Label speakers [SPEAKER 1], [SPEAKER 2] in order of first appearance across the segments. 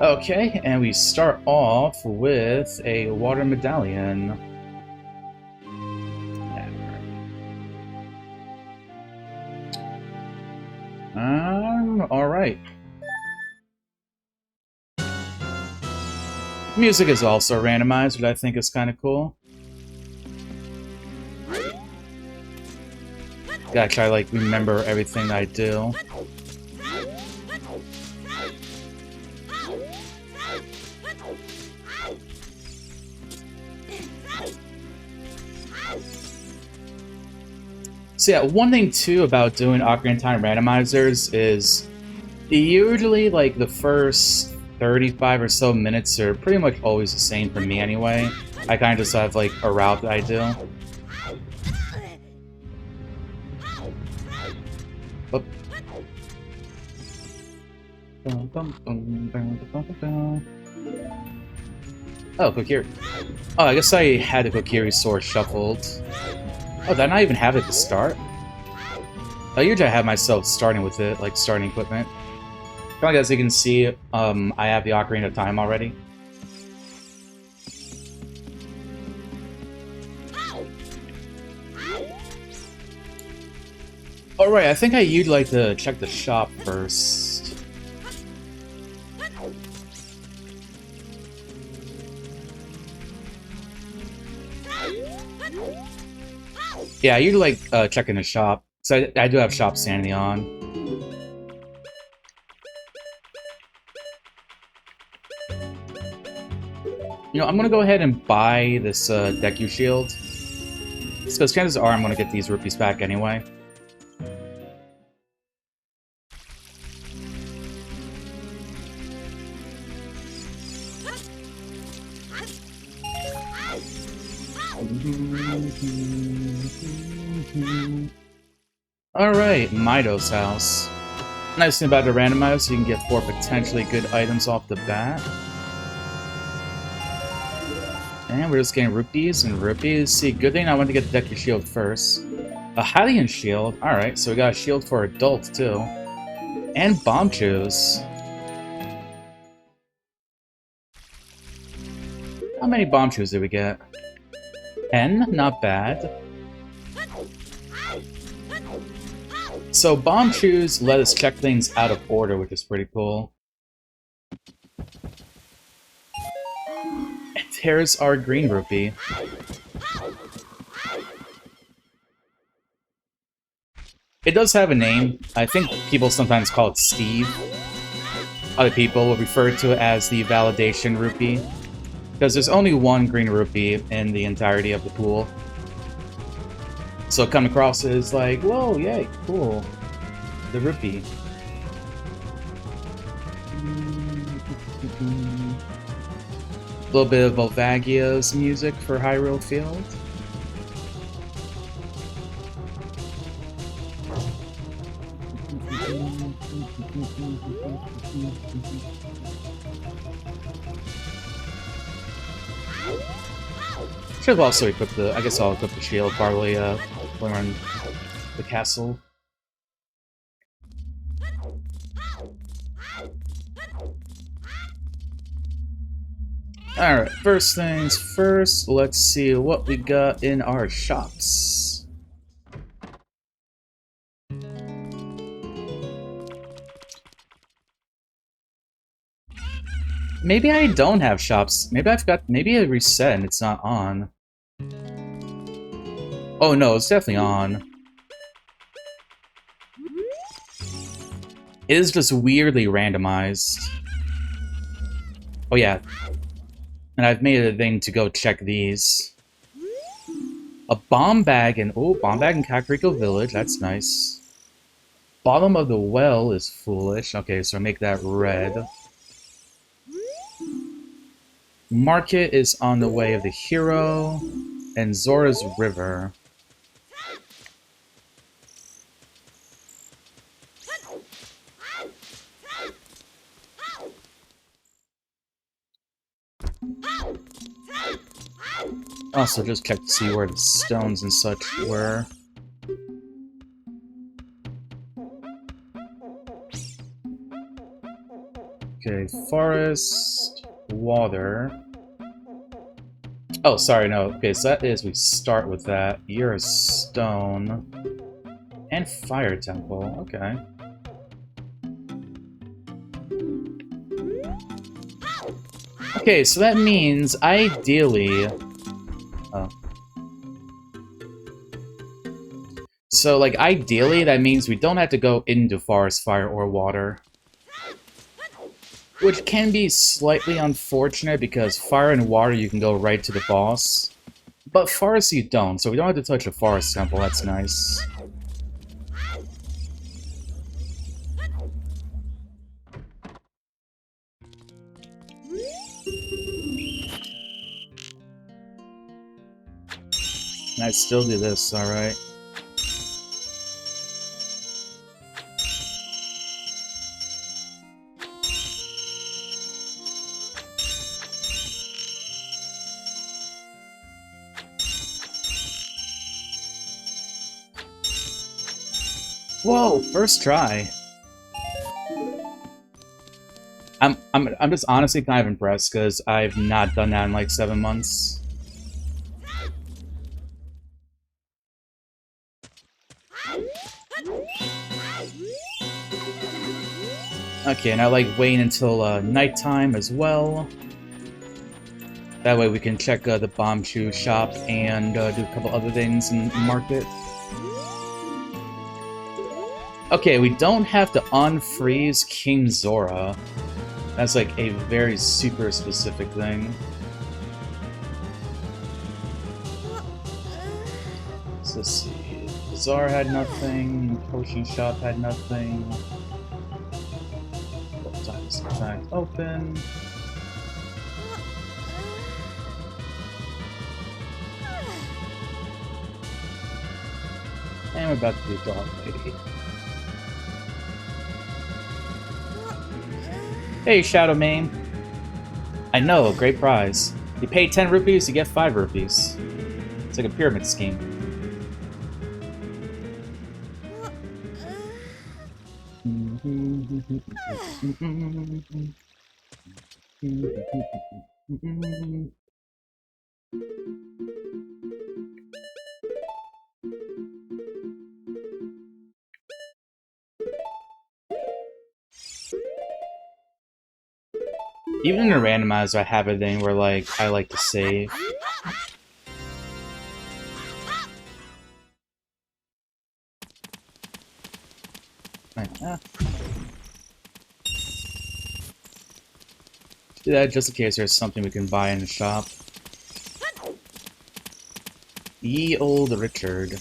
[SPEAKER 1] Okay, and we start off with a water medallion. Alright. Music is also randomized, which I think is kind of cool. Gotta try to, like, remember everything I do. So yeah, one thing too about doing Ocarina of Time randomizers is usually like the first 35 or so minutes are pretty much always the same for me anyway. I kind of just have like a route that I do. Oop. Oh, Kokiri. Oh, I guess I had the Kokiri sword shuffled. Oh, did I not even have it to start? I usually have myself starting with it, like starting equipment. As you can see, I have the Ocarina of Time already. Alright, I think you'd like to check the shop first. Yeah, you'd like checking the shop. So I do have shop sanity on. You know, I'm gonna go ahead and buy this Deku shield. Because chances are I'm gonna get these rupees back anyway. Alright, Mido's house. Nice thing about the randomizer, you can get 4 potentially good items off the bat. And we're just getting rupees and rupees. See, good thing I went to get the Deku shield first. A Hylian shield. Alright, so we got a shield for adults too. And bomb chews. How many bomb chews did we get? 10? Not bad. So bomb chews let us check things out of order, which is pretty cool. And there's our green rupee. It does have a name. I think people sometimes call it Steve. Other people will refer to it as the validation rupee. Because there's only one green rupee in the entirety of the pool. So coming across it is like, whoa, yay, cool. The rupee. A little bit of Volvagia's music for Hyrule Field. Should also equip the. I guess I'll equip the shield probably when we're in the castle. Alright, first things first, let's see what we got in our shops. Maybe I don't have shops. Maybe I forgot. Maybe I reset and it's not on. Oh no, it's definitely on. It is just weirdly randomized. Oh yeah. And I've made it a thing to go check these. A bomb bag and bomb bag in Kakariko Village, that's nice. Bottom of the well is foolish. Okay, so make that red. Market is on the way of the hero, and Zora's River. Also, just check to see where the stones and such were. Okay, forest, water. Oh, sorry, no. Okay, so that is, we start with that. You're a stone. And fire temple, okay. Okay, so that means, ideally... Oh. So, like, ideally, that means we don't have to go into forest, fire, or water. Which can be slightly unfortunate, because fire and water you can go right to the boss. But forest you don't, so we don't have to touch a forest temple, that's nice. And I still do this, alright. Whoa, first try. I'm just honestly kind of impressed because I've not done that in like 7 months. Okay, and I like waiting until nighttime as well. That way we can check the bomb shoe shop and do a couple other things in the market. Okay, we don't have to unfreeze King Zora. That's like a very super specific thing. So let's see. Bazaar had nothing, Potion Shop had nothing. What time is the time open? And we're about to do Dog Lady. Hey, Shadow Mane. I know, great prize. You pay 10 rupees, you get 5 rupees. It's like a pyramid scheme. Even in a randomizer, I have a thing where like I like to save. Do that just in case there's something we can buy in the shop. Ye old Richard.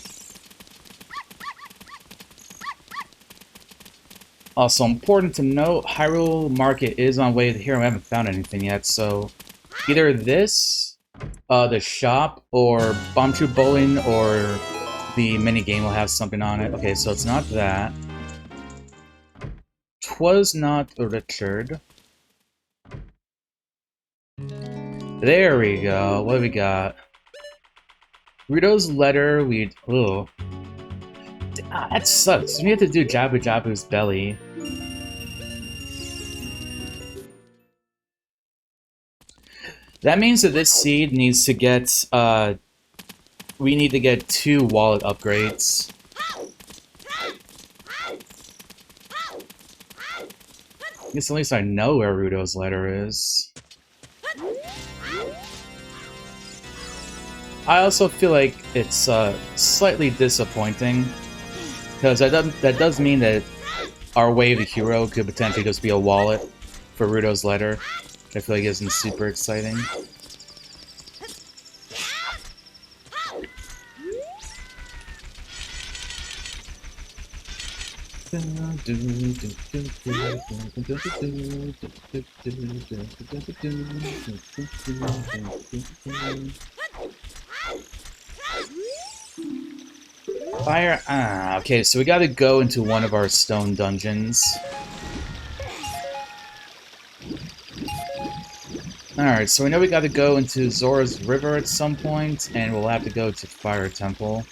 [SPEAKER 1] Also, important to note, Hyrule Market is on way here. We haven't found anything yet, so either this, the shop, or Bombchu Bowling, or the mini game will have something on it. Okay, so it's not that. 'Twas not Richard. There we go. What do we got? Rito's letter. Ugh. That sucks. We have to do Jabu Jabu's belly. That means that this seed needs to get, we need to get 2 wallet upgrades. I guess at least I know where Rudo's letter is. I also feel like it's, slightly disappointing. Because that does mean that our way of the hero could potentially just be a wallet for Rudo's letter. Which I feel like isn't super exciting. Fire. Okay, so we gotta go into one of our stone dungeons. Alright, so we know we gotta go into Zora's River at some point, and we'll have to go to Fire Temple.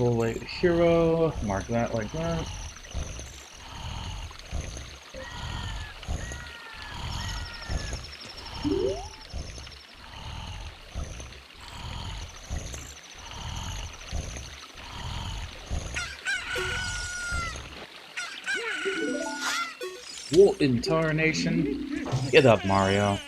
[SPEAKER 1] Temple Late Hero. Mark that like that. What incarnation? Get up, Mario.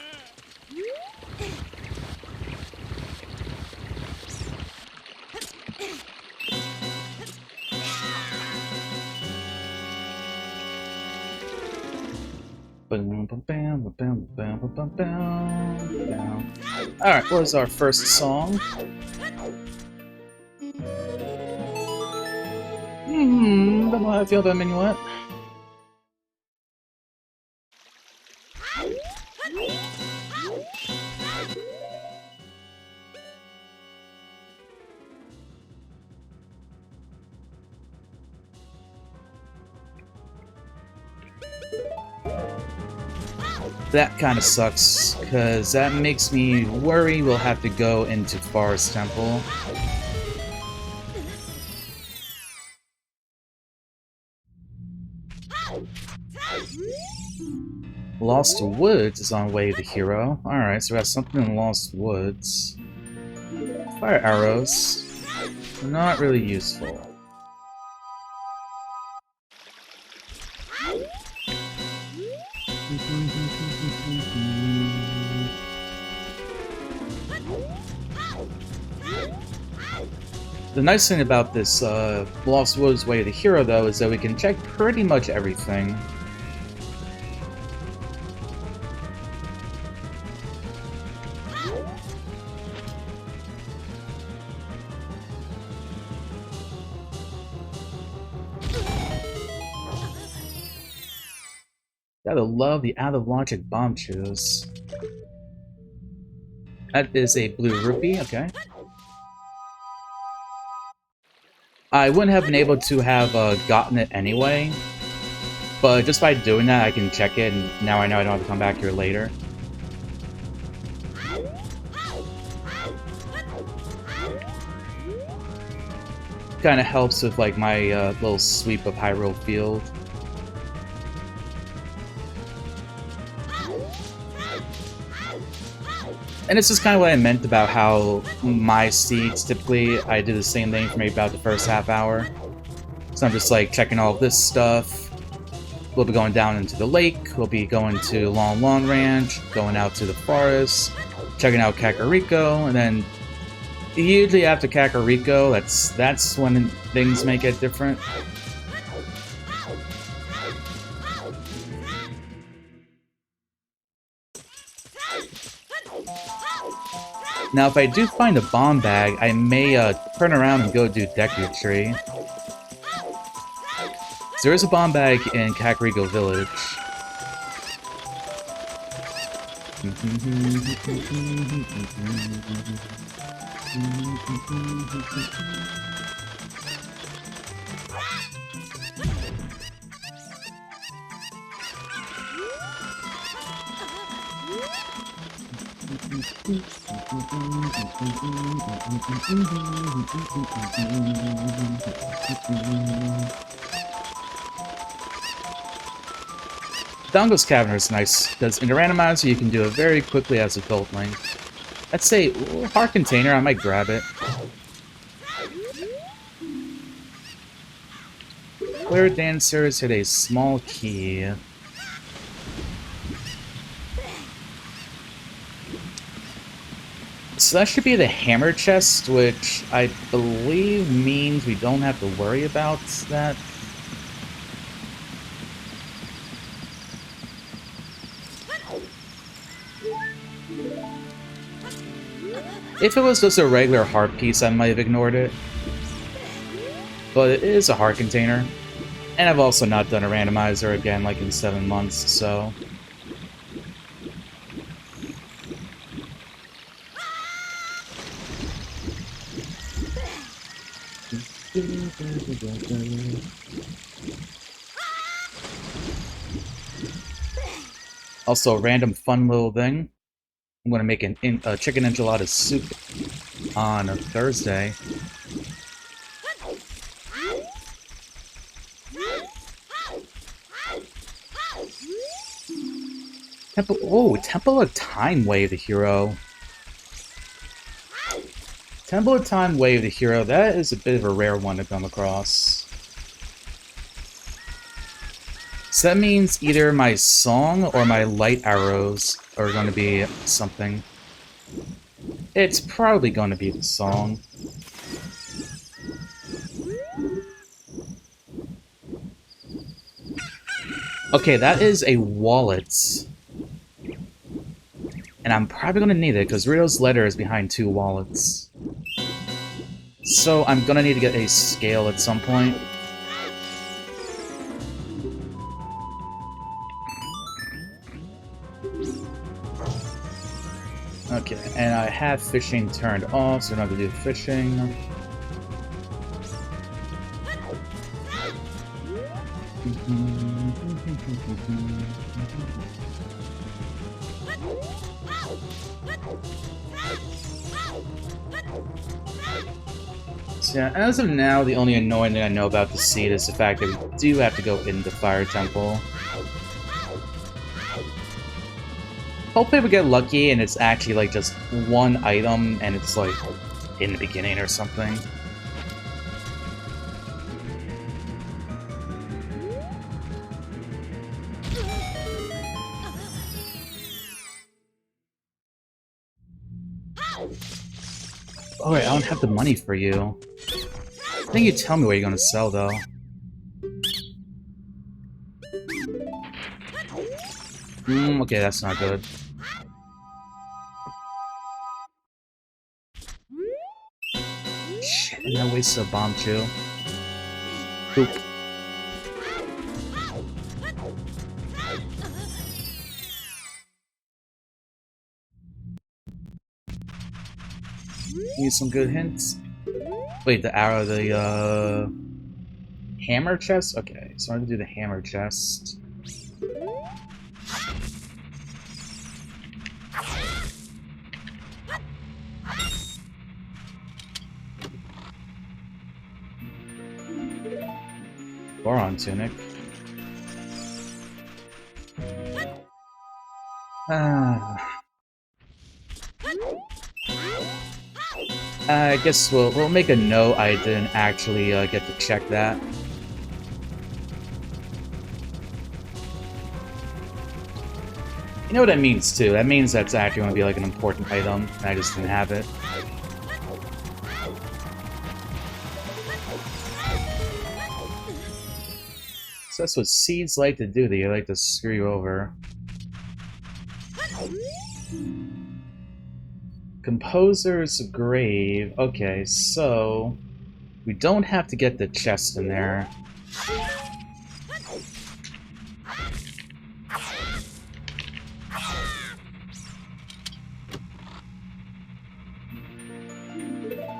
[SPEAKER 1] Alright, what is our first song? Don't know how I feel about Minuet. That kind of sucks, because that makes me worry we'll have to go into Forest Temple. Lost Woods is on Way to Hero. Alright, so we got something in Lost Woods. Fire arrows. Not really useful. The nice thing about this Lost Woods Way to Hero, though, is that we can check pretty much everything. Gotta love the out-of-logic bomb shoes. That is a blue rupee, okay. I wouldn't have been able to have gotten it anyway, but just by doing that I can check it, and now I know I don't have to come back here later. Kinda helps with like my little sweep of Hyrule Field. And this is kind of what I meant about how my seeds, typically, I do the same thing for maybe about the first half hour. So I'm just like checking all of this stuff. We'll be going down into the lake, we'll be going to Long Lawn Ranch, going out to the forest, checking out Kakariko, and then usually after Kakariko, that's when things may get different. Now, if I do find a bomb bag, I may turn around and go do Deku Tree. So there is a bomb bag in Kakariko Village. Dongo's Cavern is nice, because in the Randomizer you can do it very quickly as Adult Link. Let's say, Heart Container, I might grab it. Player Dancers hit a small key. So that should be the hammer chest, which I believe means we don't have to worry about that. If it was just a regular heart piece, I might have ignored it. But it is a heart container. And I've also not done a randomizer again, like in 7 months, so... Also, a random fun little thing. I'm gonna make a chicken enchilada soup on a Thursday. Temple. Oh, Temple of Time Wave the hero. Temple of Time Wave the hero. That is a bit of a rare one to come across. So that means either my song or my light arrows are going to be something. It's probably going to be the song. Okay, that is a wallet. And I'm probably going to need it, because Rito's letter is behind 2 wallets. So I'm going to need to get a scale at some point. Okay, and I have fishing turned off, so we're not going to do fishing. So yeah, as of now, the only annoying thing I know about the seed is the fact that we do have to go in the Fire Temple. Hopefully we get lucky and it's actually like just one item and it's like in the beginning or something. Oh wait, I don't have the money for you. I think you tell me what you're gonna sell though. Okay, that's not good. Shit, and I wasted a bomb too. Oop. Need some good hints. Wait, the arrow, the hammer chest? Okay, so I'm gonna do the hammer chest. Boron tunic. I guess we'll make a note I didn't actually get to check that. You know what that means too? That means that's actually going to be like an important item, and I just didn't have it. So that's what seeds like to do. They like to screw you over. Composer's Grave. Okay, so we don't have to get the chest in there.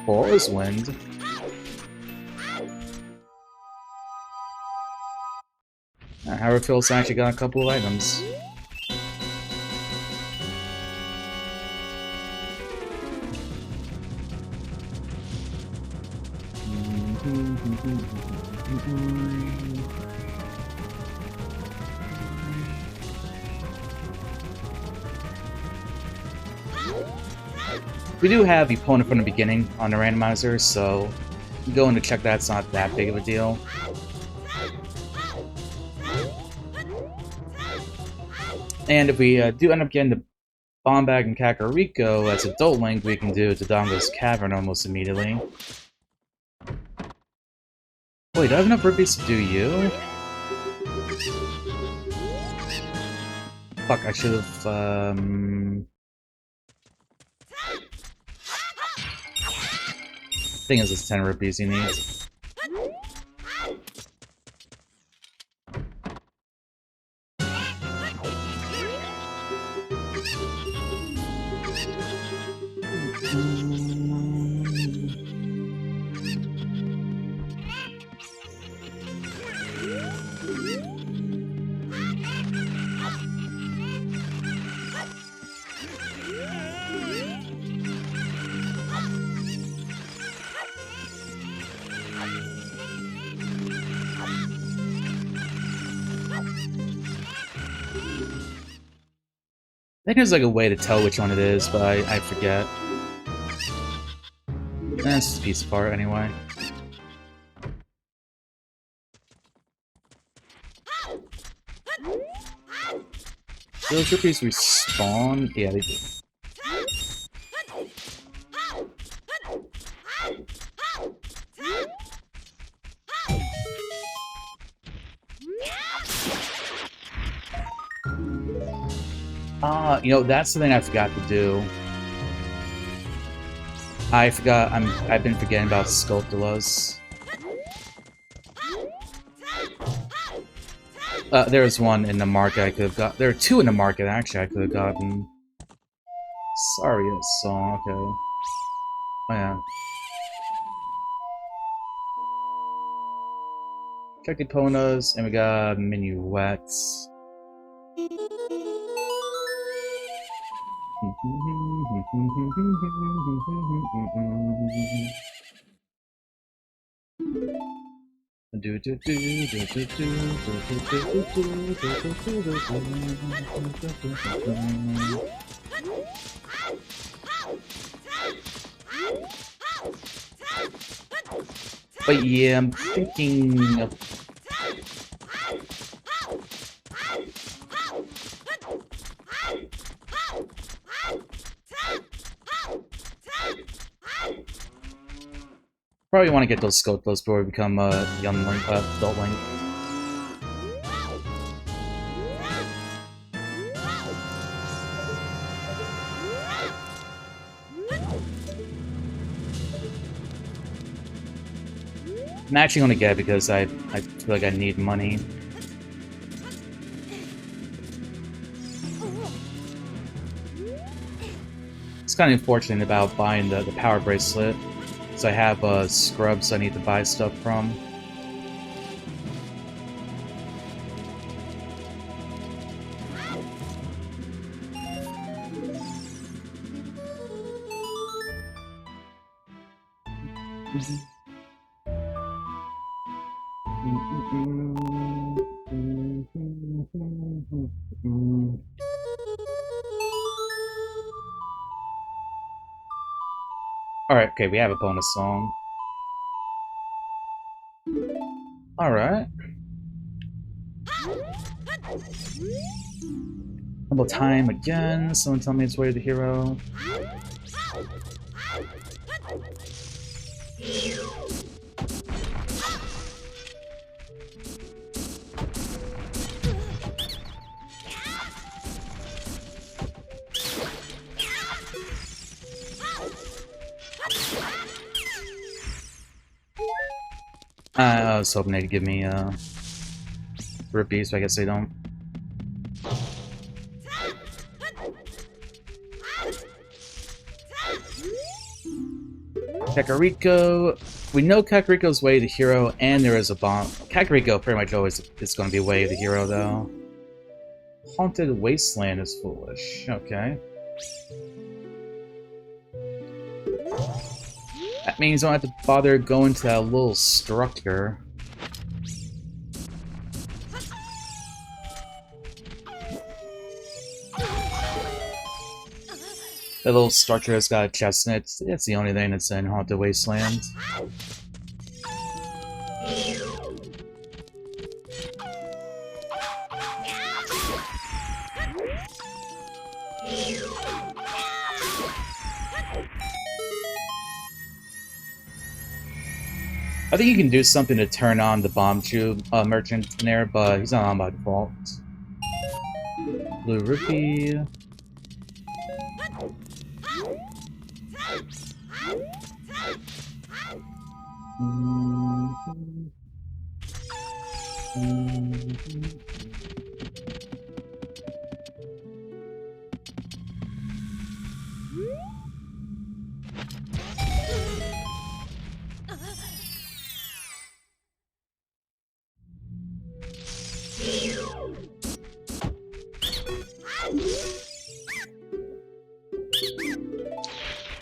[SPEAKER 1] Boar's Wind. Haverfield's actually got a couple of items. We do have opponent from the beginning on the randomizer, so going to check that's not that big of a deal. And if we do end up getting the Bomb Bag and Kakariko as Adult Link, we can do Dodongo's Cavern almost immediately. Wait, do I have enough rupees to do you? Fuck, I should have, Thing is, it's 10 rupees you need. think there's like a way to tell which one it is, but I forget. That's just a piece of art anyway. Those rupees respawn? Yeah, they do. You know, that's the thing I forgot to do. I forgot, I've been forgetting about Sculptulas. There's one in the market I could have got. There are two in the market, actually, I could have gotten. Sorry, that song, okay. Oh, yeah. Check the Ponas, and we got Minuets. But yeah, I'm thinking of... Probably want to get those Sculptulas before we become young Link, adult Link. I'm actually gonna get it because I feel like I need money. It's kind of unfortunate about buying the power bracelet, because I have scrubs I need to buy stuff from. Alright, okay, we have a bonus song. Alright. Double time again. Someone tell me it's way to the hero. I was hoping they'd give me rupees, but I guess they don't. Kakariko. We know Kakariko's way to hero, and there is a bomb. Kakariko pretty much always is going to be way to the hero, though. Haunted Wasteland is foolish. Okay. That means I don't have to bother going to that little structure. That little structure has got a chest in it. It's the only thing that's in Haunted Wasteland. I think you can do something to turn on the bomb tube merchant in there, but he's not on by default. Blue rupee.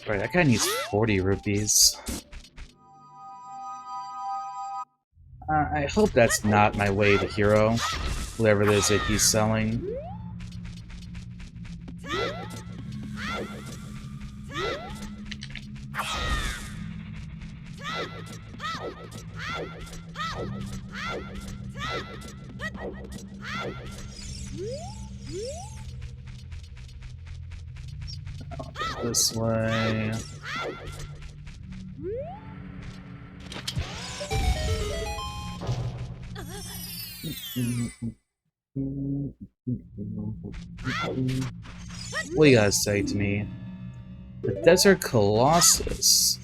[SPEAKER 1] Right, that guy needs 40 rupees. I hope that's not my way to hero, whatever it is that he's selling. This way. What do you guys say to me? The Desert Colossus.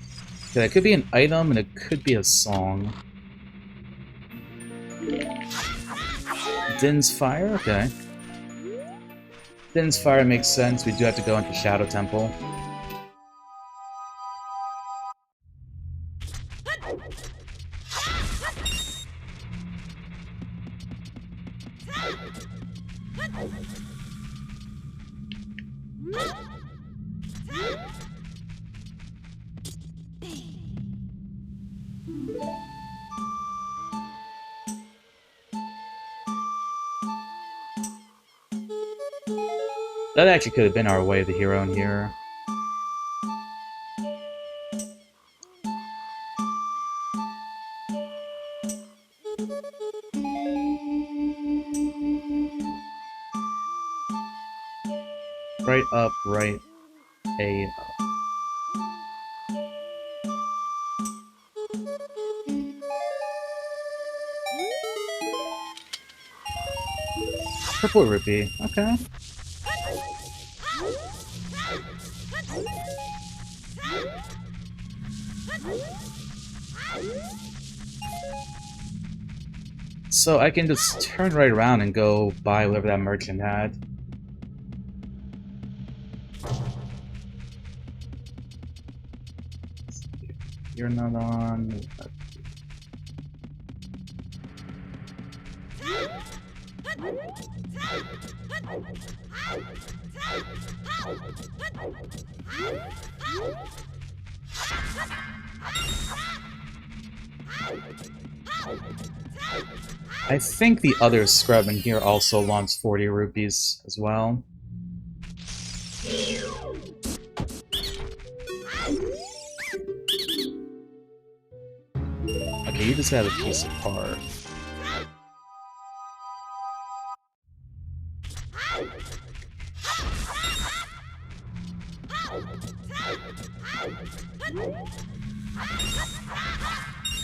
[SPEAKER 1] Okay, that could be an item and it could be a song. Din's Fire? Okay. Din's Fire makes sense. We do have to go into Shadow Temple. That actually could have been our way of the hero in here. Right up, right A up. Purple rupee, okay. So I can just turn right around and go buy whatever that merchant had. You're not on. I think the other scrub in here also wants 40 rupees as well. Okay, you just have a piece of part.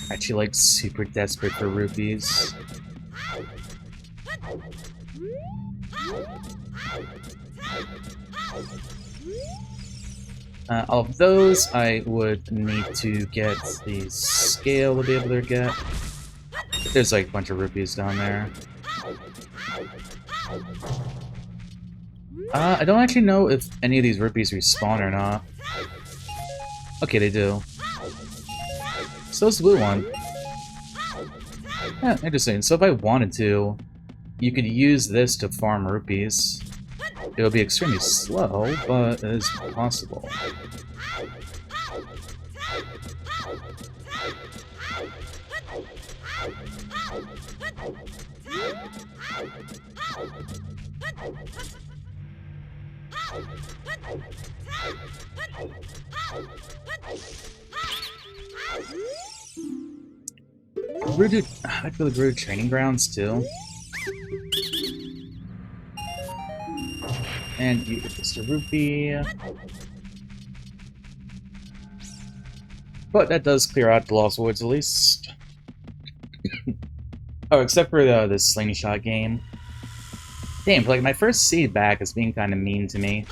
[SPEAKER 1] Actually, like, super desperate for rupees. Of those, I would need to get the scale to be able to get. There's like a bunch of rupees down there. I don't actually know if any of these rupees respawn or not. Okay, they do. So is the blue one. Yeah, interesting. So if I wanted to, you could use this to farm rupees. It would be extremely slow, but it is possible. I feel like Rude training grounds too. And you get just a rupee. But that does clear out the Lost Woods at least. Oh, except for the slingshot game. Damn, like my first seed back is being kind of mean to me.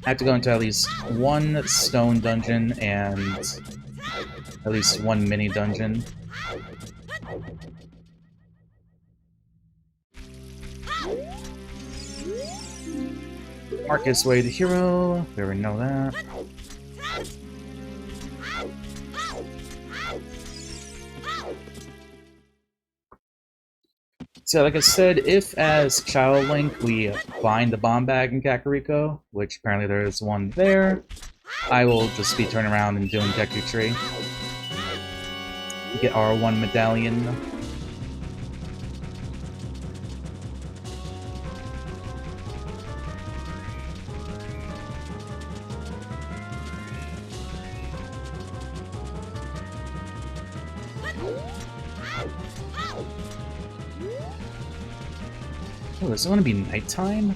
[SPEAKER 1] I have to go into at least one stone dungeon and at least one mini dungeon. Marcus Way the hero. We already know that. So, like I said, if as Child Link we find the bomb bag in Kakariko, which apparently there is one there, I will just be turning around and doing Deku Tree. Get our one medallion. Oh, does it want to be nighttime?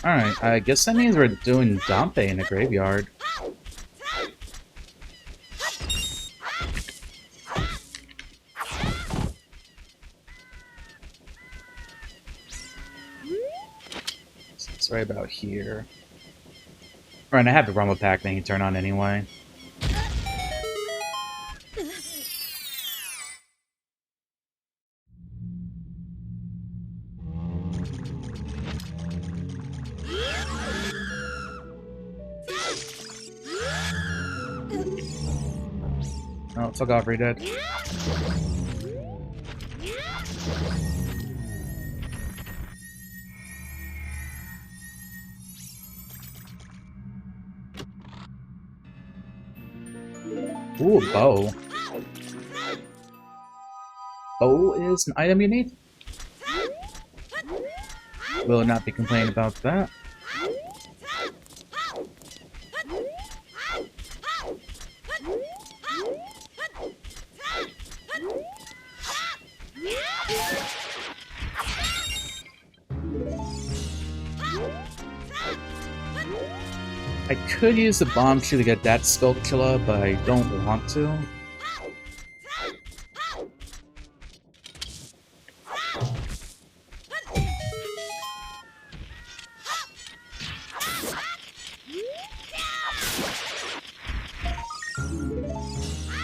[SPEAKER 1] Alright, I guess that means we're doing Dompe in the graveyard. So it's right about here. Alright, I have the Rumble Pack thing you turn on anyway. Oh, fuck off, Redead. Ooh, a bow. Bow is an item you need? Will not be complaining about that. I could use the bomb shoe to get that Sculptula, but I don't want to.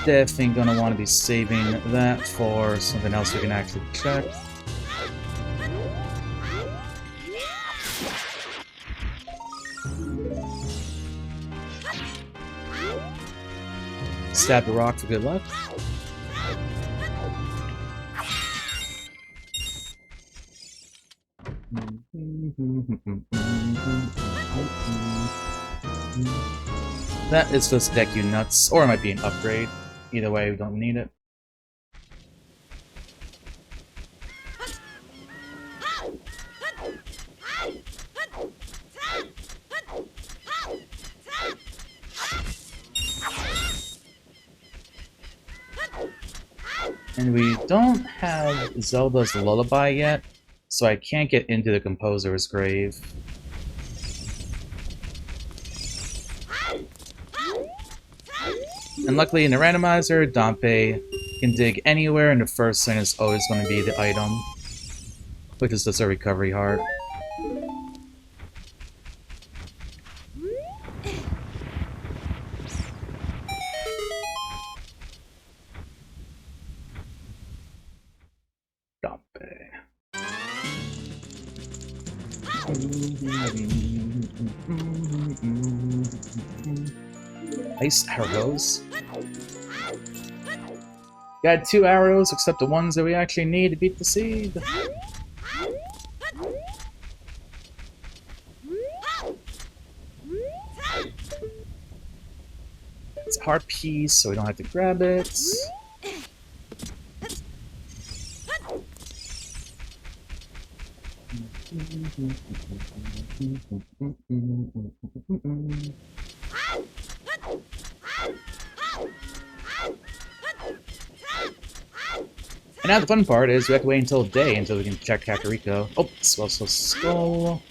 [SPEAKER 1] Definitely gonna want to be saving that for something else we can actually check. Stab the rock for good luck. That is supposed to deck you nuts, or it might be an upgrade. Either way, we don't need it. And we don't have Zelda's Lullaby yet, so I can't get into the Composer's Grave. And luckily in the randomizer, Dompe can dig anywhere, and the first thing is always going to be the item, which is just a recovery heart. Dompe. Ice arrows. Got 2 arrows, except the ones that we actually need to beat the seed. It's a hard piece, so we don't have to grab it. And now the fun part is we have to wait until day until we can check Kakariko. Oh, Swell's Skull.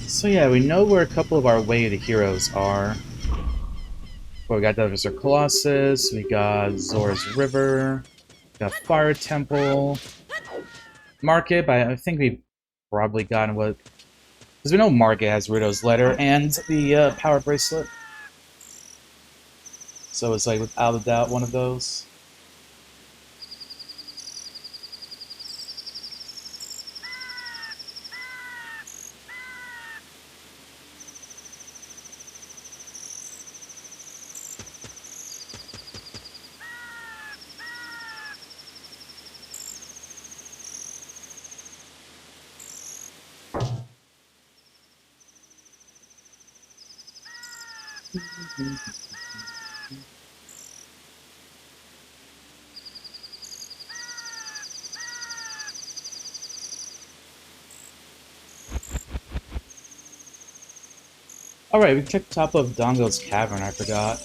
[SPEAKER 1] So yeah, we know where a couple of our way to heroes are. Well, we got Devastator Colossus, we got Zora's River. Got Fire Temple. Market, but I think we've probably gotten what... Because we know Market has Ruto's letter and the power bracelet. So it's like, without a doubt, one of those. Alright, we checked top of Dongo's Cavern, I forgot.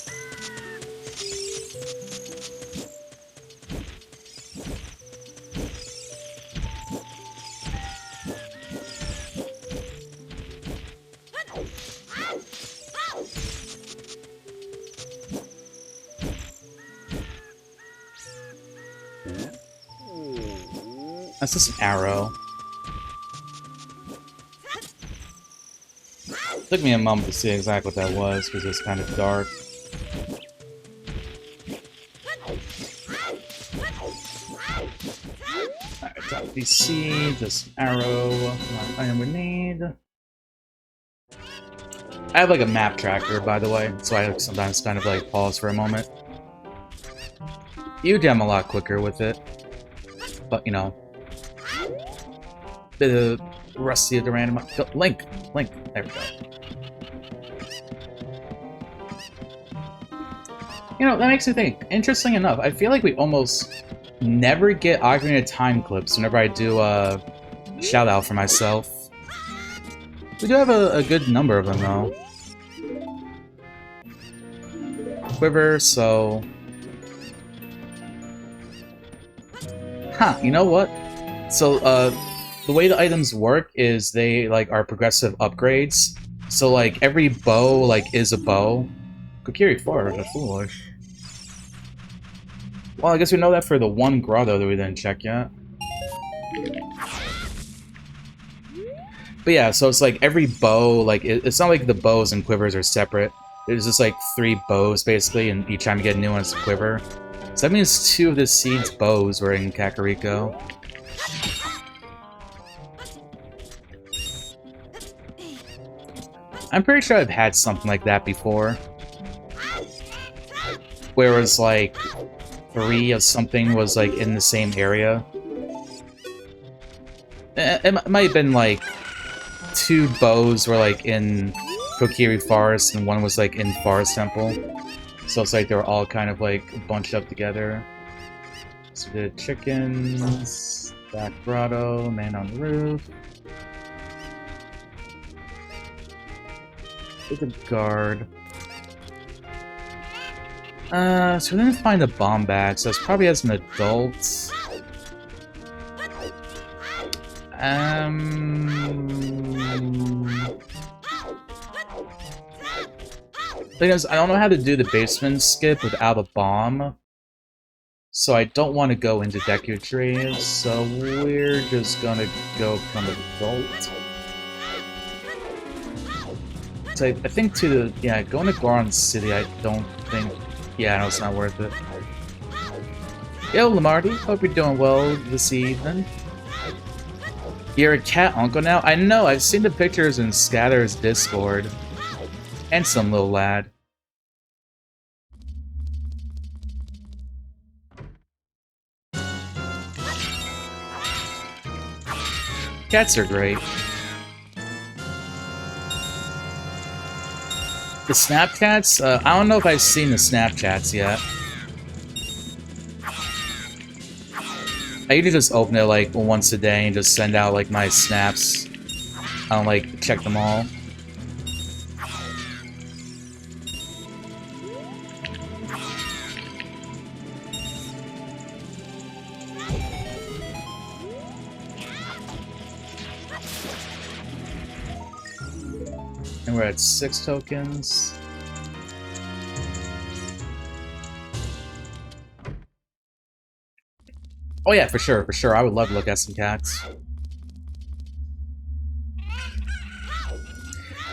[SPEAKER 1] That's just an arrow. Took me a moment to see exactly what that was, because it's kind of dark. Alright, drop DC, this arrow, not item we need. I have like a map tracker, by the way, so I sometimes kind of like pause for a moment. You jam a lot quicker with it, but you know, bit of rusty at the random. Link, there we go. You know, that makes me think. Interesting enough, I feel like we almost never get Ocarina of Time clips whenever I do a shout out for myself. We do have a good number of them though. Quiver, so... Huh, you know what? So, the way the items work is they, like, are progressive upgrades. So, like, every bow, like, is a bow. Kokiri Forest, that's foolish. Well, I guess we know that for the one grotto that we didn't check yet. But yeah, so it's like every bow, like, it's not like the bows and quivers are separate. There's just like 3 bows, basically, and each time you get a new one, it's a quiver. So that means 2 of the seed's bows were in Kakariko. I'm pretty sure I've had something like that before. Where it was like 3 of something was like in the same area. It might have been like 2 bows were like in Kokiri Forest and 1 was like in Forest Temple. So it's like they were all kind of like bunched up together. So the chickens, back grotto, man on the roof. With a guard. So we didn't find a bomb bag, so it's probably as an adult. Thing is, I don't know how to do the basement skip without a bomb. So I don't want to go into Deku Trees, so we're just gonna go become an adult. So I think to the... yeah, going to Goron City, I don't think... yeah, no, it's not worth it. Yo, Lamarty, hope you're doing well this evening. You're a cat uncle now? I know, I've seen the pictures in Scatter's Discord. Handsome little lad. Cats are great. The Snapchats? I don't know if I've seen the Snapchats yet. I usually just open it like once a day and just send out like my snaps. I don't like check them all. And we're at 6 tokens. Oh yeah, for sure, for sure. I would love to look at some cats.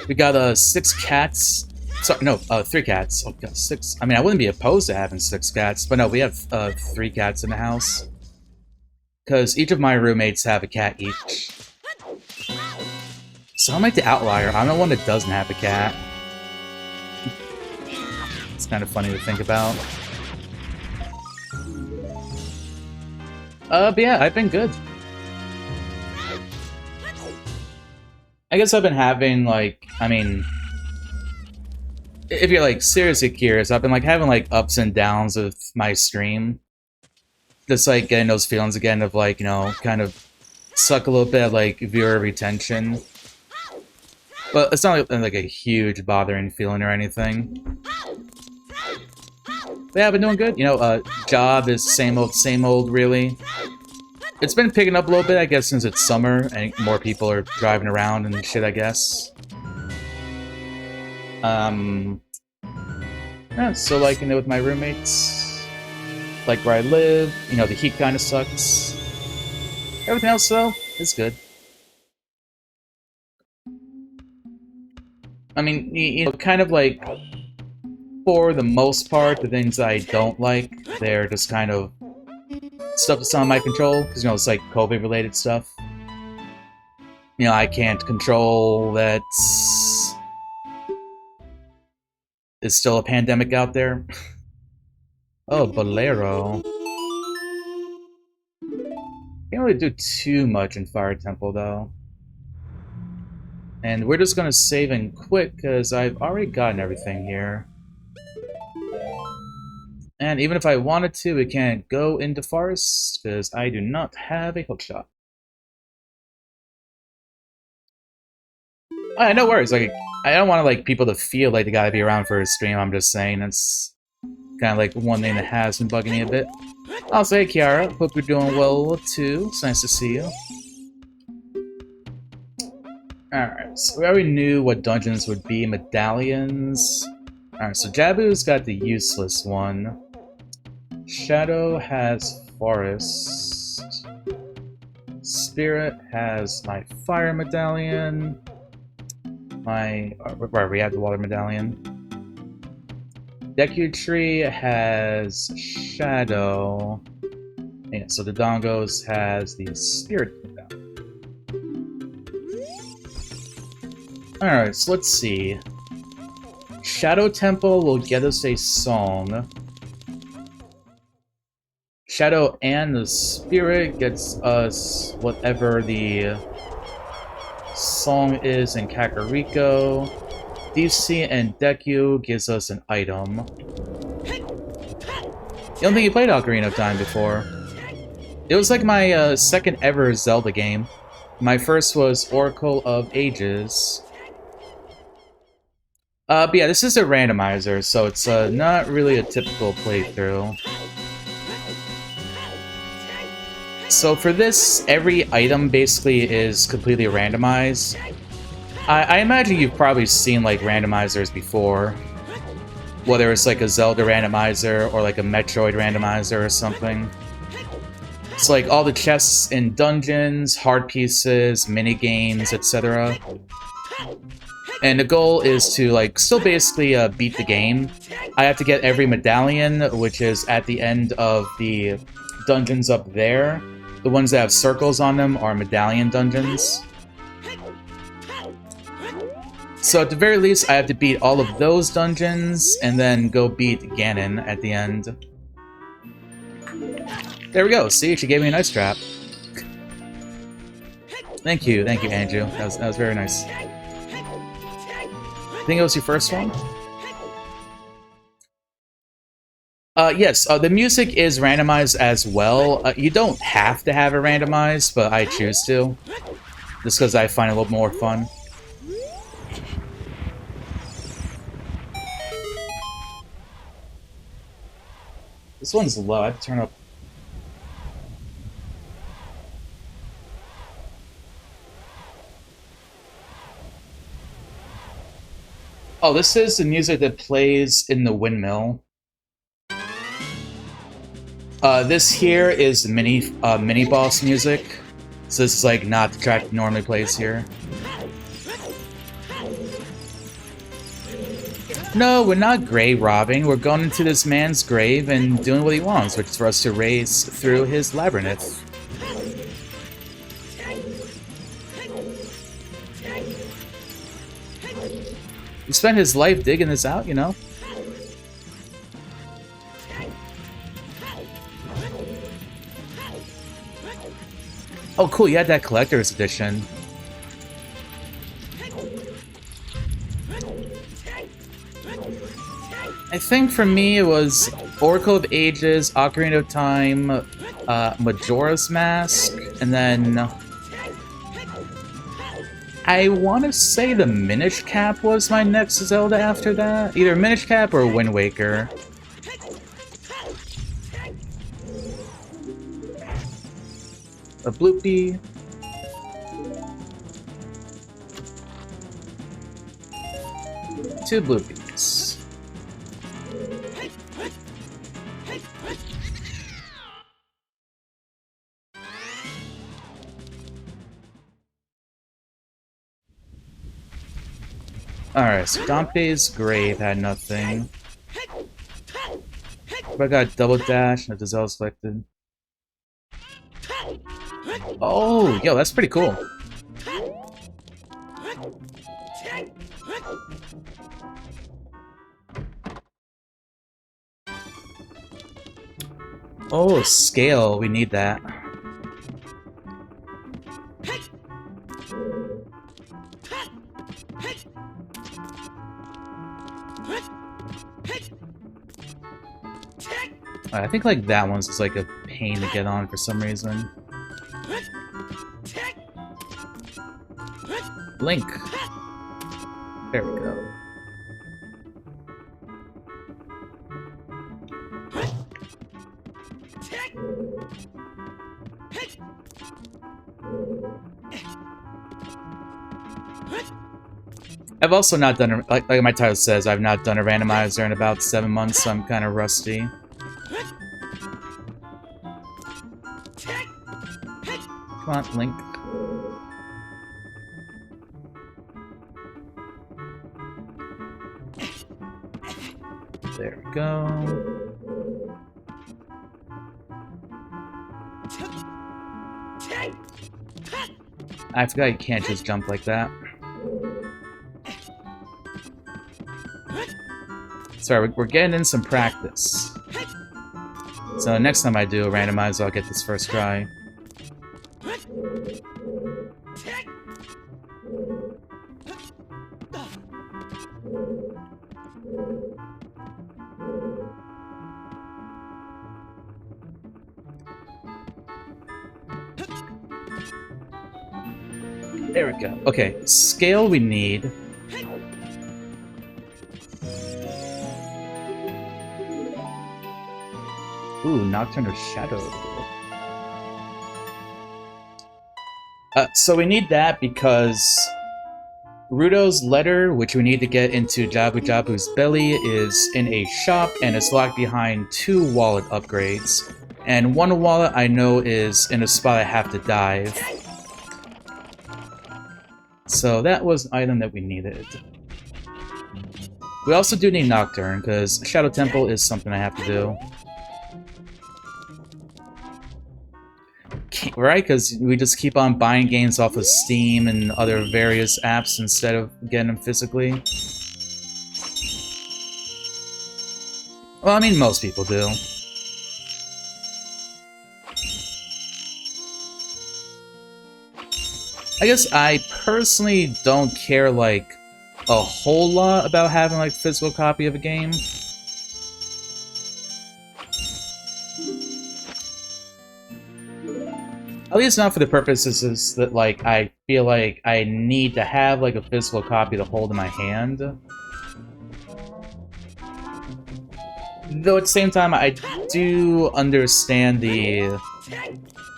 [SPEAKER 1] We got 6 cats. Sorry, no, 3 cats. Oh, God, 6. I mean, I wouldn't be opposed to having 6 cats, but no, we have 3 cats in the house. Because each of my roommates have a cat each. So I'm like the outlier. I'm the one that doesn't have a cat. It's kind of funny to think about. But yeah, I've been good. I guess I've been having, like, I mean, if you're, like, seriously curious, I've been, like, having, like, ups and downs with my stream. Just, like, getting those feelings again of, like, you know, kind of suck a little bit at, like, viewer retention. But it's not, like a huge bothering feeling or anything. But yeah, I've been doing good. You know, job is same old, really. It's been picking up a little bit, I guess, since it's summer and more people are driving around and shit, I guess. Yeah, still liking it with my roommates. Like where I live. You know, the heat kind of sucks. Everything else, though, is good. I mean, you know, kind of like, for the most part, the things I don't like, they're just kind of stuff that's not in my control, because, you know, it's like COVID-related stuff. You know, I can't control that there's still a pandemic out there. Oh, Bolero. Can't really do too much in Fire Temple, though. And we're just gonna save and quit, because I've already gotten everything here. And even if I wanted to, we can't go into Forest, because I do not have a hookshot. No worries. Like, I don't want like people to feel like they gotta be around for a stream. I'm just saying it's kind of like one thing that has been bugging me a bit. I'll say, Kiara, hope you're doing well too. It's nice to see you. Alright, so we already knew what dungeons would be. Medallions. Alright, so Jabu's got the useless one. Shadow has Forest. Spirit has my Fire Medallion. My... we have the Water Medallion. Deku Tree has Shadow. Yeah, so the Dongos has the Spirit Medallion. Alright, so let's see. Shadow Temple will get us a song. Shadow and the Spirit gets us whatever the song is in Kakariko. DC and Deku gives us an item. You don't think you played Ocarina of Time before? It was like my second ever Zelda game. My first was Oracle of Ages. But yeah, this is a randomizer, so it's not really a typical playthrough. So for this, every item basically is completely randomized. I imagine you've probably seen like randomizers before. Whether it's like a Zelda randomizer or like a Metroid randomizer or something. It's like all the chests in dungeons, hard pieces, mini games, etc. And the goal is to like still basically beat the game. I have to get every medallion, which is at the end of the dungeons up there. The ones that have circles on them are medallion dungeons. So at the very least, I have to beat all of those dungeons, and then go beat Ganon at the end. There we go, see? She gave me a nice trap. Thank you, Andrew. That was very nice. I think it was your first one? Yes, the music is randomized as well. You don't have to have it randomized, but I choose to. Just because I find it a little more fun. This one's low, I have to turn up. Oh, this is the music that plays in the windmill. This here is mini boss music. So this is like not the track that normally plays here. No, we're not grave robbing. We're going into this man's grave and doing what he wants, which is for us to race through his labyrinth. He spent his life digging this out, you know? Oh, cool, you had that collector's edition. I think for me it was Oracle of Ages, Ocarina of Time, Majora's Mask, and then I want to say the Minish Cap was my next Zelda after that. Either Minish Cap or Wind Waker. A bloopy. Two bloopies. Alright, so Dante's grave had nothing. But I got double dash and a Gazelle selected. Oh, yo, that's pretty cool. Oh, scale, we need that. I think like that one's just like a pain to get on for some reason. Link. There we go. I've also not done, like my title says, I've not done a randomizer in about 7 months, so I'm kind of rusty. Come on, Link. There we go. I forgot you can't just jump like that. Sorry, we're getting in some practice. So next time I do a randomizer, I'll get this first try. There we go. Okay, scale we need. Ooh, Nocturne Shadow. So we need that because Rudo's letter, which we need to get into Jabu Jabu's belly, is in a shop and it's locked behind 2 wallet upgrades. And 1 wallet I know is in a spot I have to dive. So that was an item that we needed. We also do need Nocturne, because Shadow Temple is something I have to do. Right? Because we just keep on buying games off of Steam and other various apps instead of getting them physically. Well, I mean, most people do. I guess I personally don't care, like, a whole lot about having, like, a physical copy of a game. At least not for the purposes that, like, I feel like I need to have, like, a physical copy to hold in my hand. Though at the same time, I do understand the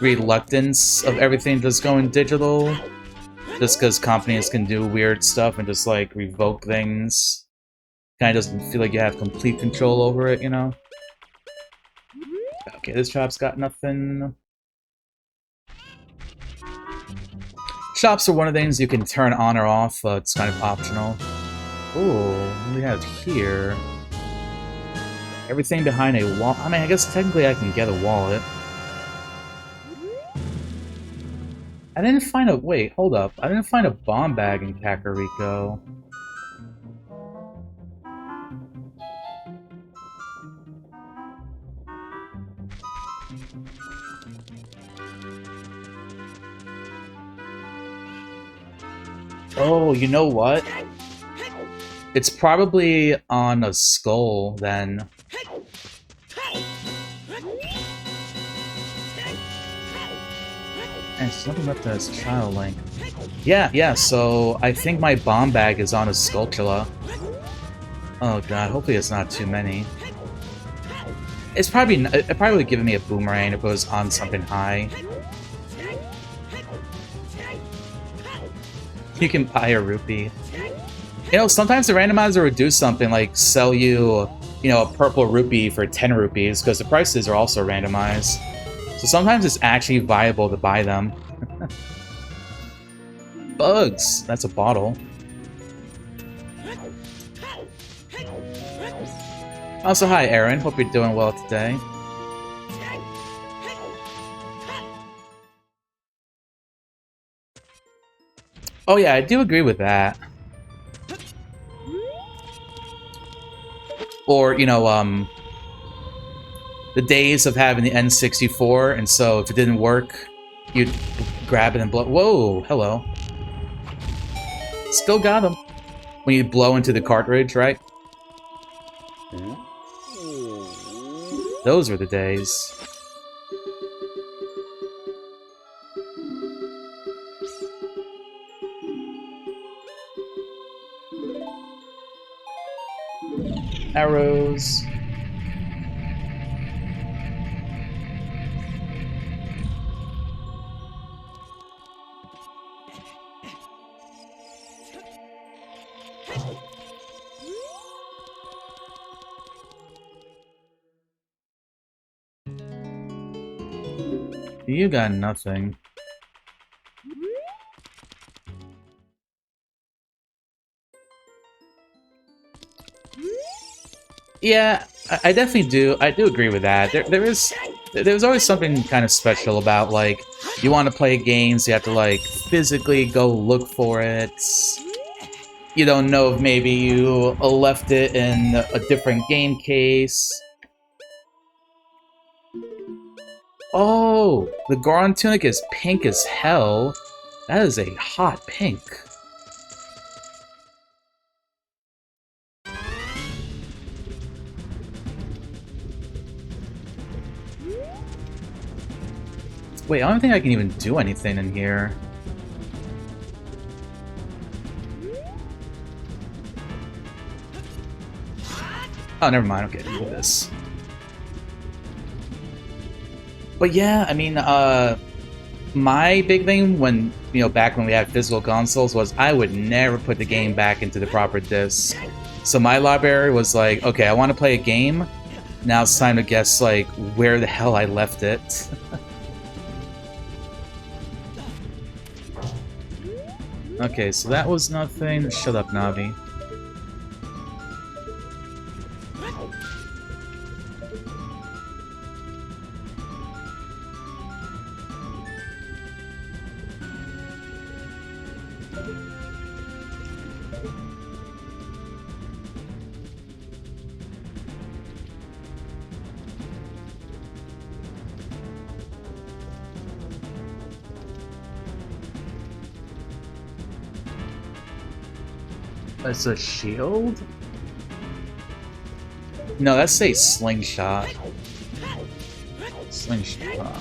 [SPEAKER 1] reluctance of everything just going digital. Just because companies can do weird stuff and just, like, revoke things. Kinda doesn't feel like you have complete control over it, you know? Okay, this shop's got nothing. Shops are one of the things you can turn on or off. It's kind of optional. Ooh, what do we have here? Everything behind a wall. I mean, I guess technically I can get a wallet. I didn't find a... Wait, hold up. I didn't find a bomb bag in Kakariko. Oh, you know what? It's probably on a skull, then. And there's nothing left as Child Link. Yeah, so I think my bomb bag is on a Skulltula. Oh god, hopefully it's not too many. It probably would give me a boomerang if it was on something high. You can buy a rupee. You know, sometimes the randomizer would do something like sell you, a purple rupee for 10 rupees, because the prices are also randomized. So sometimes it's actually viable to buy them. Bugs! That's a bottle. Also, hi Aaron, hope you're doing well today. Oh yeah, I do agree with that. Or, the days of having the N64, and so if it didn't work, you'd grab it and blow. Whoa, hello. Still got them. When you blow into the cartridge, right? Those were the days. Arrows. You got nothing. Yeah, I definitely do. I do agree with that. There's always something kind of special about, like, you want to play games, you have to, like, physically go look for it. You don't know if maybe you left it in a different game case. Oh, the Goron tunic is pink as hell. That is a hot pink. Wait, I don't think I can even do anything in here. Oh, never mind. Okay, do this. But yeah, I mean, my big thing when, back when we had physical consoles was I would never put the game back into the proper disc. So my library was like, okay, I want to play a game. Now it's time to guess, like, where the hell I left it. Okay, so that was nothing. Shut up, Navi. That's a shield? No, that's a slingshot. Slingshot.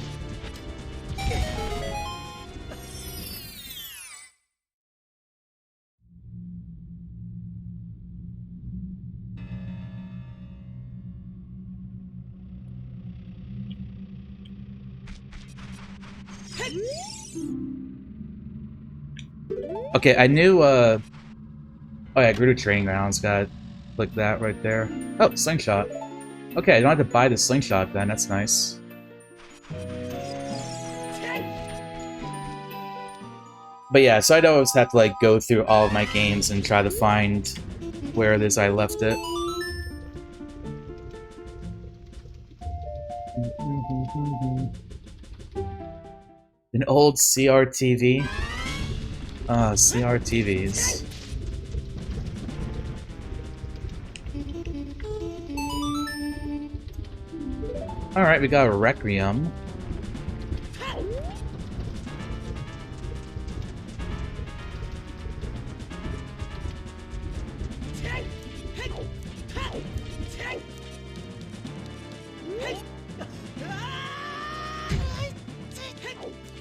[SPEAKER 1] Okay, I knew, oh yeah, Gerudo Training Grounds got, like that right there. Oh, slingshot. Okay, I don't have to buy the slingshot then, that's nice. But yeah, so I'd always have to like go through all of my games and try to find where it is I left it. An old CRTV? Ah, CRTVs. Alright, we got a Requiem.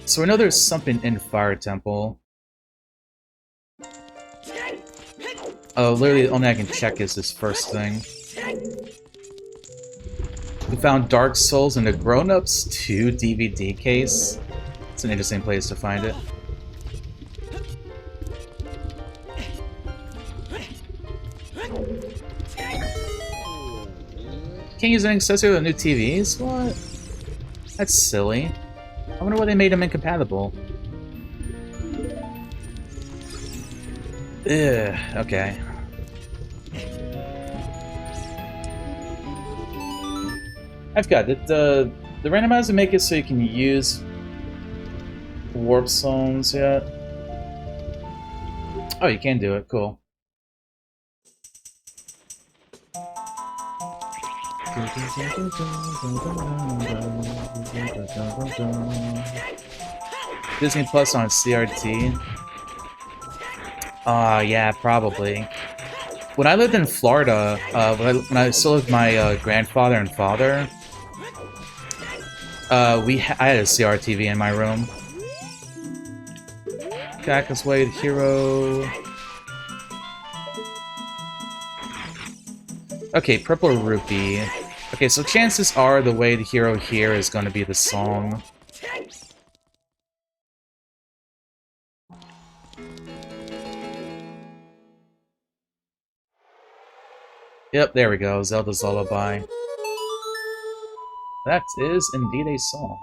[SPEAKER 1] So I know there's something in Fire Temple. Oh, literally the only I can check is this first thing. We found Dark Souls in the Grown Ups 2 DVD case. It's an interesting place to find it. Can't use an accessory with new TVs? What? That's silly. I wonder why they made them incompatible. Ugh, okay. I've got it. The randomizer make it so you can use warp zones yet. Oh, you can do it. Cool. Disney Plus on CRT. Yeah, probably. When I lived in Florida, when I still lived with my grandfather and father, I had a CRTV in my room. Cactus Wade Hero. Okay, Purple Rupee. Okay, so chances are the way the hero here is going to be the song. Yep, there we go, Zelda's Lullaby. That is indeed a song.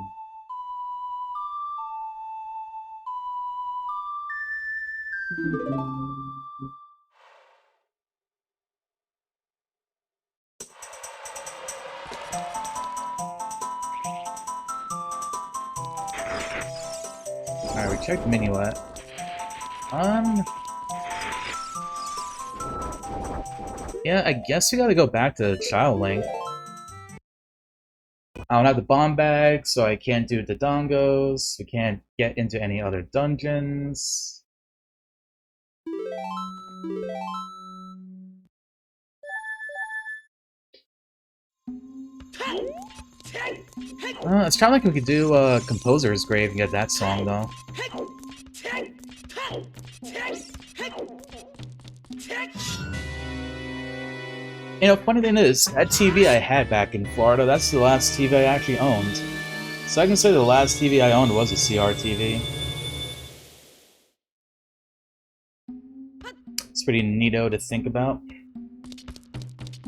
[SPEAKER 1] Alright, we checked Minuet. Yeah, I guess we gotta go back to Child Link. I don't have the bomb bag, so I can't do the dongos. We can't get into any other dungeons. It's kind of like we could do Composer's Grave and get that song, though. You know, funny thing is, that TV I had back in Florida, that's the last TV I actually owned. So I can say the last TV I owned was a CRTV. It's pretty neato to think about.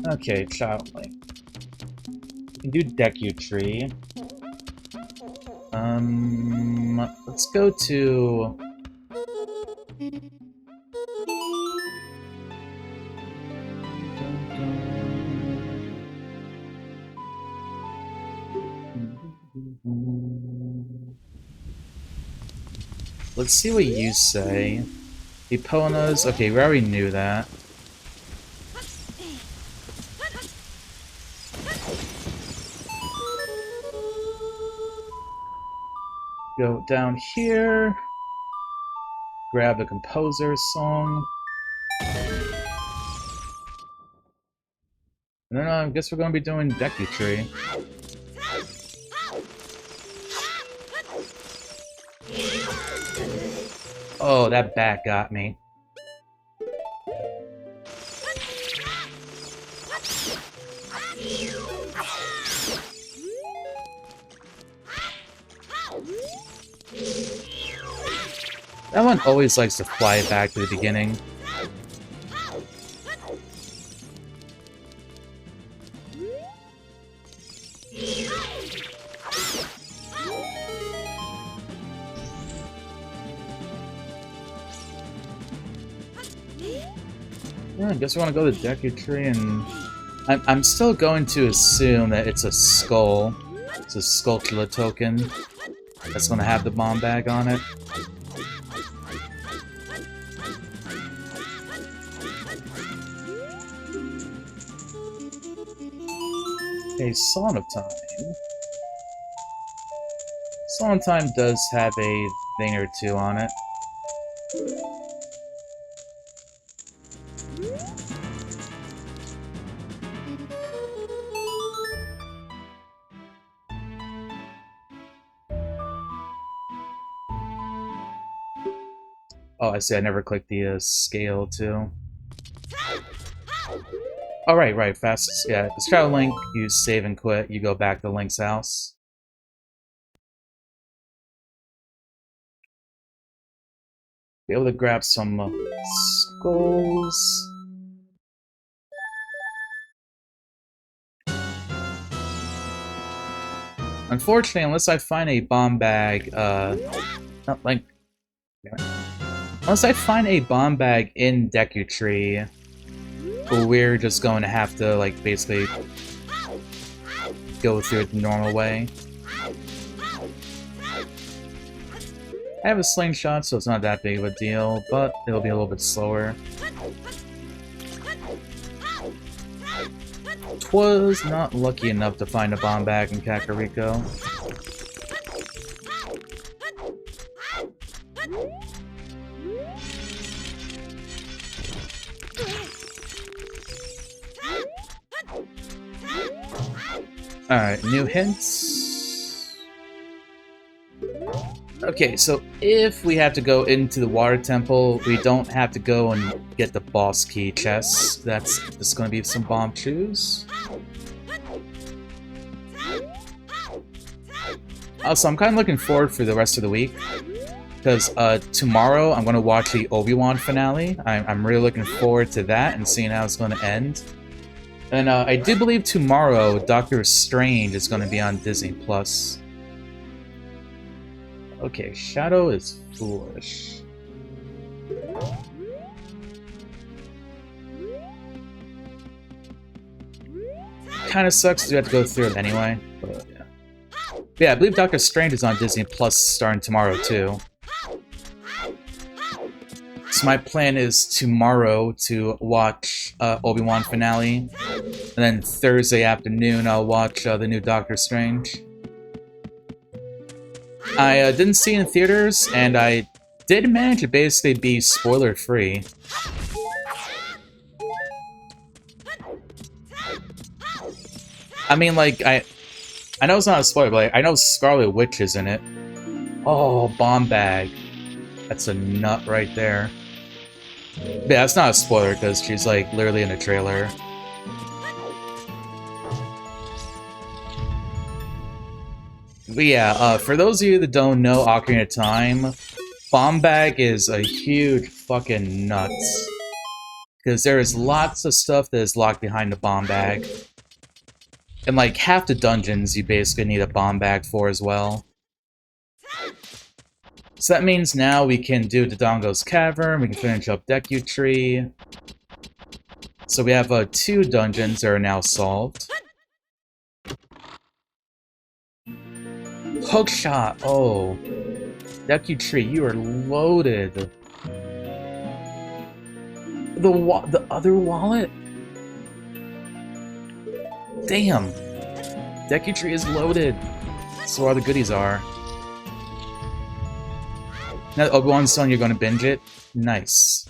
[SPEAKER 1] Okay, Child Link. We can do Deku Tree. Let's go to... Let's see what you say. Eponas. Okay, we already knew that. Go down here. Grab the Composer's song. And then I guess we're going to be doing Deku Tree. Oh, that bat got me. That one always likes to fly back to the beginning. I guess we want to go to Deku Tree, and I'm still going to assume that it's a skull. It's a Skulltula token that's going to have the bomb bag on it. Okay, Song of Time. Song of Time does have a thing or two on it. Oh, I see. I never clicked the scale, too. Oh, right. Fastest. Yeah, the Shadow Link, you save and quit. You go back to Link's house. Be able to grab some skulls. Unfortunately, unless I find a bomb bag, not like... Unless I find a bomb bag in Deku Tree, we're just going to have to, like, basically go through it the normal way. I have a slingshot, so it's not that big of a deal, but it'll be a little bit slower. Twas not lucky enough to find a bomb bag in Kakariko. Alright, new hints. Okay, so if we have to go into the water temple, we don't have to go and get the boss key chest. That's just going to be some bomb shoes. Also, I'm kind of looking forward for the rest of the week, because tomorrow I'm going to watch the Obi-Wan finale. I'm really looking forward to that and seeing how it's going to end. And I do believe tomorrow Doctor Strange is going to be on Disney+. Okay, Shadow is foolish. Kinda sucks to have to go through it anyway, but yeah. But yeah, I believe Doctor Strange is on Disney Plus starting tomorrow too. So my plan is tomorrow to watch Obi-Wan finale, and then Thursday afternoon I'll watch the new Doctor Strange. I didn't see it in theaters, and I did manage to basically be spoiler-free. I mean, like, I know it's not a spoiler, but like, I know Scarlet Witch is in it. Oh, bomb bag. That's a nut right there. Yeah, that's not a spoiler, because she's, like, literally in a trailer. But yeah, for those of you that don't know Ocarina of Time, bomb bag is a huge fucking nuts. Because there is lots of stuff that is locked behind the bomb bag. And like half the dungeons you basically need a bomb bag for as well. So that means now we can do Dodongo's Cavern, we can finish up Deku Tree. So we have 2 dungeons that are now solved. Hookshot! Oh. Deku Tree, you are loaded. The other wallet? Damn! Deku Tree is loaded. So all the goodies are. Now that Obi-Wan's telling you're going to binge it? Nice.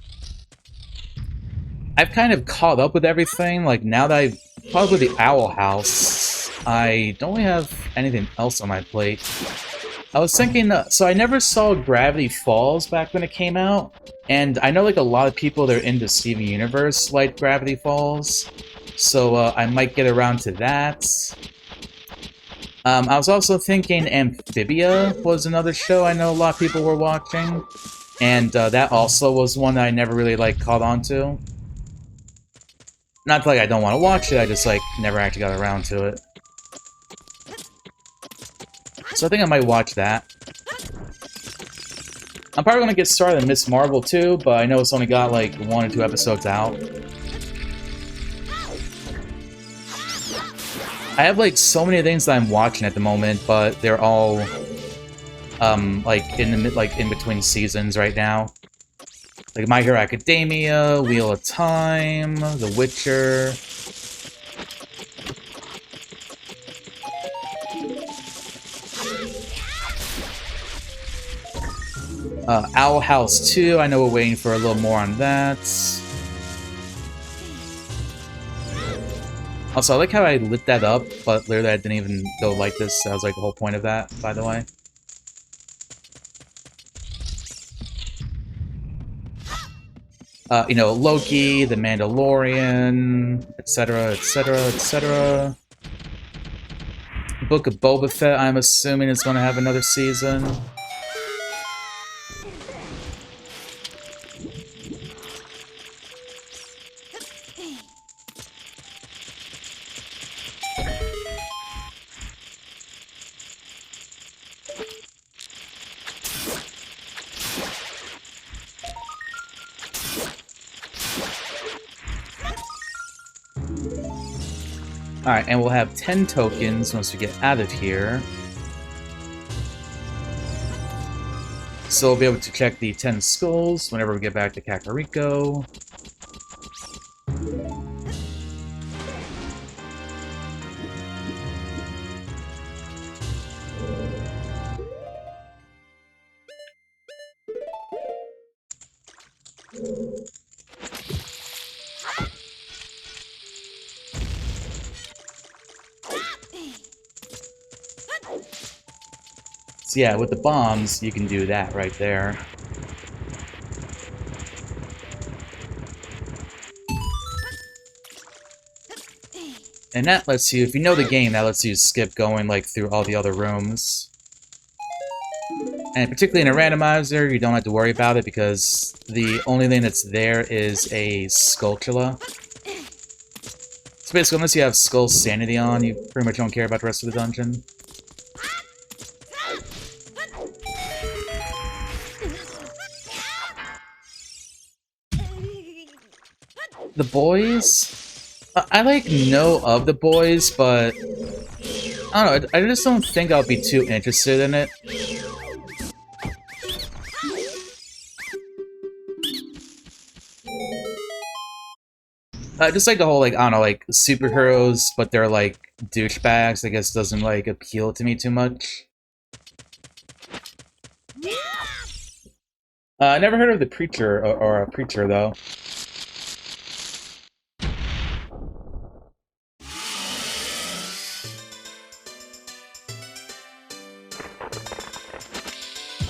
[SPEAKER 1] I've kind of caught up with everything. Like, now that I've caught up with the Owl House, I don't really have anything else on my plate. I was thinking, so I never saw Gravity Falls back when it came out, and I know like a lot of people that are into Steven Universe like Gravity Falls, so I might get around to that. I was also thinking Amphibia was another show I know a lot of people were watching, and that also was one that I never really like caught on to. Not like I don't want to watch it, I just like never actually got around to it. So I think I might watch that. I'm probably going to get started on Miss Marvel too, but I know it's only got like 1 or 2 episodes out. I have like so many things that I'm watching at the moment, but they're all like in between seasons right now. Like My Hero Academia, Wheel of Time, The Witcher. Owl House 2, I know we're waiting for a little more on that. Also, I like how I lit that up, but literally I didn't even go like this. That was like the whole point of that, by the way. You know, Loki, The Mandalorian, etc., etc., etc. Book of Boba Fett, I'm assuming is going to have another season. Alright, and we'll have 10 tokens once we get out of here. So we'll be able to check the 10 skulls whenever we get back to Kakariko. So yeah, with the bombs, you can do that right there. And that lets you, if you know the game, that lets you skip going like through all the other rooms. And particularly in a randomizer, you don't have to worry about it because the only thing that's there is a Skulltula. So basically, unless you have Skull Sanity on, you pretty much don't care about the rest of the dungeon. The boys? I like know of the boys, but I don't know, I just don't think I'll be too interested in it. Just like the whole, like, I don't know, like, superheroes, but they're, like, douchebags, I guess doesn't, like, appeal to me too much. I never heard of the Preacher, or a Preacher, though.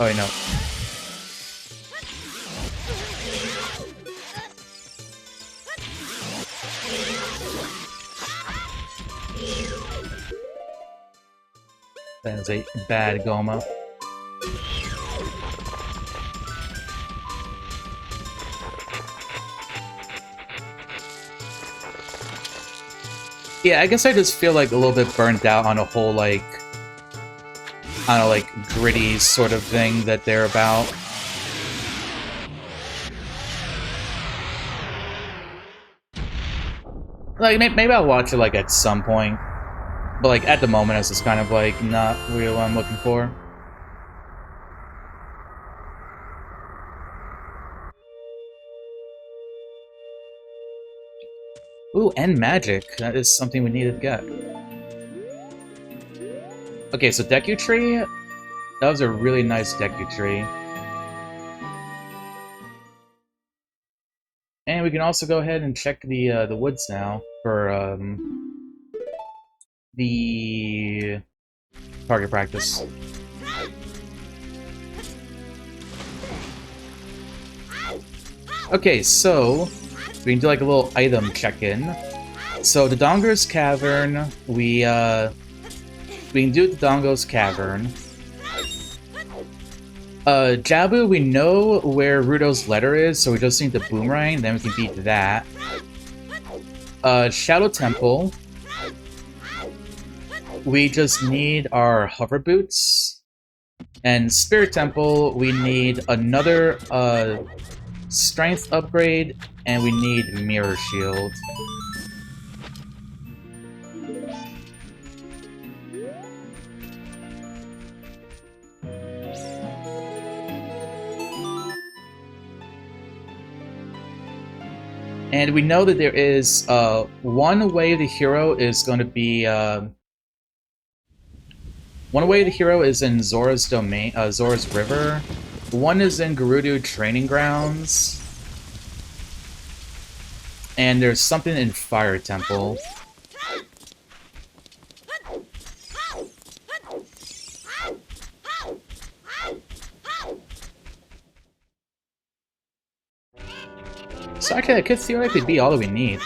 [SPEAKER 1] Oh, I know. That is a bad Goma. Yeah, I guess I just feel like a little bit burnt out on a whole, like, I don't know, like, gritty sort of thing that they're about. Like, maybe I'll watch it, like, at some point. But, like, at the moment, it's just kind of, like, not really what I'm looking for. Ooh, and magic. That is something we needed to get. Okay, so Deku Tree. That was a really nice Deku Tree. And we can also go ahead and check the woods now for the target practice. Okay, so we can do like a little item check-in. So the Dodongo's Cavern, we can do the Dodongo's Cavern. Jabu, we know where Rudo's letter is, so we just need the Boomerang, then we can beat that. Shadow Temple. We just need our Hover Boots. And Spirit Temple, we need another, Strength upgrade, and we need Mirror Shield. And we know that there is one way the hero is going to be. One way the hero is in Zora's domain, Zora's River. One is in Gerudo Training Grounds. And there's something in Fire Temple. So actually, that could theoretically be all that we need.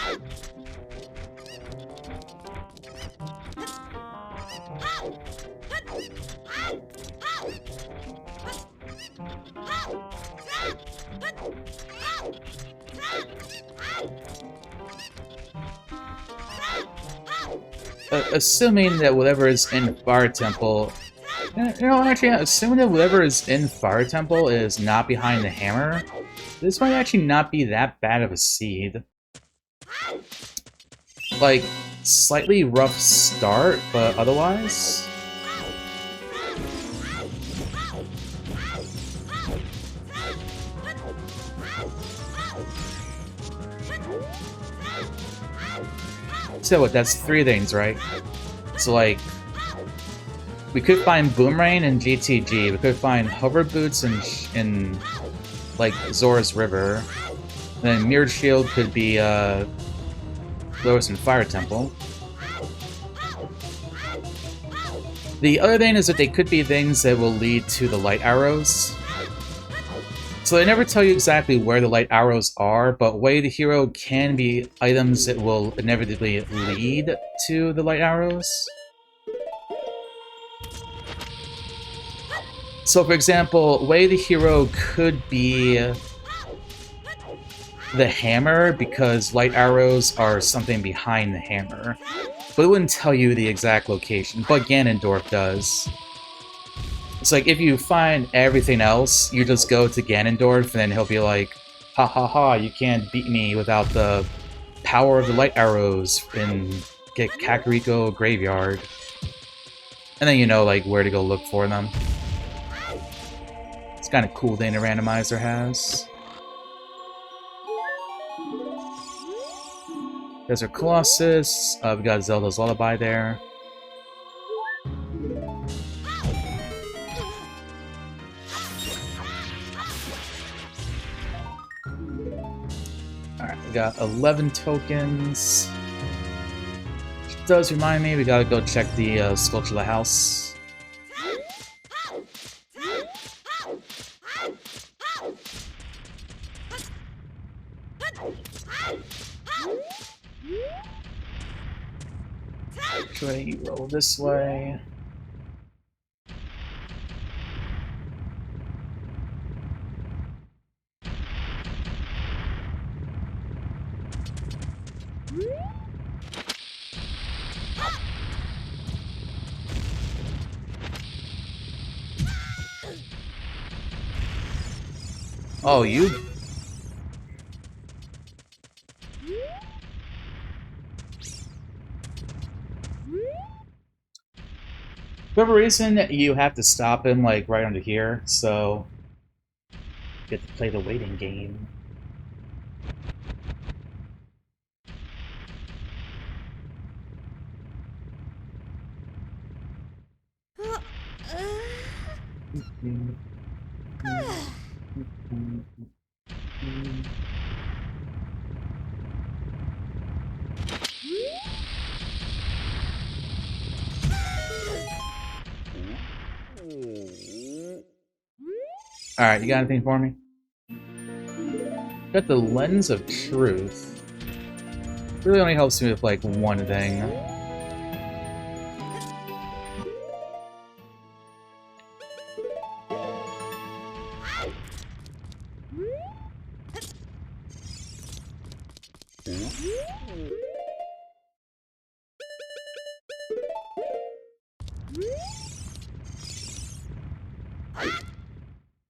[SPEAKER 1] Assuming that whatever is in Fire Temple... actually, assuming that whatever is in Fire Temple is not behind the hammer, this might actually not be that bad of a seed. Like, slightly rough start, but otherwise... So what, that's 3 things, right? So like, we could find Boomerang in GTG, we could find Hover Boots in like, Zora's River, and then Mirrored Shield could be, Lotus in Fire Temple. The other thing is that they could be things that will lead to the light arrows. So they never tell you exactly where the light arrows are, but Way the Hero can be items that will inevitably lead to the light arrows. So for example, Way the Hero could be the hammer because light arrows are something behind the hammer. But it wouldn't tell you the exact location, but Ganondorf does. It's like, if you find everything else, you just go to Ganondorf, and then he'll be like, ha ha ha, you can't beat me without the power of the light arrows in Kakariko Graveyard. And then you know, like, where to go look for them. It's kind of cool thing the Randomizer has. There's our Colossus, we got Zelda's Lullaby there. Got 11 tokens. Which does remind me, we gotta go check the Skulltula house. Should I roll this way? Oh, you... For whatever reason, you have to stop him, like, right under here, so... you get to play the waiting game. Alright, you got anything for me? Got the Lens of Truth. Really only helps me with, like, one thing.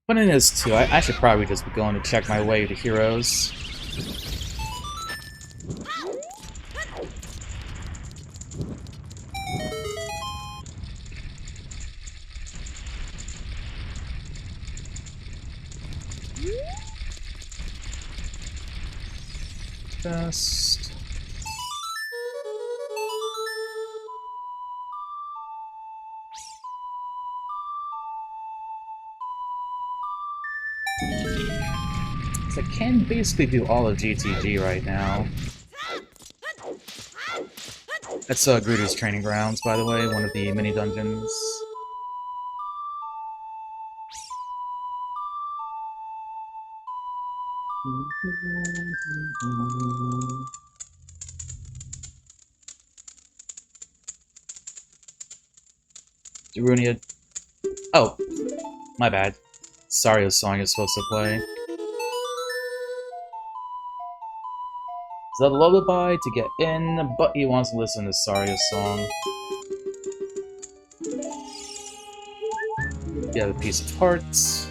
[SPEAKER 1] But it is too. I should probably just be going to check my way to heroes. chest. So I can basically do all of GTG right now. That's Gruder's Training Grounds, by the way, one of the mini dungeons. Darunia. Oh, my bad. Sario's song is supposed to play. Is that a lullaby to get in? But he wants to listen to Sario's song. You have a piece of hearts.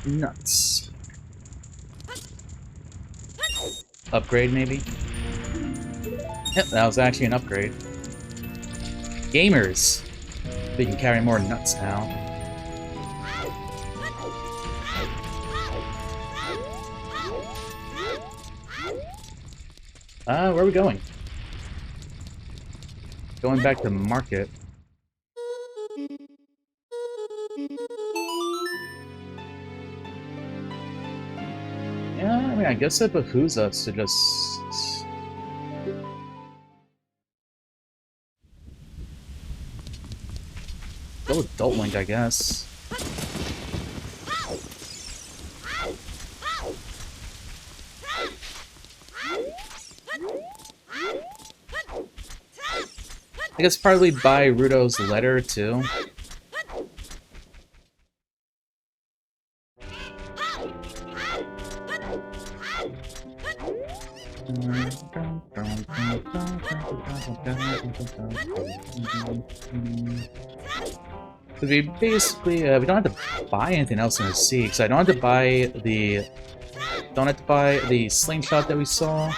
[SPEAKER 1] Nuts. Upgrade, maybe? Yep, that was actually an upgrade. Gamers! We can carry more nuts now. Where are we going? Going back to market. Yeah, I mean, I guess it behooves us to just... go Adult Link, I guess. I guess probably buy Rudo's letter, too. Because we basically, we don't have to buy anything else in the sea, because I don't have to buy the... slingshot that we saw.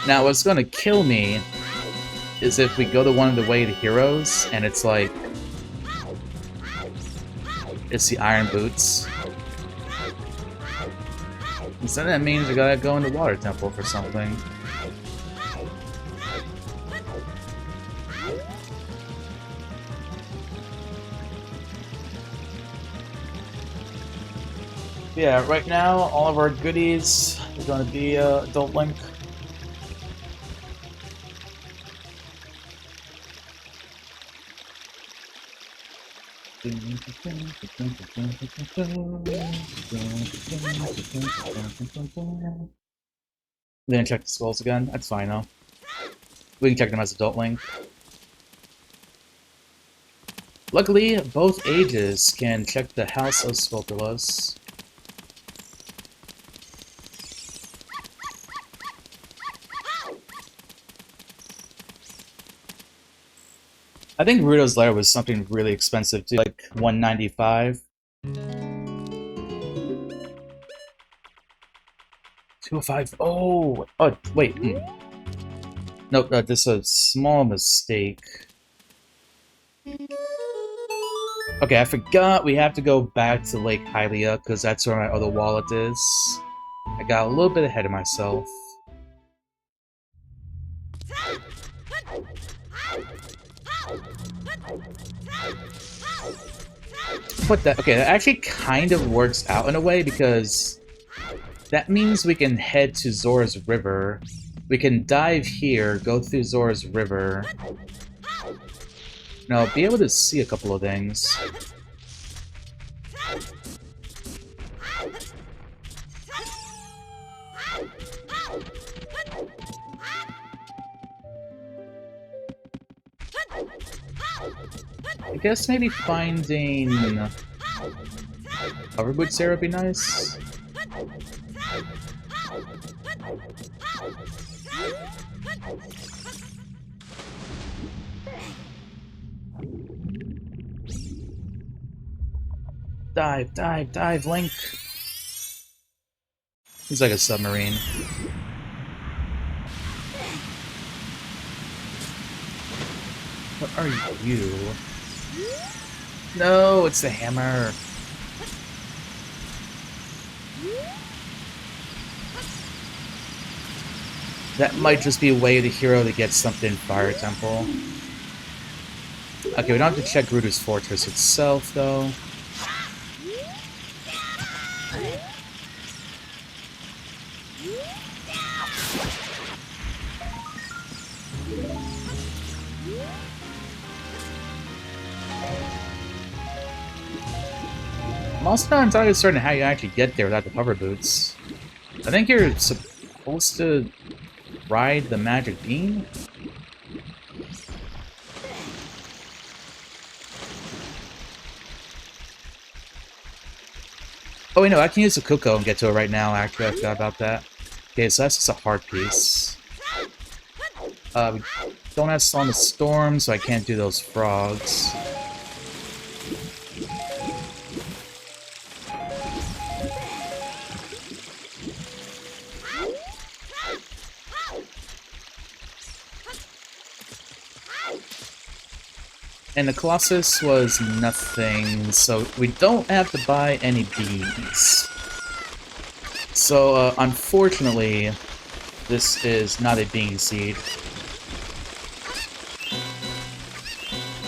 [SPEAKER 1] Now, what's gonna kill me is if we go to one of the Way to Heroes, and it's like... it's the Iron Boots. Instead, that means we gotta go into Water Temple for something. Yeah, right now, all of our goodies are gonna be Adult Link. We didn't check the skulls again. That's fine though. We can check them as Adult Link. Luckily, both ages can check the House of Skulltulas. I think Rudo's Lair was something really expensive too, like $195. 205. Oh, wait. Nope, this is a small mistake. Okay, I forgot we have to go back to Lake Hylia because that's where my other wallet is. I got a little bit ahead of myself. But okay, that actually kind of works out in a way because that means we can head to Zora's River. We can dive here, go through Zora's River. No, be able to see a couple of things. guess maybe finding hover boots there would be nice. Dive, dive, dive, Link! He's like a submarine. What are you? No, it's the hammer. That might just be a way of the hero to get something in Fire Temple. Okay, we don't have to check Gerudo's Fortress itself, though. I'm also not entirely certain how you actually get there without the hover boots. I think you're supposed to ride the magic beam? Oh wait, no, I can use the Cuckoo and get to it right now, actually. I forgot about that. Okay, so that's just a heart piece. We don't have Song of Storm, so I can't do those frogs. And the Colossus was nothing, so we don't have to buy any beans. So, unfortunately, this is not a bean seed.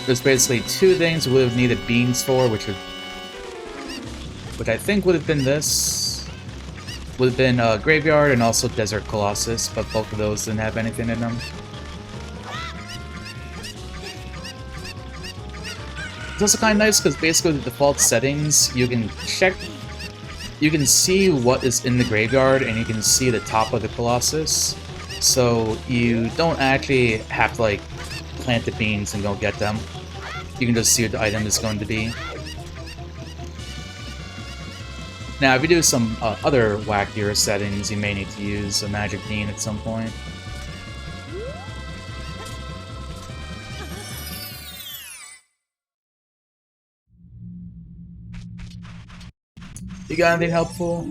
[SPEAKER 1] There's basically two things we would have needed beans for, which I think would have been this. Would have been Graveyard and also Desert Colossus, but both of those didn't have anything in them. It's also kind of nice because basically the default settings, you can see what is in the graveyard and you can see the top of the Colossus. So you don't actually have to like plant the beans and go get them. You can just see what the item is going to be. Now if you do some other wackier settings, you may need to use a magic bean at some point. You got anything helpful?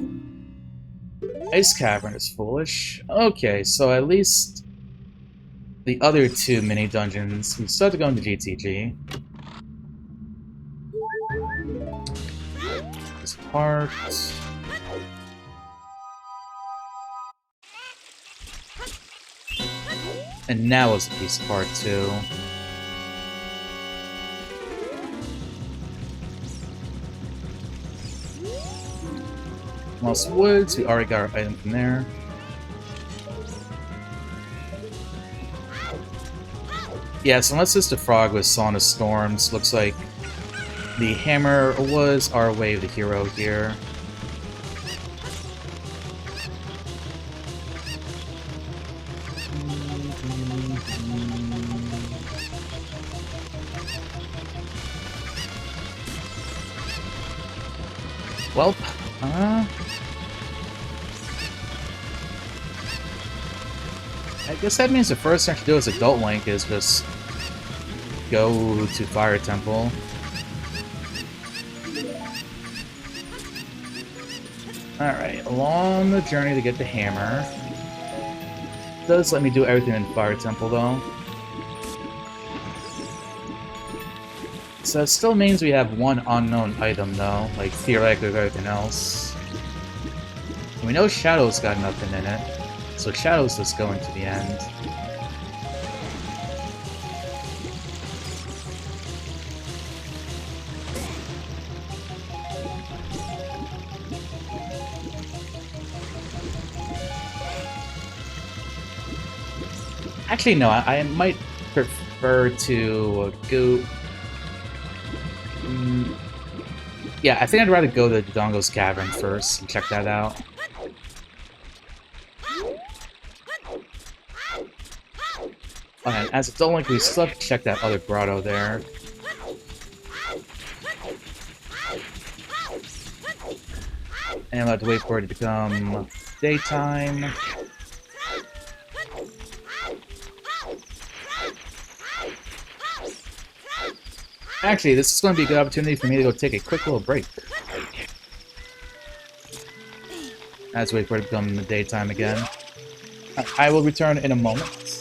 [SPEAKER 1] Ice Cavern is foolish. Okay, so at least the other two mini dungeons, we still have to go into GTG. This part. And now is a piece of part 2. Lost Woods, we already got our item from there. Yeah, so unless it's the frog with Song of Storms, looks like the hammer was our way of the hero here. Welp, I guess that means the first thing I should do as Adult Link is just go to Fire Temple. Alright, along the journey to get the hammer. It does let me do everything in Fire Temple, though. So it still means we have one unknown item, though, like theoretically with everything else. And we know Shadow's got nothing in it. So Shadow's just going to the end. Actually, no, I might prefer to go... yeah, I think I'd rather go to Dodongo's Cavern first and check that out. And as Adult Link, we still have to check that other grotto there. And I'll have to wait for it to become daytime. Actually, this is going to be a good opportunity for me to go take a quick little break. Let's wait for it to become the daytime again. I will return in a moment.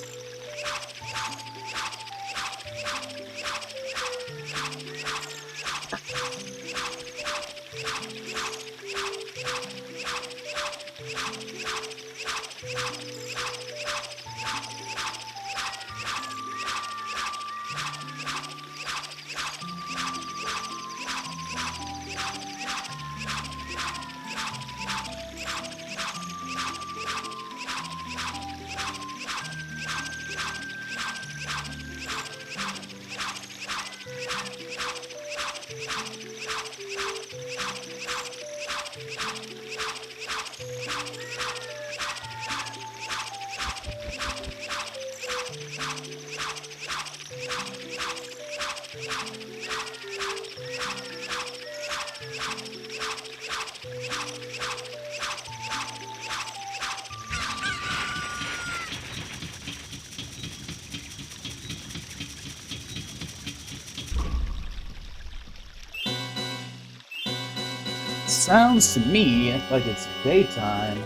[SPEAKER 1] Sounds to me like it's daytime,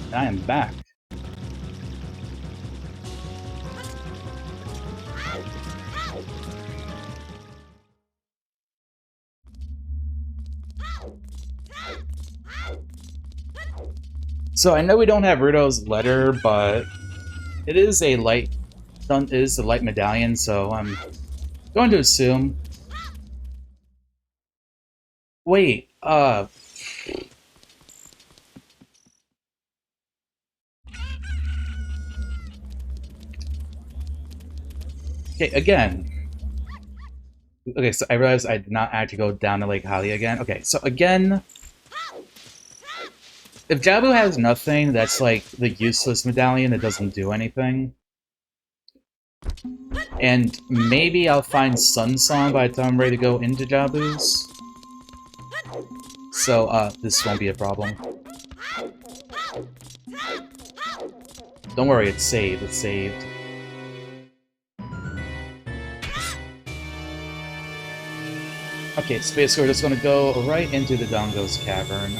[SPEAKER 1] and I am back. So I know we don't have Ruto's letter, but it is a light medallion, so I'm going to assume. Wait, okay, again. Okay, so I realized I did not actually go down to Lake Hylia again. Okay, so again, if Jabu has nothing, that's like the useless medallion that doesn't do anything. And maybe I'll find Sun Song by the time I'm ready to go into Jabu's. So, this won't be a problem. Don't worry, it's saved, it's saved. Okay, so basically we're just gonna go right into the Dongo's Cavern.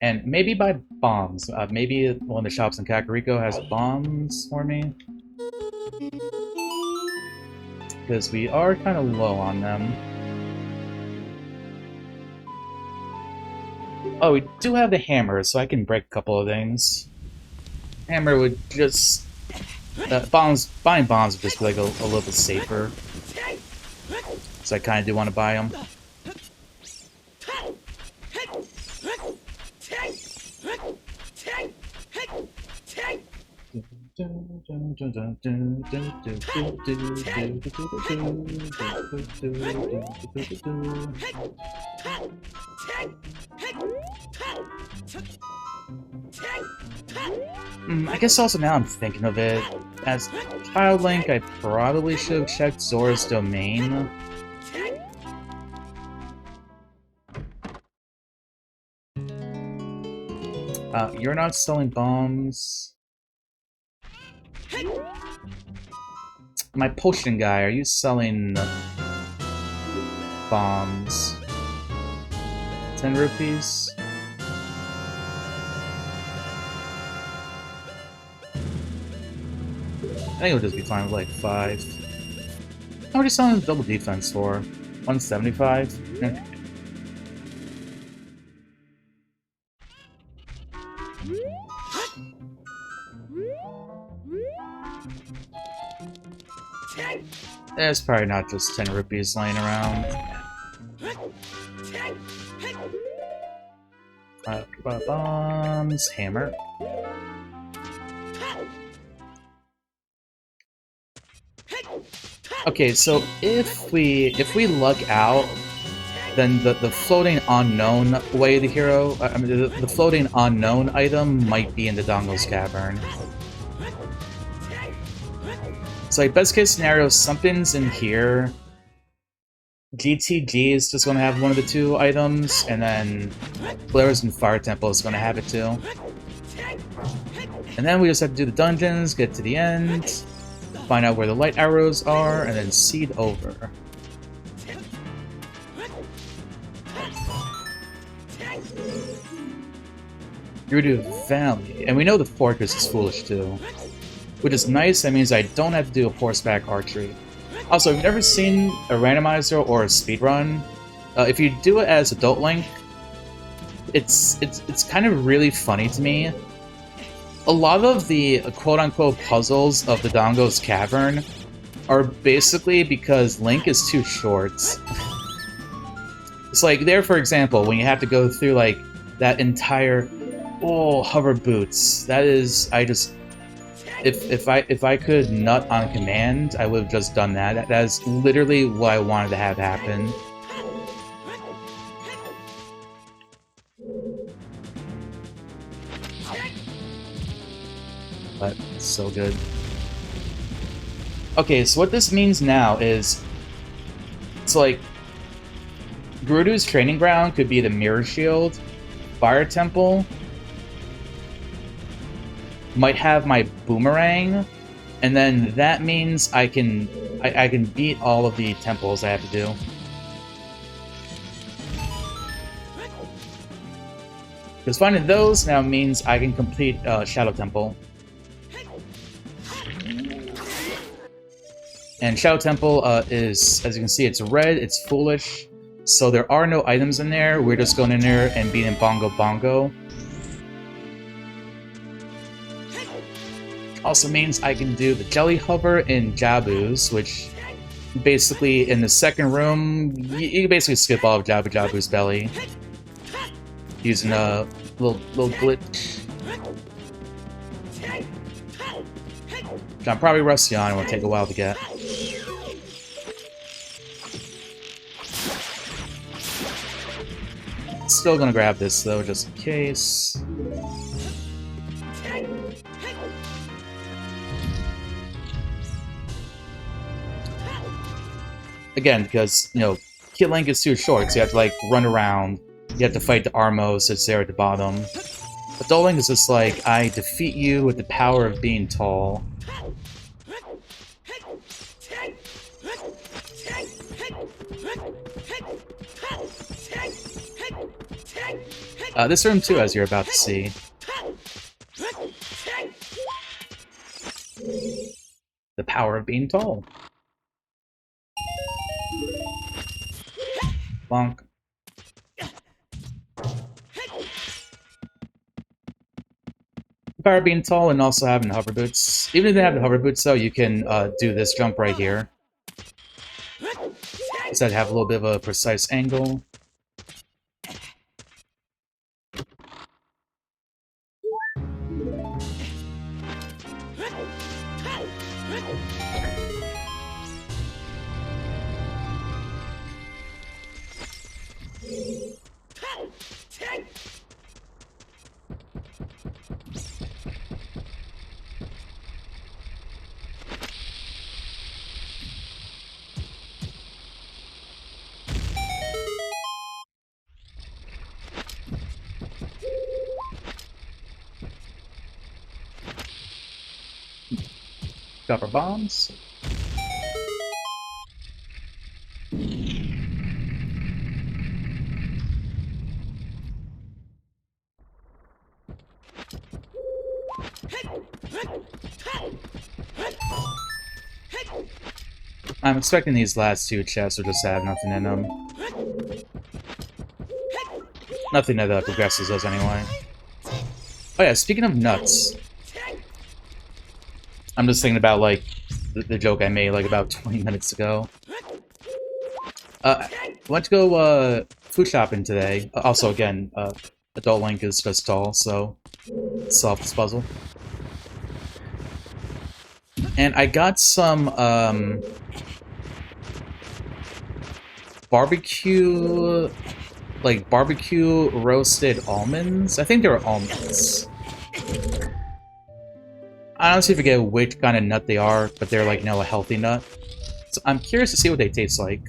[SPEAKER 1] And maybe buy bombs. Maybe one of the shops in Kakariko has bombs for me. Because we are kind of low on them. Oh, we do have the hammer, so I can break a couple of things. Hammer would just... buying bombs would just be like a little bit safer. So I kind of do want to buy them. I guess also now I'm thinking of it, as Child Link, I probably should have checked Zora's domain. You're not selling bombs. My potion guy, are you selling bombs? 10 rupees? I think it'll just be fine with like 5. How much are you selling double defense for? 175? There's probably not just 10 rupees laying around. Bombs, hammer. Okay, so if we luck out, then the floating unknown way of the hero, I mean the floating unknown item might be in the Dongo's Cavern. So like best case scenario, something's in here, GTG is just going to have one of the two items, and then Blair's and Fire Temple is going to have it too. And then we just have to do the dungeons, get to the end, find out where the light arrows are, and then seed over. Gerudo Valley. And we know the fortress is foolish too. Which is nice, that means I don't have to do a horseback archery. Also, if you've never seen a randomizer or a speedrun, if you do it as Adult Link, it's kind of really funny to me. A lot of the quote-unquote puzzles of the Dongo's Cavern are basically because Link is too short. It's like there, for example, when you have to go through like that entire hover boots. That is, if I could nut on command, I would have just done that. That is literally what I wanted to have happen. But it's so good. Okay, so what this means now is, it's like Gerudo's training ground could be the Mirror Shield, Fire Temple might have my boomerang, and then that means I can beat all of the temples I have to do. Because finding those now means I can complete Shadow Temple. And Shadow Temple is, as you can see, it's red, it's foolish, so there are no items in there. We're just going in there and beating Bongo Bongo. Also means I can do the Jelly Hover in Jabu's, which basically in the second room, you can basically skip all of Jabu Jabu's belly using a little glitch. Which I'm probably rusty on and will take a while to get. Still gonna grab this though, just in case. Again, because, you know, Kid Link is too short, so you have to, like, run around. You have to fight the Armos that's there at the bottom. Adult Link is just like, I defeat you with the power of being tall. This room too, as you're about to see. The power of being tall. Bonk. Power of being tall and also having hover boots. Even if they have the hover boots though, you can do this jump right here. Just have to have a little bit of a precise angle. Copper bombs. I'm expecting these last two chests will just have nothing in them. Nothing that progresses those anyway. Oh yeah, speaking of nuts. I'm just thinking about, like, the joke I made, like, about 20 minutes ago. I went to go, food shopping today. Also, again, Adult Link is just tall, so solve this puzzle. And I got some, barbecue roasted almonds? I think they were almonds. I honestly forget which kind of nut they are, but they're like, you know, a healthy nut. So I'm curious to see what they taste like.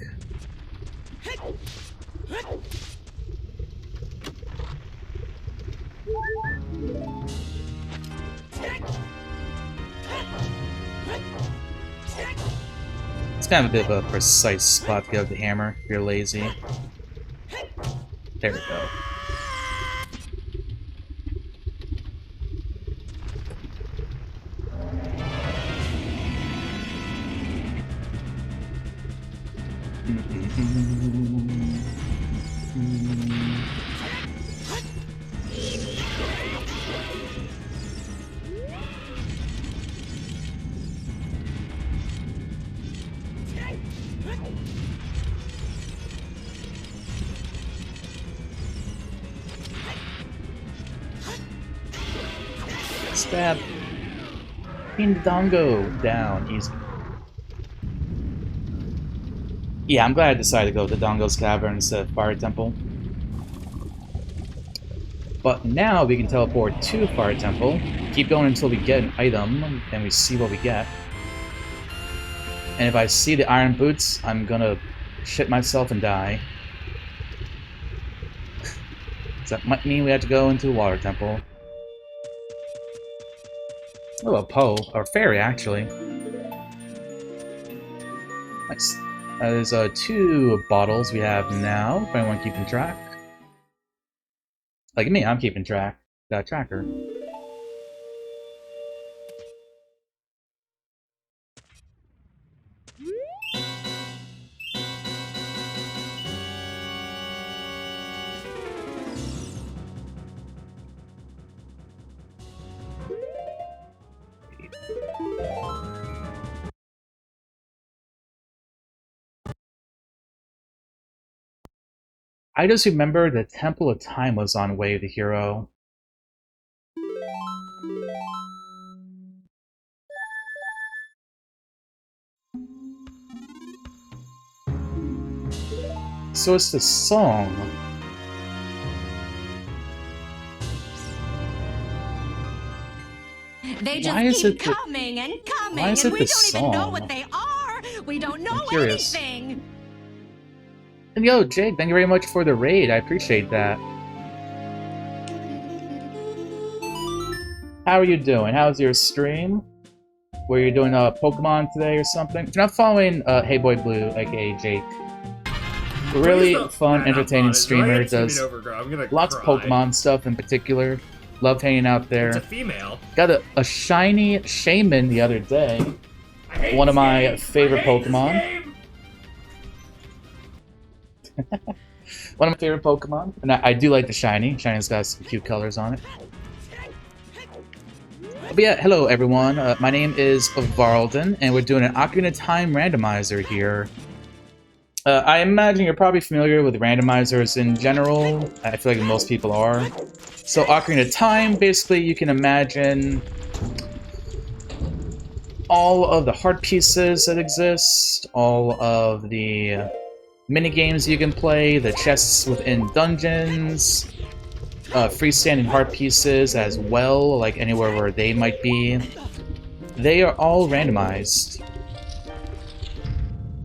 [SPEAKER 1] kind of a bit of a precise spot to get with the hammer if you're lazy. There we go. Stab. Pin Dongo down easy. Yeah, I'm glad I decided to go to Dongo's Cavern instead of Fire Temple. But now we can teleport to Fire Temple, keep going until we get an item, and we see what we get. And if I see the Iron Boots, I'm gonna shit myself and die. So that might mean we have to go into the Water Temple. Oh, a Poe, or Fairy, actually. Nice. There's 2 bottles we have now, if anyone keeping track. Like me, I'm keeping track. Got a tracker. I just remember the Temple of Time was on Way of the Hero. So it's the song.
[SPEAKER 2] They just keep coming and coming, and we don't even know what they are. We don't know anything.
[SPEAKER 1] And yo, Jake, thank you very much for the raid. I appreciate that. How are you doing? How's your stream? Were you doing Pokemon today or something? If you're not following Hey Boy Blue, aka Jake, really fun, entertaining streamer. Does lots of Pokemon stuff in particular. Love hanging out there.
[SPEAKER 3] It's a female.
[SPEAKER 1] Got a shiny Shaman the other day. One of my favorite Pokemon. One of my favorite Pokemon. And I do like the shiny. Shiny's got some cute colors on it. But yeah, hello everyone. My name is Varlden, and we're doing an Ocarina of Time randomizer here. I imagine you're probably familiar with randomizers in general. I feel like most people are. So Ocarina of Time, basically you can imagine all of the heart pieces that exist, all of the minigames you can play, the chests within dungeons, freestanding heart pieces as well, like anywhere where they might be. They are all randomized.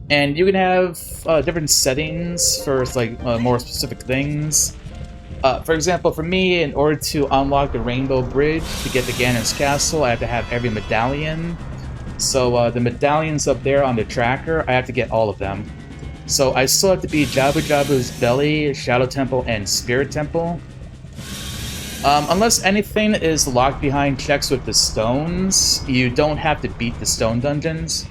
[SPEAKER 1] And you can have different settings for like more specific things. For example, for me, in order to unlock the Rainbow Bridge to get to Ganon's Castle, I have to have every medallion. So the medallions up there on the tracker, I have to get all of them. So I still have to beat Jabu Jabu's Belly, Shadow Temple, and Spirit Temple. Unless anything is locked behind checks with the stones, you don't have to beat the stone dungeons.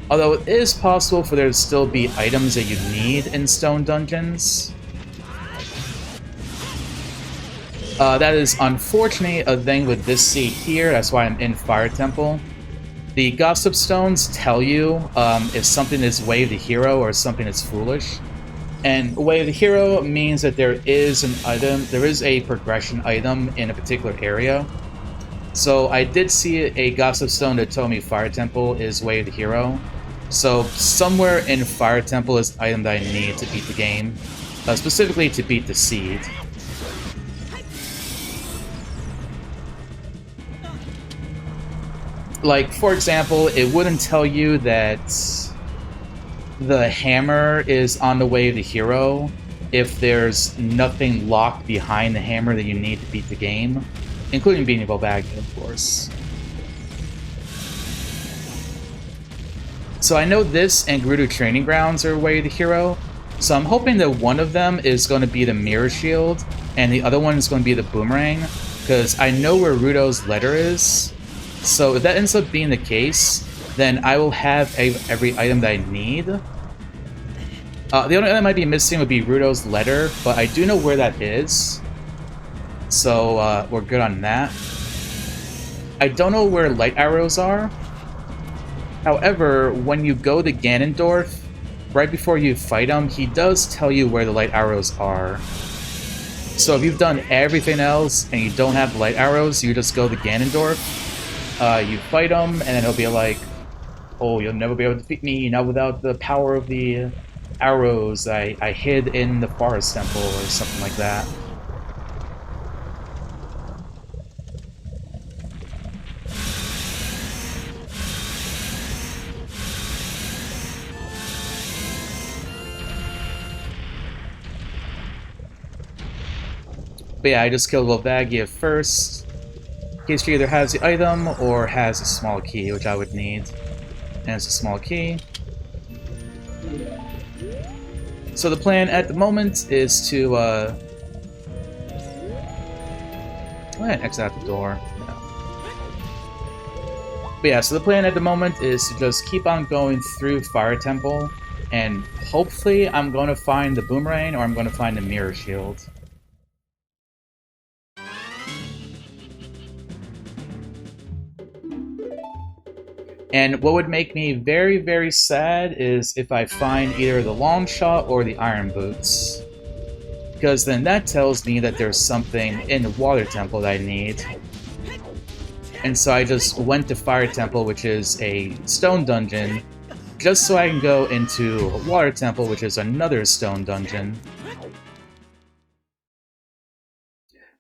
[SPEAKER 1] Although it is possible for there to still be items that you need in stone dungeons. That is unfortunately a thing with this seat here, that's why I'm in Fire Temple. The Gossip Stones tell you if something is Way of the Hero or something is foolish. And Way of the Hero means that there is an item, there is a progression item in a particular area. So I did see a Gossip Stone that told me Fire Temple is Way of the Hero. So somewhere in Fire Temple is the item that I need to beat the game. Specifically to beat the Seed. Like, for example, it wouldn't tell you that the hammer is on the Way of the Hero if there's nothing locked behind the hammer that you need to beat the game, including being able to bag it, of course. So I know this and Gerudo Training Grounds are Way the Hero, so I'm hoping that one of them is going to be the Mirror Shield, and the other one is going to be the Boomerang, because I know where Rudo's letter is. So if that ends up being the case, then I will have every item that I need. The only item I might be missing would be Rudo's letter, but I do know where that is. So we're good on that. I don't know where light arrows are. However, when you go to Ganondorf, right before you fight him, he does tell you where the light arrows are. So if you've done everything else and you don't have light arrows, you just go to Ganondorf, you fight him, and then he'll be like, oh, you'll never be able to defeat me, not without the power of the arrows I hid in the Forest Temple, or something like that. But yeah, I just killed Volvagia first, in case she either has the item or has a small key, which I would need. And it's a small key. So the plan at the moment is to, go ahead and exit out the door. Yeah. But yeah, so the plan at the moment is to just keep on going through Fire Temple, and hopefully I'm going to find the Boomerang or I'm going to find the Mirror Shield. And what would make me very, very sad is if I find either the Long Shot or the Iron Boots. Because then that tells me that there's something in the Water Temple that I need. And so I just went to Fire Temple, which is a stone dungeon, just so I can go into Water Temple, which is another stone dungeon.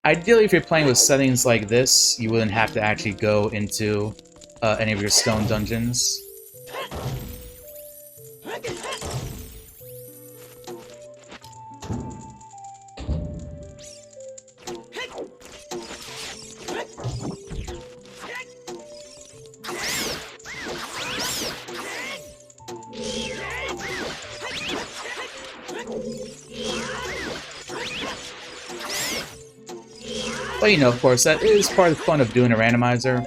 [SPEAKER 1] Ideally, if you're playing with settings like this, you wouldn't have to actually go into any of your stone dungeons. But you know, of course, that is part of the fun of doing a randomizer.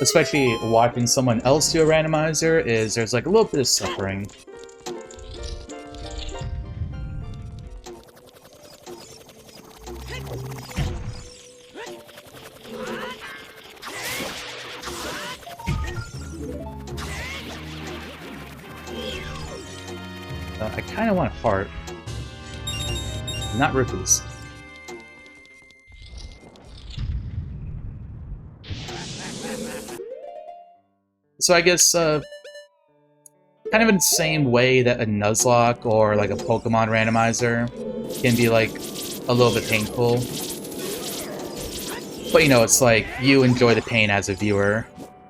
[SPEAKER 1] Especially watching someone else do a randomizer, is there's like a little bit of suffering. I kind of want a heart. Not rupees. So I guess, kind of in the same way that a Nuzlocke or like a Pokemon randomizer can be like a little bit painful. But you know, it's like, you enjoy the pain as a viewer.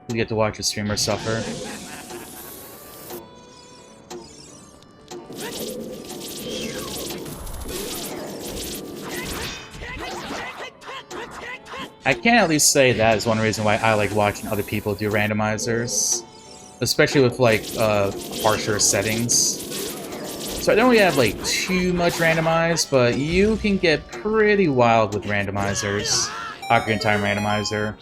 [SPEAKER 1] You get to watch a streamer suffer. I can at least say that is one reason why I like watching other people do randomizers. Especially with, like, harsher settings. So I don't really have, like, too much randomized, but you can get pretty wild with randomizers. Ocarina of Time randomizer.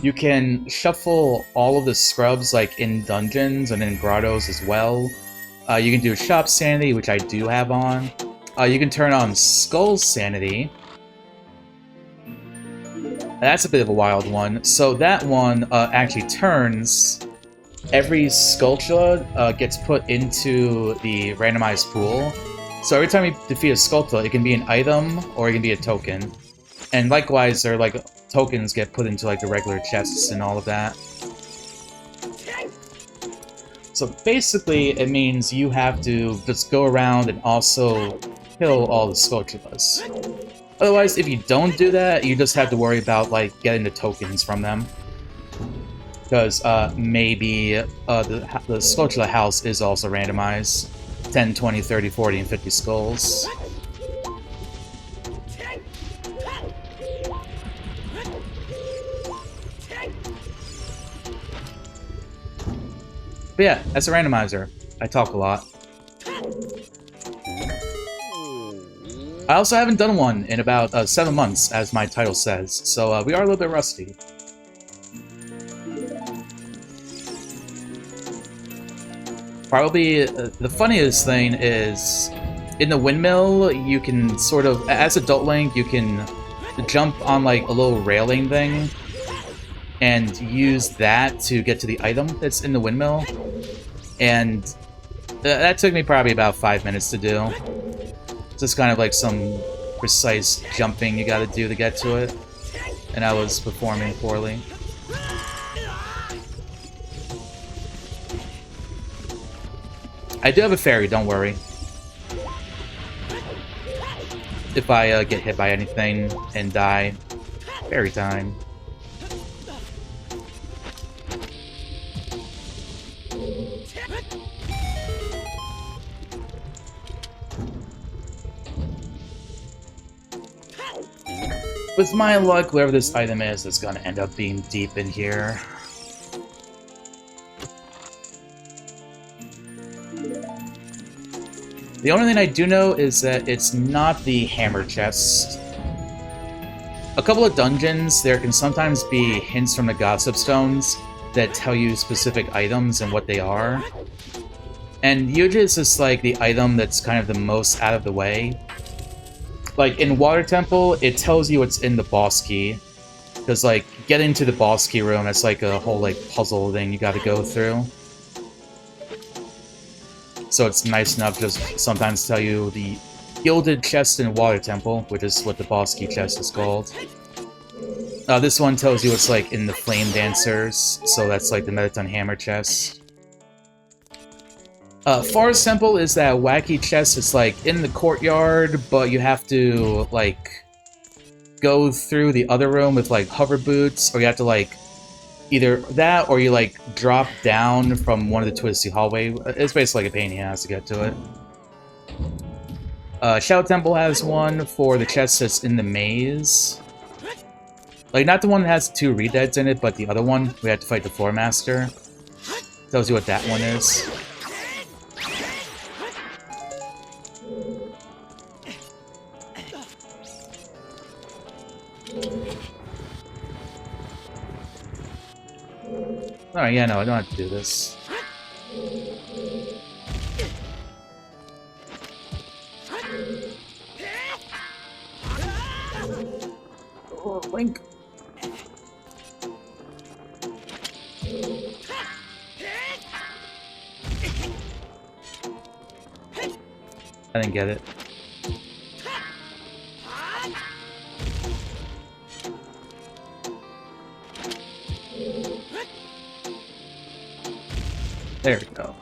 [SPEAKER 1] You can shuffle all of the scrubs, like, in dungeons and in grottos as well. You can do Shop Sanity, which I do have on. You can turn on Skull Sanity. That's a bit of a wild one. So that one actually turns... Every Skulltula gets put into the randomized pool. So every time you defeat a Skulltula, it can be an item or it can be a token. And likewise, their like tokens get put into like the regular chests and all of that. So basically, it means you have to just go around and also kill all the Skulltulas. Otherwise, if you don't do that, you just have to worry about like getting the tokens from them. Because maybe the Skulltula house is also randomized. 10, 20, 30, 40, and 50 skulls. But yeah, as a randomizer, I talk a lot. I also haven't done one in about 7 months, as my title says, so we are a little bit rusty. Probably the funniest thing is, in the windmill, you can sort of, as Adult Link, you can jump on like a little railing thing and use that to get to the item that's in the windmill. And that took me probably about 5 minutes to do. Just kind of like some precise jumping you gotta do to get to it. And I was performing poorly. I do have a fairy, don't worry. If I get hit by anything and die, fairy time. With my luck, whatever this item is gonna end up being deep in here. The only thing I do know is that it's not the hammer chest. A couple of dungeons, there can sometimes be hints from the Gossip Stones that tell you specific items and what they are. And usually it's just like the item that's kind of the most out of the way. Like in Water Temple, it tells you what's in the boss key. Because like, getting to the boss key room, it's like a whole like puzzle thing you gotta go through. So it's nice enough to just sometimes tell you the Gilded Chest in Water Temple, which is what the boss key chest is called. This one tells you what's like in the Flame Dancers, so that's like the Metaton Hammer chest. Forest Temple is that wacky chest. It's like in the courtyard, but you have to like go through the other room with like hover boots, or you have to like either that or you like drop down from one of the twisty hallway. It's basically like a pain in the ass to get to it. Shadow Temple has one for the chest that's in the maze. Like, not the one that has 2 redeads in it, but the other one. We had to fight the Floor Master. Tells you what that one is. Alright, yeah, no, I don't have to do this. Oh, Link! I didn't get it. There we go.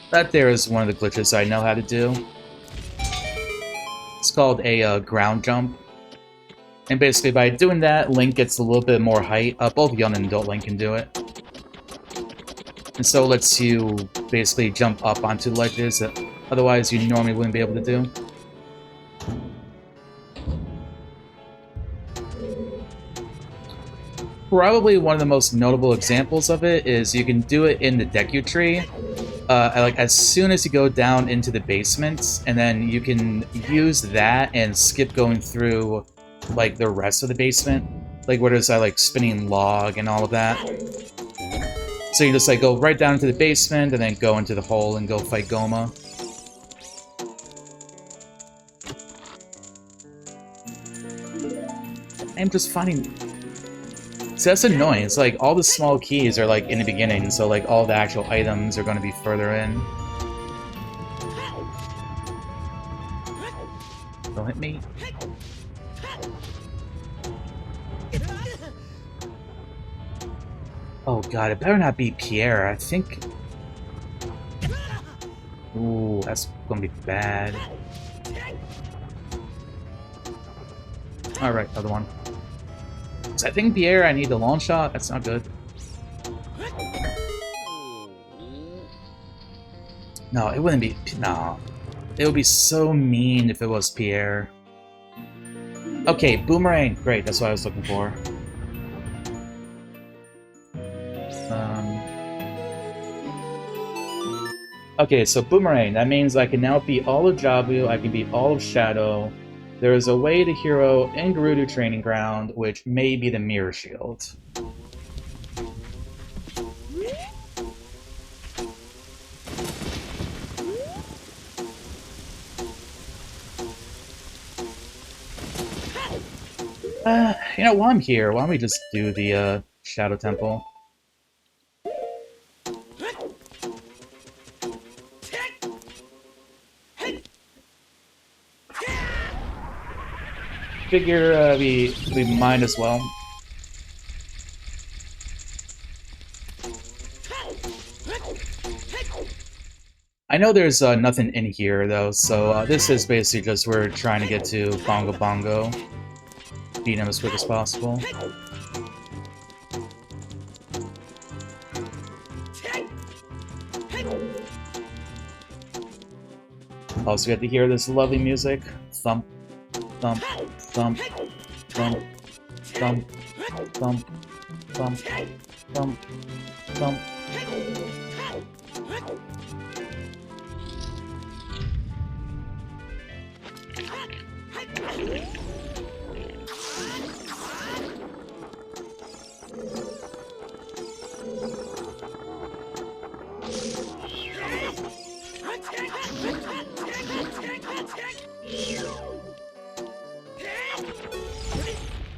[SPEAKER 1] That there is one of the glitches I know how to do. It's called a ground jump. And basically by doing that, Link gets a little bit more height. Both young and adult Link can do it. And so it lets you basically jump up onto ledges that otherwise you normally wouldn't be able to do. Probably one of the most notable examples of it is you can do it in the Deku Tree. Like as soon as you go down into the basement, and then you can use that and skip going through like the rest of the basement, like where there's that like spinning log and all of that. So you just like go right down into the basement and then go into the hole and go fight Goma. I'm just finding. So that's annoying. It's like all the small keys are like in the beginning, so like all the actual items are going to be further in. Don't hit me. Oh god, it better not be Pierre. I think. Ooh, that's gonna be bad. Alright, other one. So I think Pierre, I need the long shot. That's not good. No, it wouldn't be. No. It would be so mean if it was Pierre. Okay, boomerang. Great, that's what I was looking for. Okay, so boomerang. That means I can now beat all of Jabu. I can beat all of Shadow. There is a way to hero in Gerudo Training Ground, which may be the Mirror Shield. You know, while I'm here, why don't we just do the Shadow Temple? Figure we might as well. I know there's nothing in here though, so this is basically just we're trying to get to Bongo Bongo, beat him as quick as possible. Also get to hear this lovely music. Thump, thump, thump, thump, thump, thump, thump, thump, thump.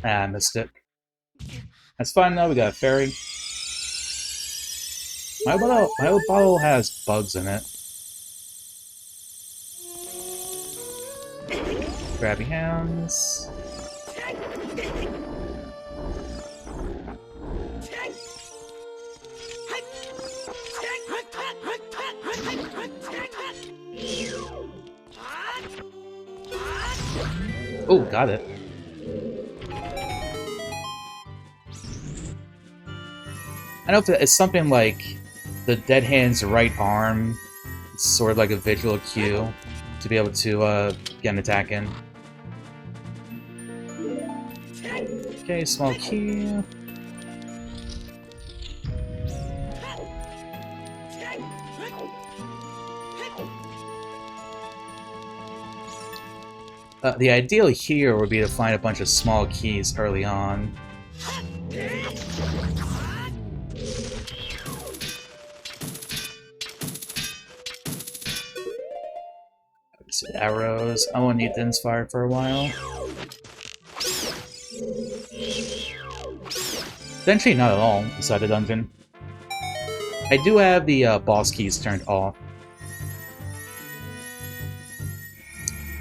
[SPEAKER 1] Ah, I missed it. That's fine though, we got a fairy. My old bottle has bugs in it. Grabby hands. Oh, got it. I know if it's something like the dead hand's right arm, it's sort of like a visual cue to be able to get an attack in. Okay, small key. The ideal here would be to find a bunch of small keys early on. Arrows. I won't need Din's Fire for a while. Essentially not at all inside the dungeon. I do have the boss keys turned off.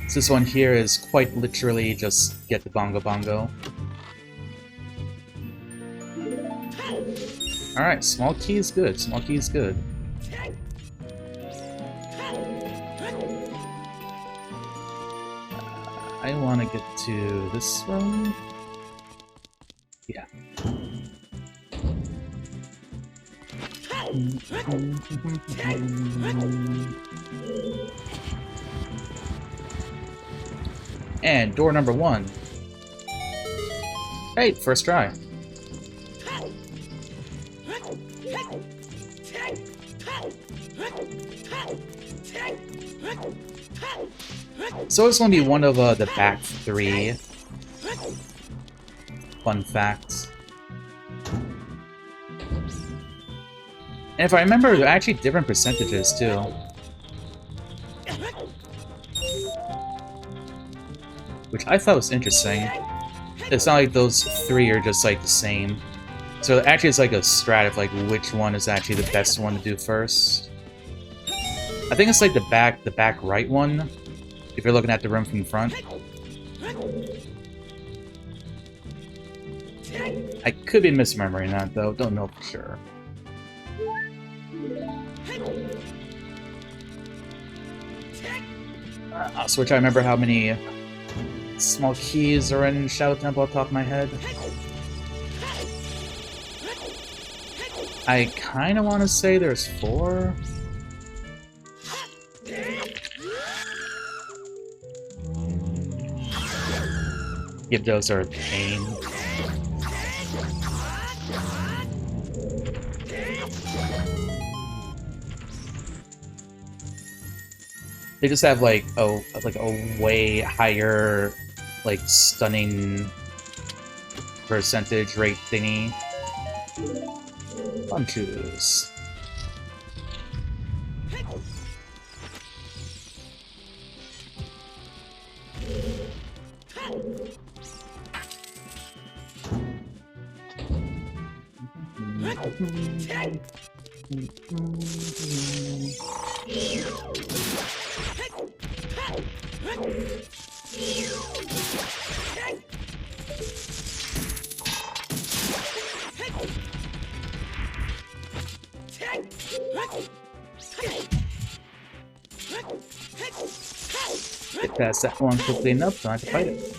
[SPEAKER 1] So this one here is quite literally just get the Bongo Bongo. Alright, small key is good. Small key is good. I want to get to this room. Yeah. And door number 1. Hey, first try. So it's going to be one of the back 3 fun facts. And if I remember, they're actually different percentages too. Which I thought was interesting. It's not like those 3 are just like the same. So actually it's like a strat of like which one is actually the best one to do first. I think it's like the back right one, if you're looking at the room from the front. I could be misremembering that though, don't know for sure. I'll switch. I remember how many small keys are in Shadow Temple off the top of my head. I kind of want to say there's 4. Gyptos are a pain. They just have like a way higher like stunning percentage rate thingy. Punches. Get past that one quickly enough, don't have to fight it.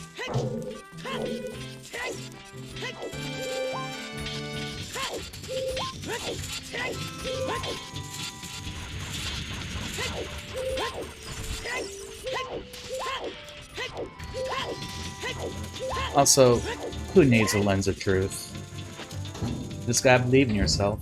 [SPEAKER 1] Also, who needs a lens of truth? Just gotta believe in yourself.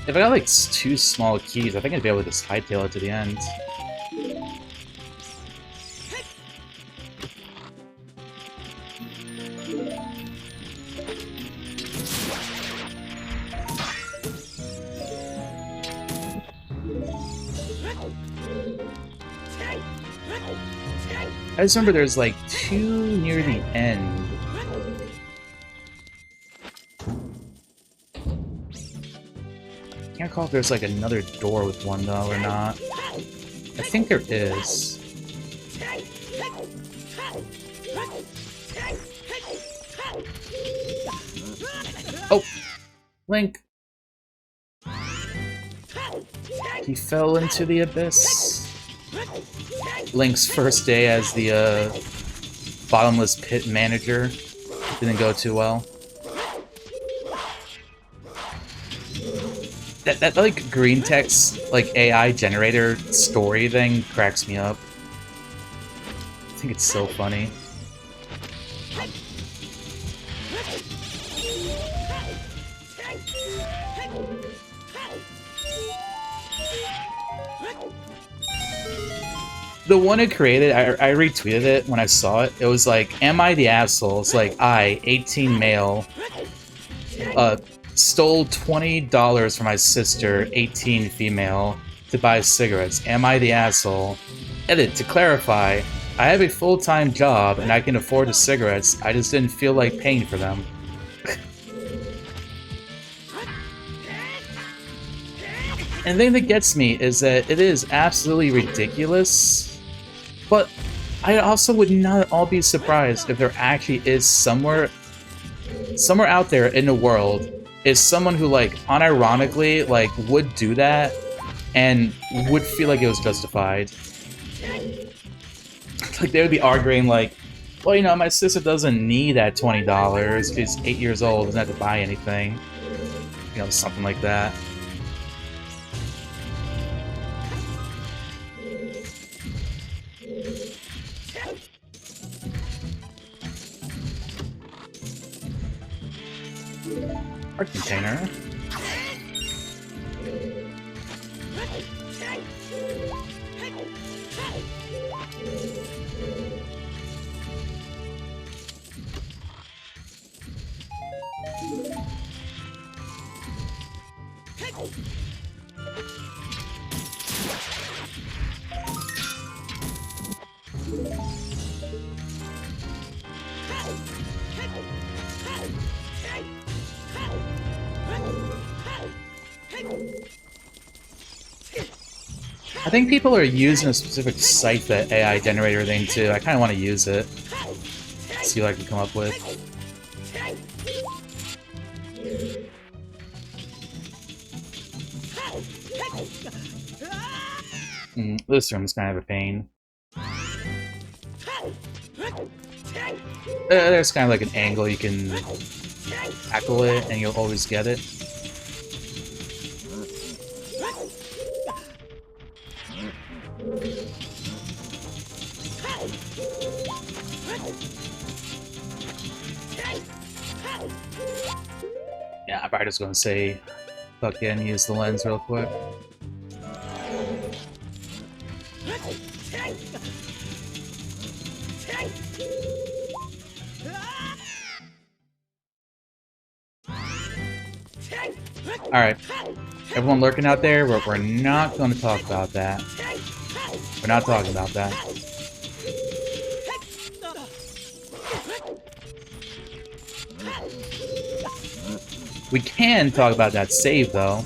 [SPEAKER 1] If I got like 2 small keys, I think I'd be able to just hightail it to the end. I just remember there's like 2 near the end. I can't recall if there's like another door with one though or not. I think there is. Oh! Link! He fell into the abyss. Link's first day as the bottomless pit manager didn't go too well. That like green text like AI generator story thing cracks me up. I think it's so funny. The one it created, I retweeted it when I saw it. It was like, am I the asshole? It's like, I, 18 male, stole $20 from my sister, 18 female, to buy cigarettes. Am I the asshole? Edit, to clarify, I have a full-time job and I can afford the cigarettes, I just didn't feel like paying for them. And the thing that gets me is that it is absolutely ridiculous, but I also would not at all be surprised if there actually is somewhere out there in the world is someone who, like, unironically, like, would do that and would feel like it was justified. Like, they would be arguing, like, well, you know, my sister doesn't need that $20. She's 8 years old, doesn't have to buy anything. You know, something like that. Art container. I think people are using a specific site, that AI generator thing, too. I kind of want to use it. see what I can come up with. This room's kind of a pain. There's kind of like an angle you can tackle it, and you'll always get it. Yeah, I'm probably just gonna say, fuck yeah, and use the lens real quick. Alright. Everyone lurking out there, we're not going to talk about that. We're not talking about that. We can talk about that save, though.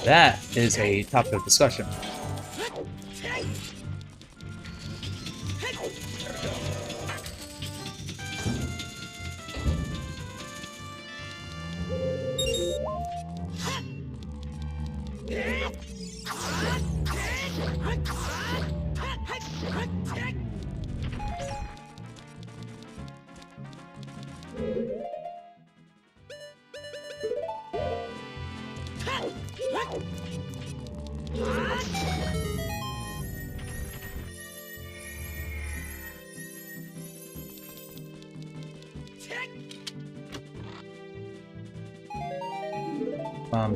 [SPEAKER 1] That is a topic of discussion.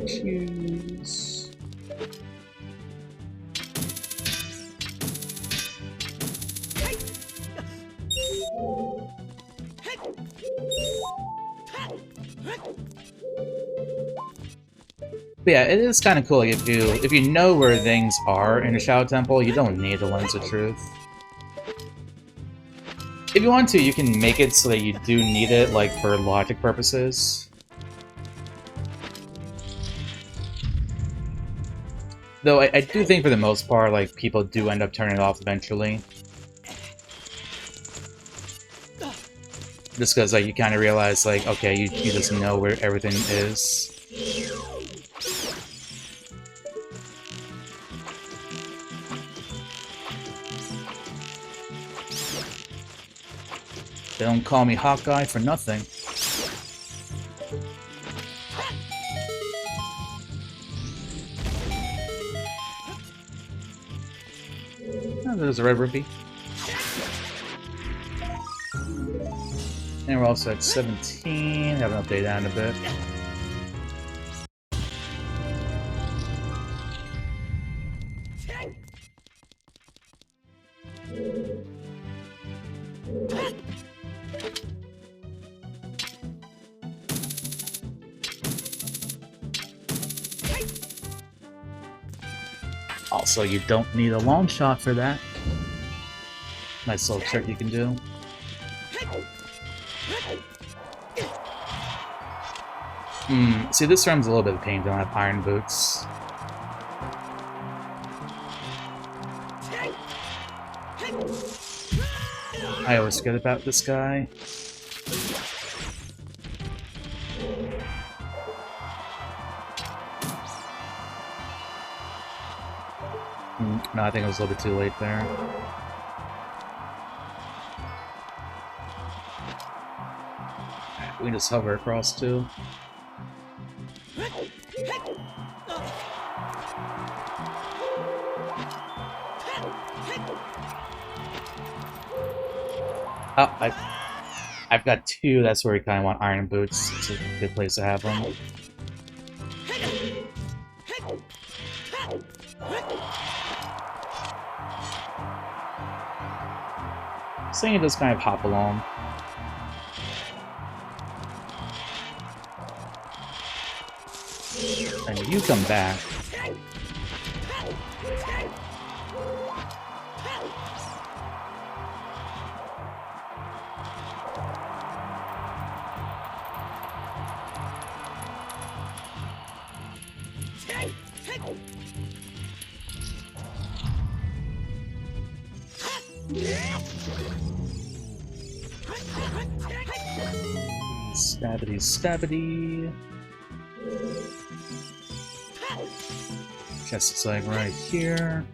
[SPEAKER 1] Choose. But yeah, it is kind of cool. Like, if you know where things are in a Shadow Temple, you don't need a Lens of Truth. If you want to, you can make it so that you do need it, like for logic purposes. Though I do think for the most part, like, people do end up turning it off eventually. Just because, like, you kind of realize, like, okay, you just know where everything is. They don't call me Hawkeye for nothing. Oh, there's a red rupee. And we're also at 17. Haven't updated that in a bit. Also, you don't need a long shot for that. Nice little trick you can do. See, this room's a little bit of a pain. Don't have iron boots. I always forget about this guy. No, I think it was a little bit too late there. We can just hover across too. Oh, I've got two. That's where we kind of want iron boots. It's a good place to have them. So you just kind of hop along. And you come back. Stabbity, stabbity. Chest is like right here.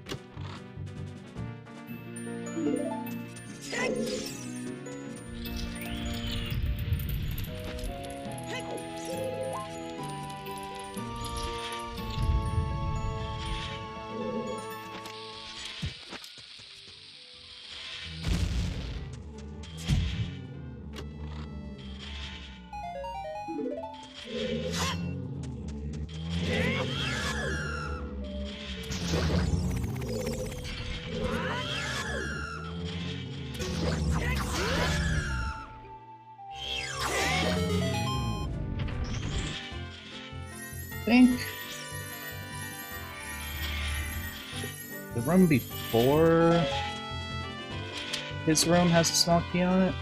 [SPEAKER 1] I think the room before his room has a small key on it.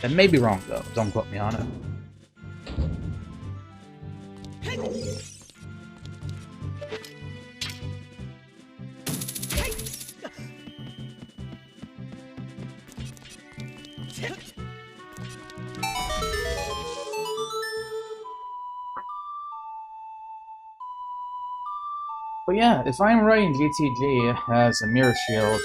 [SPEAKER 1] That may be wrong though, don't quote me on it. But yeah, if I'm right, GTG has a mirror shield.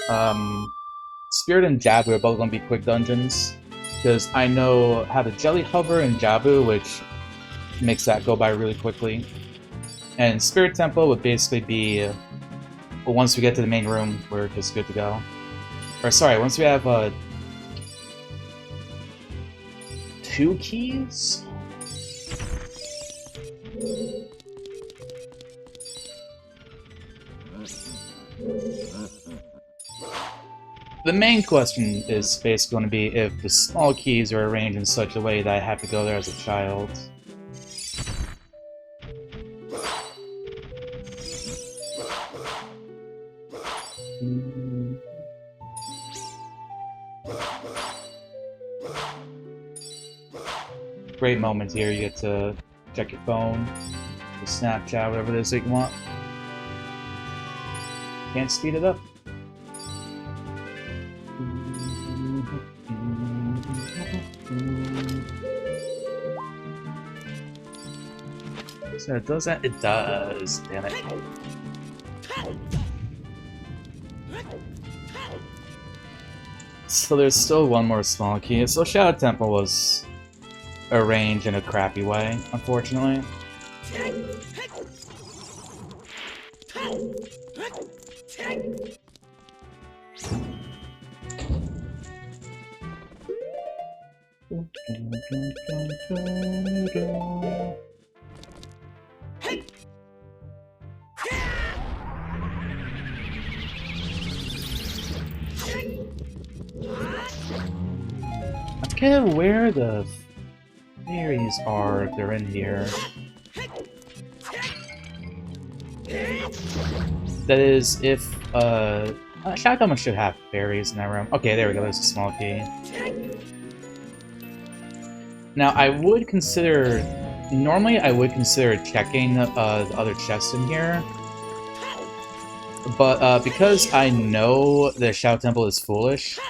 [SPEAKER 1] Spirit and Jabu are both gonna be quick dungeons, because I know how to jelly hover in Jabu, which makes that go by really quickly. And Spirit Temple would basically be, well, once we get to the main room, we're just good to go. Or sorry, once we have 2 keys? The main question is basically going to be if the small keys are arranged in such a way that I have to go there as a child. Great moment here, you get to check your phone, the Snapchat, whatever it is that you want. Can't speed it up. So it does that? It does. Damn it. So there's still one more small key. So Shadow Temple was arranged in a crappy way, unfortunately. I forget where the fairies are if they're in here. That is, if Shotgun should have fairies in that room. Okay, there we go, there's a small key. Now, I would consider... Normally, I would consider checking the other chests in here. But because I know the Shadow Temple is foolish,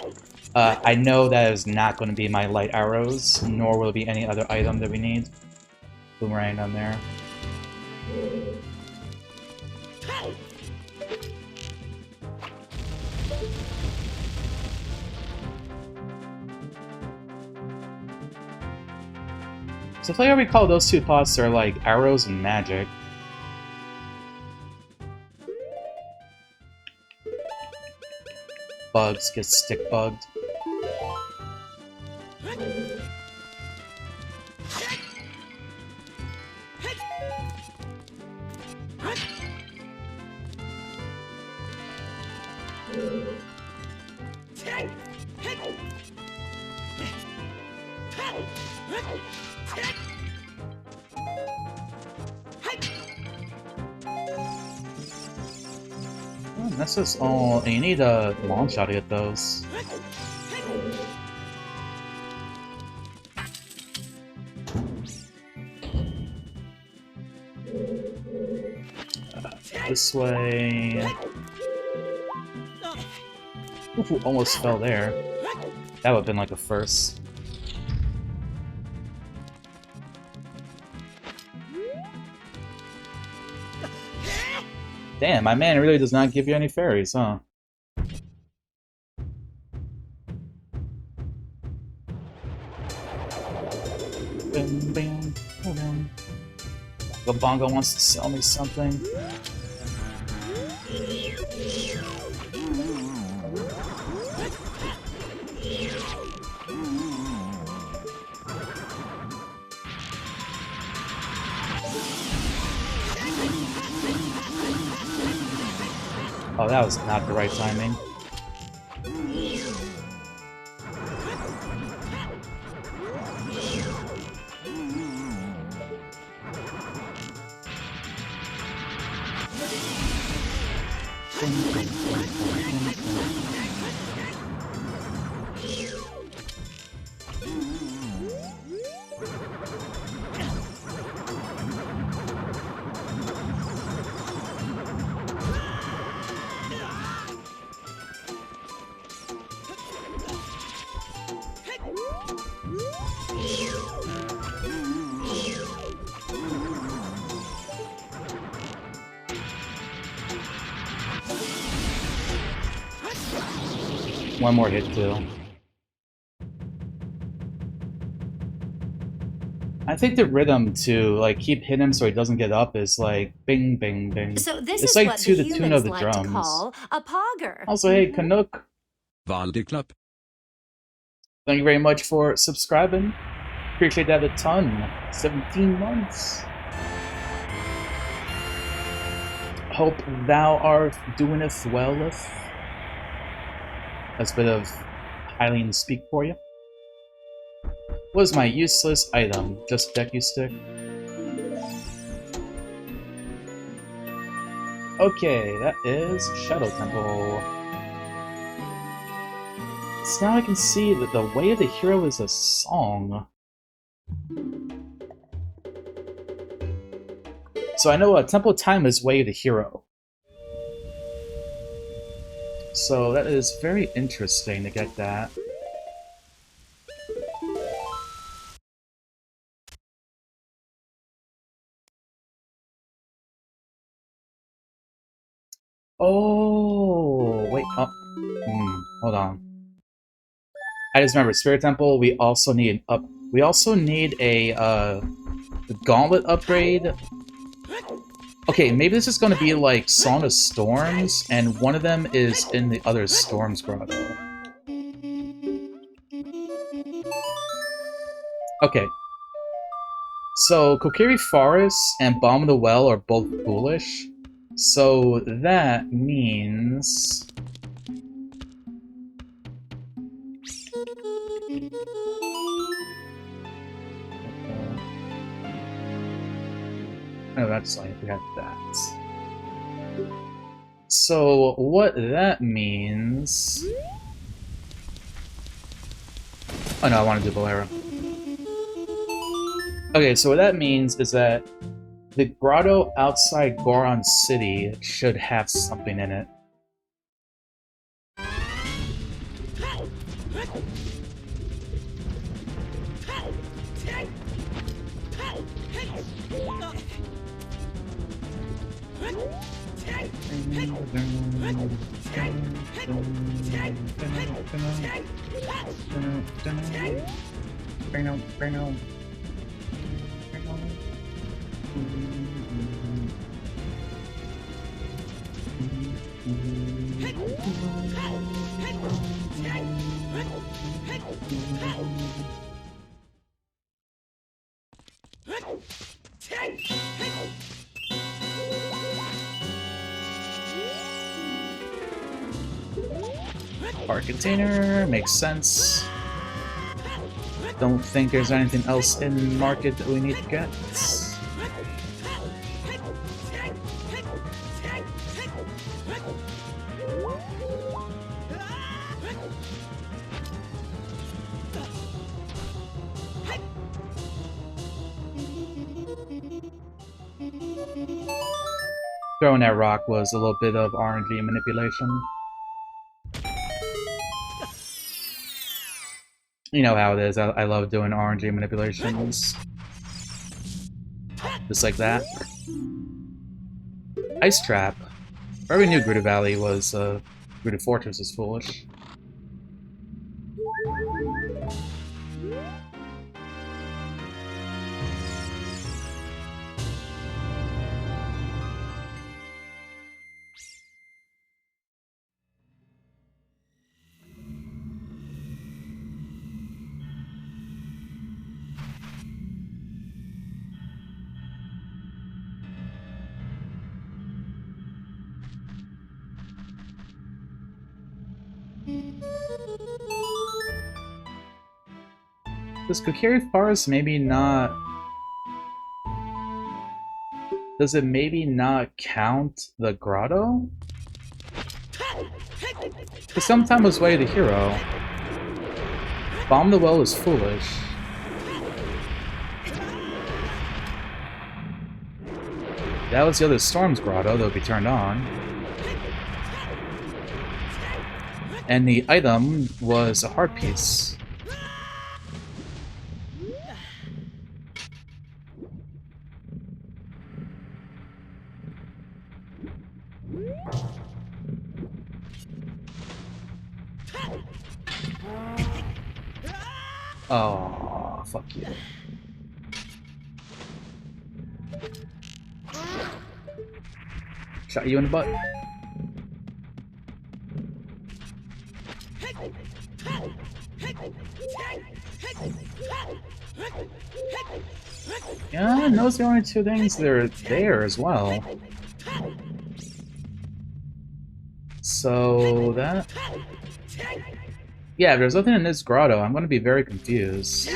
[SPEAKER 1] I know that is not going to be my light arrows, nor will it be any other item that we need. Boomerang down there. So if I recall, those two pots are like arrows and magic. Bugs get stick bugged. That's just all. You need a long shot to get those. This way. Ooh, almost fell there. That would have been like a first. Damn, my man really does not give you any fairies, huh? Bing, bing, bing. The Bongo wants to sell me something. Oh, that was not the right timing. One more hit, too. I think the rhythm to, like, keep hitting him so he doesn't get up is like bing, bing, bing.
[SPEAKER 2] So this
[SPEAKER 1] it's
[SPEAKER 2] is
[SPEAKER 1] like
[SPEAKER 2] what
[SPEAKER 1] to
[SPEAKER 2] the
[SPEAKER 1] the tune of the
[SPEAKER 2] like
[SPEAKER 1] drums.
[SPEAKER 2] to call a pogger.
[SPEAKER 1] Also, hey, Canuck.
[SPEAKER 3] Valdeklap.
[SPEAKER 1] Thank you very much for subscribing. Appreciate that a ton. 17 months. Hope thou art doingeth welleth. That's a bit of Hylian speak for you. What is my useless item? Just Deku Stick? Okay, that is Shadow Temple. So now I can see that the Way of the Hero is a song. So I know Temple Time is Way of the Hero. So that is very interesting to get that. Oh, wait, hold on. I just remember Spirit Temple. We also need a Gauntlet upgrade. Okay, maybe this is going to be like Song of Storms, and one of them is in the other Storms Grotto. Okay. So, Kokiri Forest and Bomb of the Well are both foolish. So, that means... Oh, that's like, we have that. So, what that means... Oh no, I want to do Bolero. Okay, so what that means is that the grotto outside Goron City should have something in it. Bar container makes sense. Don't think there's anything else in market that we need to get. Throwing that rock was a little bit of RNG manipulation. You know how it is. I love doing RNG manipulations. Just like that. Ice Trap. I already knew Gruta Valley was, Gruta Fortress is foolish. Does Kokiri Forest maybe not... Does it maybe not count the grotto? Because sometime was way the hero. Bomb the well is foolish. That was the other Storm's grotto that would be turned on. And the item was a heart piece. Oh, fuck you. Shot you in the butt. Yeah, those are the only two things that are there as well. So that... Yeah, if there's nothing in this grotto, I'm gonna be very confused.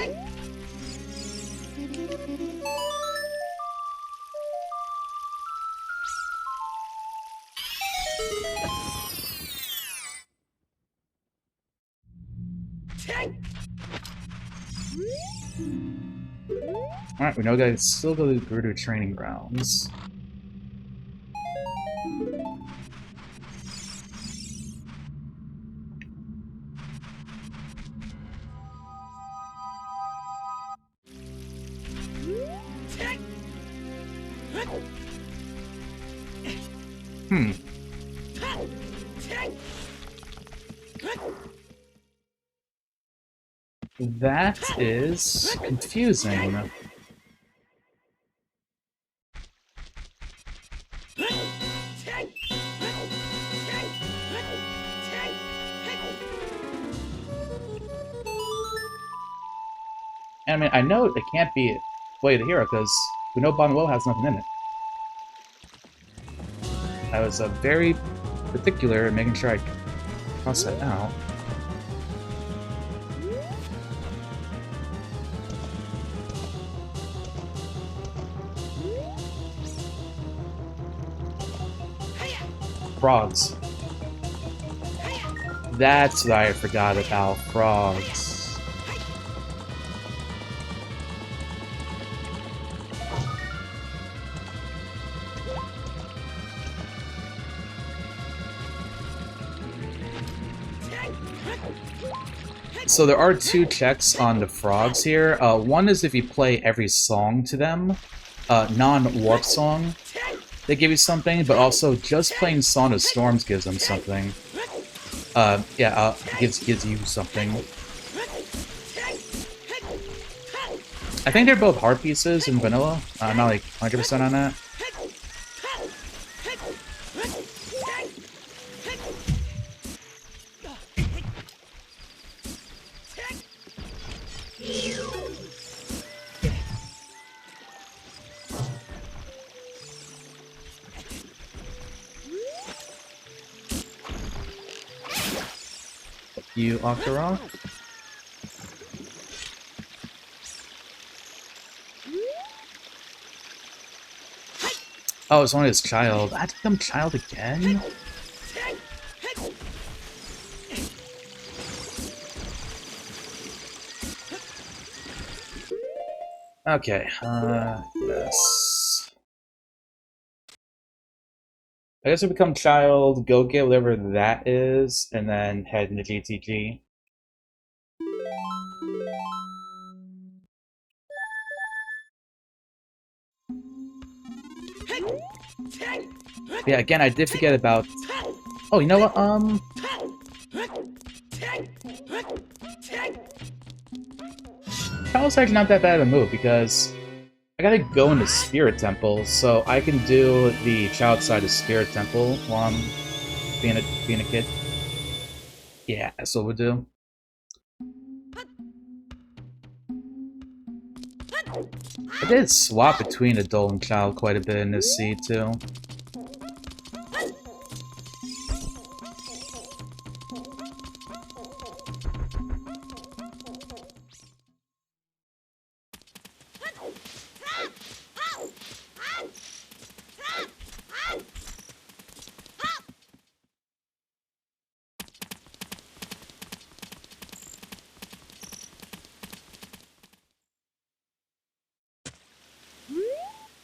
[SPEAKER 1] Alright, we know guys still go to the Gerudo training grounds. Hmm. That is confusing. I mean, I know it can't be Way of the Hero because we know Bon Will has nothing in it. I was very particular in making sure I cross that out. Frogs. That's what I forgot about, frogs. So there are two checks on the frogs here. One is if you play every song to them, non-warp song, they give you something, but also just playing Song of Storms gives them something. Gives you something. I think they're both heart pieces in vanilla. I'm not like 100% on that. You Octorok? Oh, it's only his child. I had to become child again? Okay, yes. I guess I become child, go get whatever that is, and then head into GTG. Yeah, again, I did forget about... Oh, you know what, Child's actually not that bad of a move, because I gotta go into Spirit Temple, so I can do the Child side of Spirit Temple while I'm being a kid. Yeah, that's what we'll do. I did swap between adult and child quite a bit in this seed, too.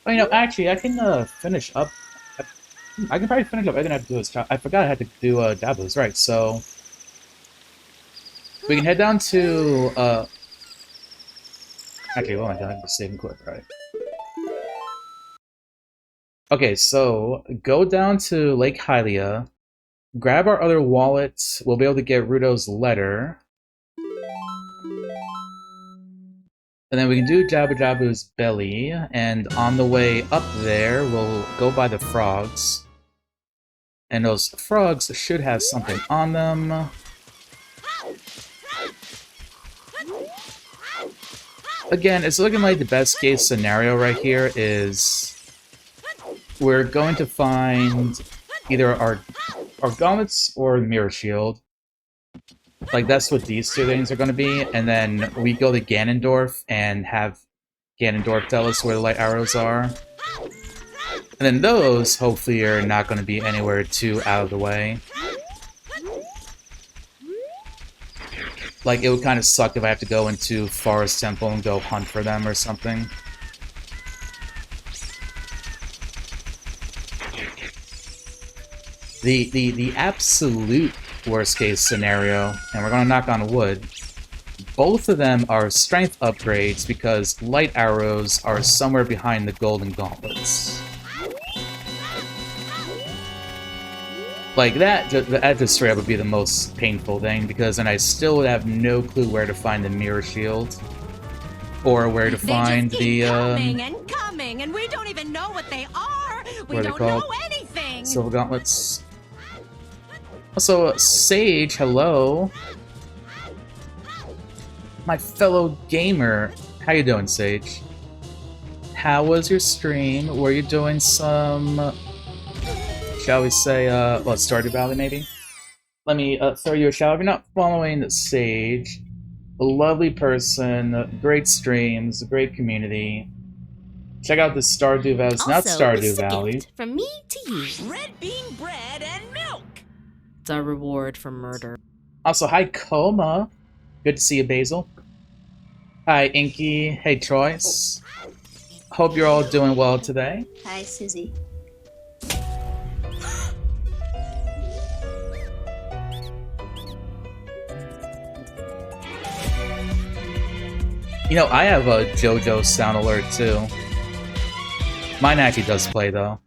[SPEAKER 1] Oh, you know, actually, I can finish up. I can probably finish up. I didn't have to do this. I forgot I had to do Dabos, right? So we can head down to. Actually, what am I doing? Just saving quick, right? Okay, so go down to Lake Hylia, grab our other wallets. We'll be able to get Rudo's letter. And then we can do Jabu Jabu's belly, and on the way up there, we'll go by the frogs. And those frogs should have something on them. Again, it's looking like the best case scenario right here is we're going to find either our gauntlets or mirror shield. Like, that's what these two things are going to be, and then we go to Ganondorf and have Ganondorf tell us where the light arrows are. And then those, hopefully, are not going to be anywhere too out of the way. Like, it would kind of suck if I have to go into Forest Temple and go hunt for them or something. The absolute worst case scenario, and we're gonna knock on wood, both of them are strength upgrades because light arrows are somewhere behind the golden gauntlets. Like, that just straight up would be the most painful thing, because then I still would have no clue where to find the mirror shield. Or where to find the,
[SPEAKER 2] coming and coming, and we don't even know what they are! We don't know anything!
[SPEAKER 1] Silver gauntlets. Also, Sage, hello. My fellow gamer. How you doing, Sage? How was your stream? Were you doing some... shall we say, well, Stardew Valley, maybe? Let me throw you a shout. If you're not following Sage, a lovely person, great streams, great community. Check out the Stardew Valley. It's not Stardew Valley.
[SPEAKER 3] From me to you.
[SPEAKER 2] Red bean bread and milk!
[SPEAKER 3] It's our reward for murder.
[SPEAKER 1] Also, hi, Coma. Good to see you, Basil. Hi, Inky. Hey, Troyce. Hope you're all doing well today.
[SPEAKER 4] Hi, Susie.
[SPEAKER 1] You know, I have a JoJo sound alert, too. Mine actually does play, though.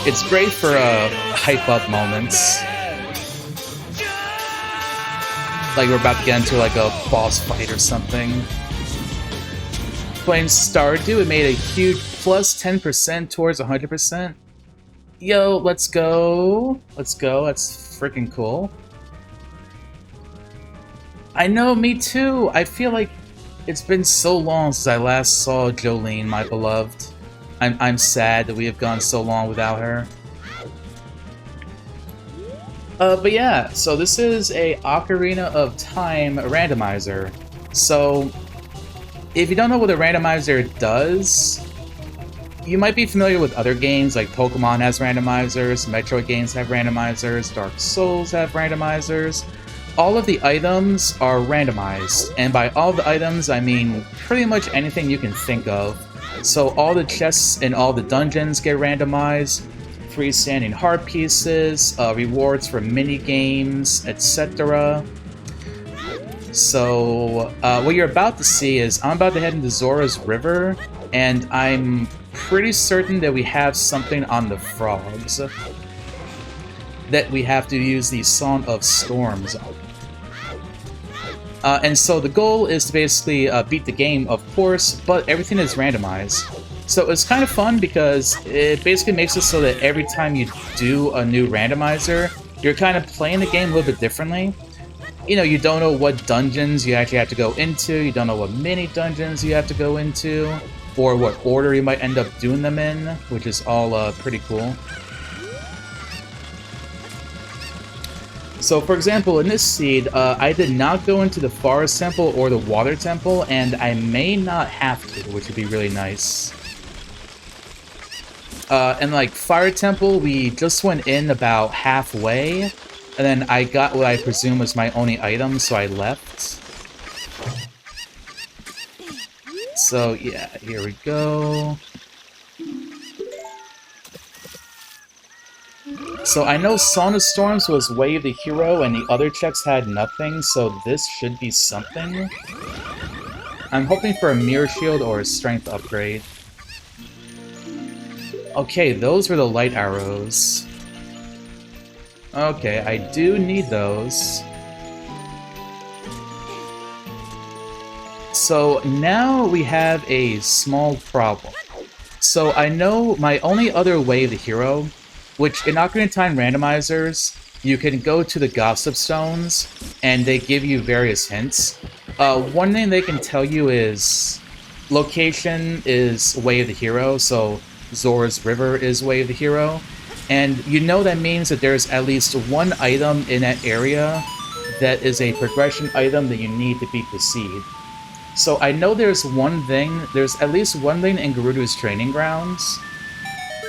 [SPEAKER 1] It's great for, hype-up moments. Like we're about to get into, like, a boss fight or something. Playing Stardew, it made a huge plus 10% towards 100%. Yo, let's go. Let's go, that's freaking cool. I know, me too! I feel like it's been so long since I last saw Jolene, my beloved. I'm sad that we have gone so long without her. But yeah, so this is a Ocarina of Time randomizer. So, if you don't know what a randomizer does, you might be familiar with other games, like Pokemon has randomizers, Metroid games have randomizers, Dark Souls have randomizers. All of the items are randomized, and by all the items, I mean pretty much anything you can think of. So all the chests in all the dungeons get randomized, freestanding heart pieces, rewards for mini games, etc. So, what you're about to see is I'm about to head into Zora's River, and I'm pretty certain that we have something on the frogs that we have to use the Song of Storms on. And so the goal is to basically beat the game, of course, but everything is randomized. So it's kind of fun because it basically makes it so that every time you do a new randomizer, you're kind of playing the game a little bit differently. You know, you don't know what dungeons you actually have to go into, you don't know what mini dungeons you have to go into, or what order you might end up doing them in, which is all pretty cool. So, for example, in this seed, I did not go into the Forest Temple or the Water Temple, and I may not have to, which would be really nice. And like Fire Temple, we just went in about halfway, and then I got what I presume was my only item, so I left. So yeah, here we go. So I know Song of Storms was Wave the Hero, and the other checks had nothing, so this should be something. I'm hoping for a Mirror Shield or a Strength upgrade. Okay, those were the light arrows. Okay, I do need those. So now we have a small problem. So I know my only other way of the hero, which in Ocarina of Time randomizers, you can go to the Gossip Stones, and they give you various hints. One thing they can tell you is location is way of the hero, so Zora's River is way of the hero. And you know that means that there's at least one item in that area that is a progression item that you need to beat the seed. So I know there's at least one thing in Gerudo's training grounds.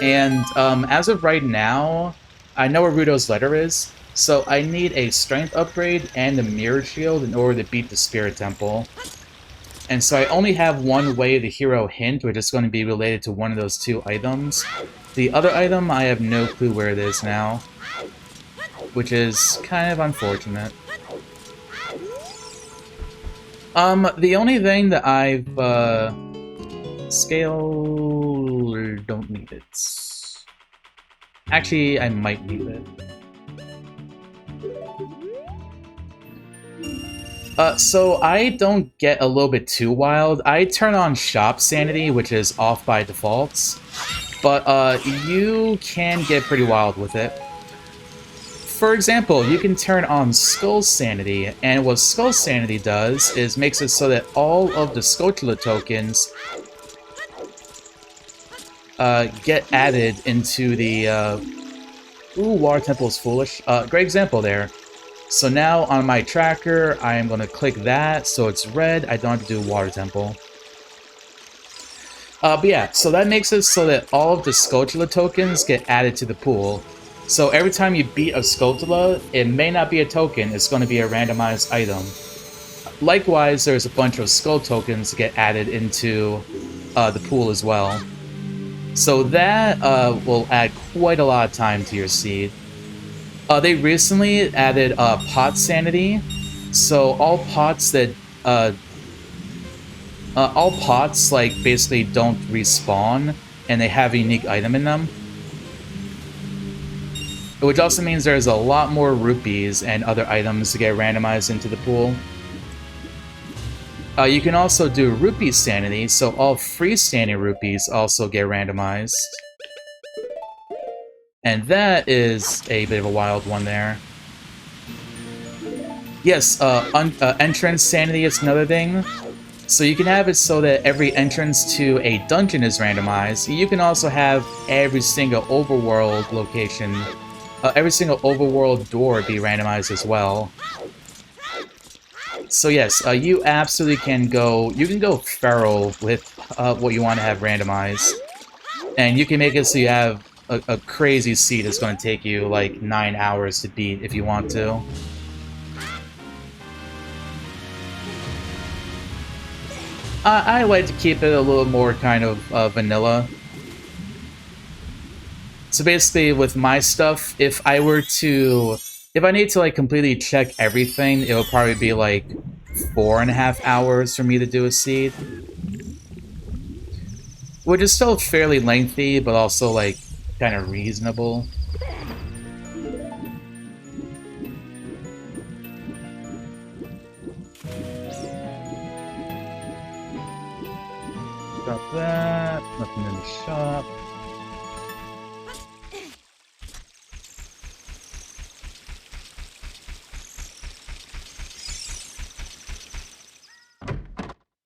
[SPEAKER 1] And as of right now, I know where Rudo's letter is, so I need a strength upgrade and a mirror shield in order to beat the Spirit Temple. And so I only have one way of the hero hint, which is going to be related to one of those two items. The other item, I have no clue where it is now, which is kind of unfortunate. The only thing that I've, scale, don't need it. Actually, I might need it. So I don't get a little bit too wild. I turn on Shop Sanity, which is off by default, but you can get pretty wild with it. For example, you can turn on Skull Sanity, and what Skull Sanity does is makes it so that all of the Skulltula tokens get added into the... Ooh, Water Temple is foolish. Great example there. So now on my tracker, I am going to click that, so it's red. I don't have to do Water Temple. But yeah, so that makes it so that all of the Skulltula tokens get added to the pool. So every time you beat a Skulltula, it may not be a token, it's going to be a randomized item. Likewise, there's a bunch of Skull tokens that get added into the pool as well. So that will add quite a lot of time to your seed. They recently added pot sanity, so all pots that all pots like basically don't respawn and they have a unique item in them, which also means there's a lot more rupees and other items to get randomized into the pool. You can also do rupee sanity, so all freestanding rupees also get randomized. And that is a bit of a wild one there. Yes, entrance sanity is another thing. So you can have it so that every entrance to a dungeon is randomized. You can also have every single overworld location, every single overworld door be randomized as well. So yes, you absolutely can go, feral with what you want to have randomized. And you can make it so you have a crazy seed that's going to take you like 9 hours to beat if you want to. I like to keep it a little more kind of vanilla. So basically with my stuff, if I need to like completely check everything, it would probably be like 4.5 hours for me to do a seed. Which is still fairly lengthy, but also, like, kind of reasonable. Got that. Nothing in the shop.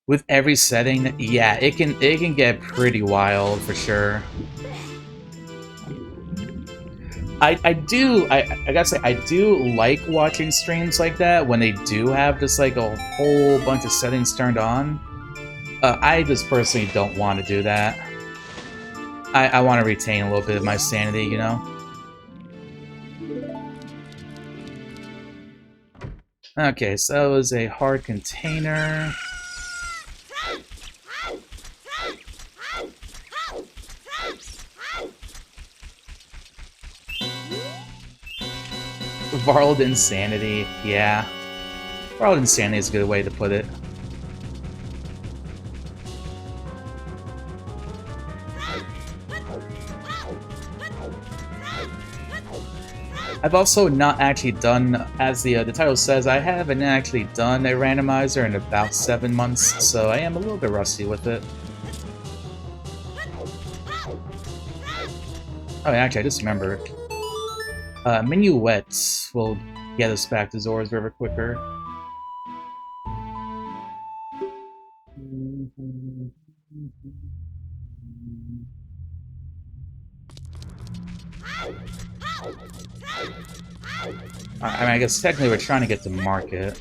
[SPEAKER 1] With every setting, yeah, it can get pretty wild for sure. I gotta say, I do like watching streams like that when they do have just like a whole bunch of settings turned on. I just personally don't want to do that. I want to retain a little bit of my sanity, you know? Okay, so that was a hard container. Borrowed insanity, yeah. Borrowed insanity is a good way to put it. I've also not actually done, as the title says, I haven't actually done a randomizer in about 7 months, so I am a little bit rusty with it. Oh, actually, I just remembered. Minuets will get us back to Zora's River quicker. I mean, I guess technically we're trying to get to market.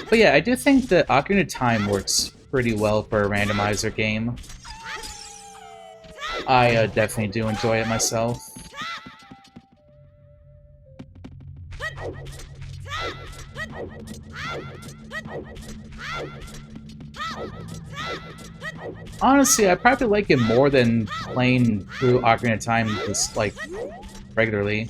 [SPEAKER 1] But yeah, I do think that Ocarina of Time works pretty well for a randomizer game. I definitely do enjoy it myself. Honestly, I probably like it more than playing through Ocarina of Time just, like, regularly.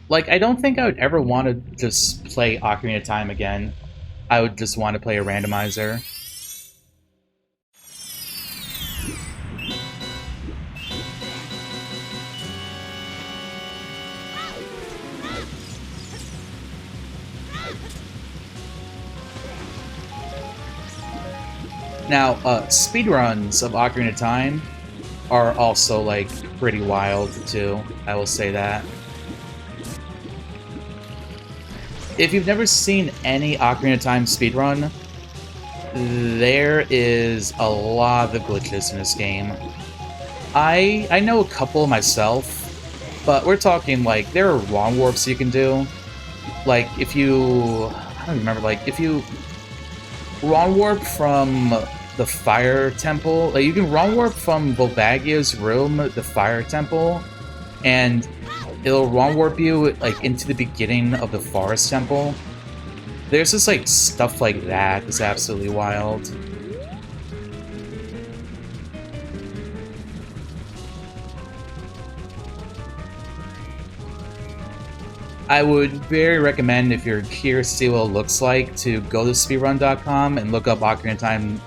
[SPEAKER 1] Like, I don't think I would ever want to just play Ocarina of Time again. I would just want to play a randomizer. Now, speedruns of Ocarina of Time are also, like, pretty wild, too. I will say that. If you've never seen any Ocarina of Time speedrun, there is a lot of glitches in this game. I know a couple myself, but we're talking, like, there are wrong warps you can do. Like, if you... I don't remember, like, if you wrong warp from the fire temple, like, you can wrong warp from Volvagia's room, the fire temple, and it'll wrong warp you, like, into the beginning of the forest temple. There's just, like, stuff like that that's absolutely wild. I would very recommend, if you're curious to see what it looks like, to go to speedrun.com and look up Ocarina of Time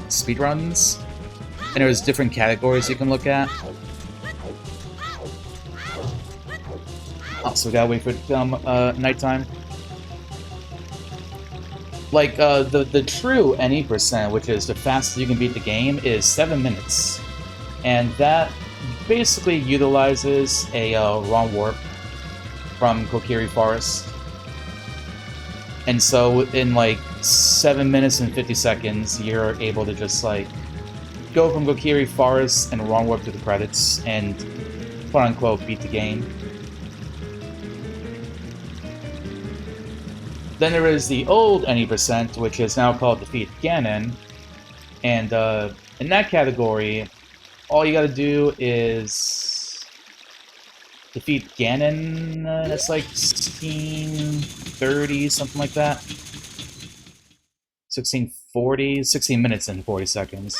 [SPEAKER 1] speedruns. And there's different categories you can look at. Oh, so we gotta wait for it to come nighttime. Like, the true NE%, which is the fastest you can beat the game, is 7 minutes. And that basically utilizes a wrong warp from Kokiri Forest. And so in like 7 minutes and 50 seconds, you're able to just like go from Kokiri Forest and wrong warp to the credits and quote unquote beat the game. Then there is the old NE%, which is now called Defeat Ganon. And in that category, all you gotta do is defeat Ganon. That's like 1630, something like that. 16:40, 16 minutes and 40 seconds.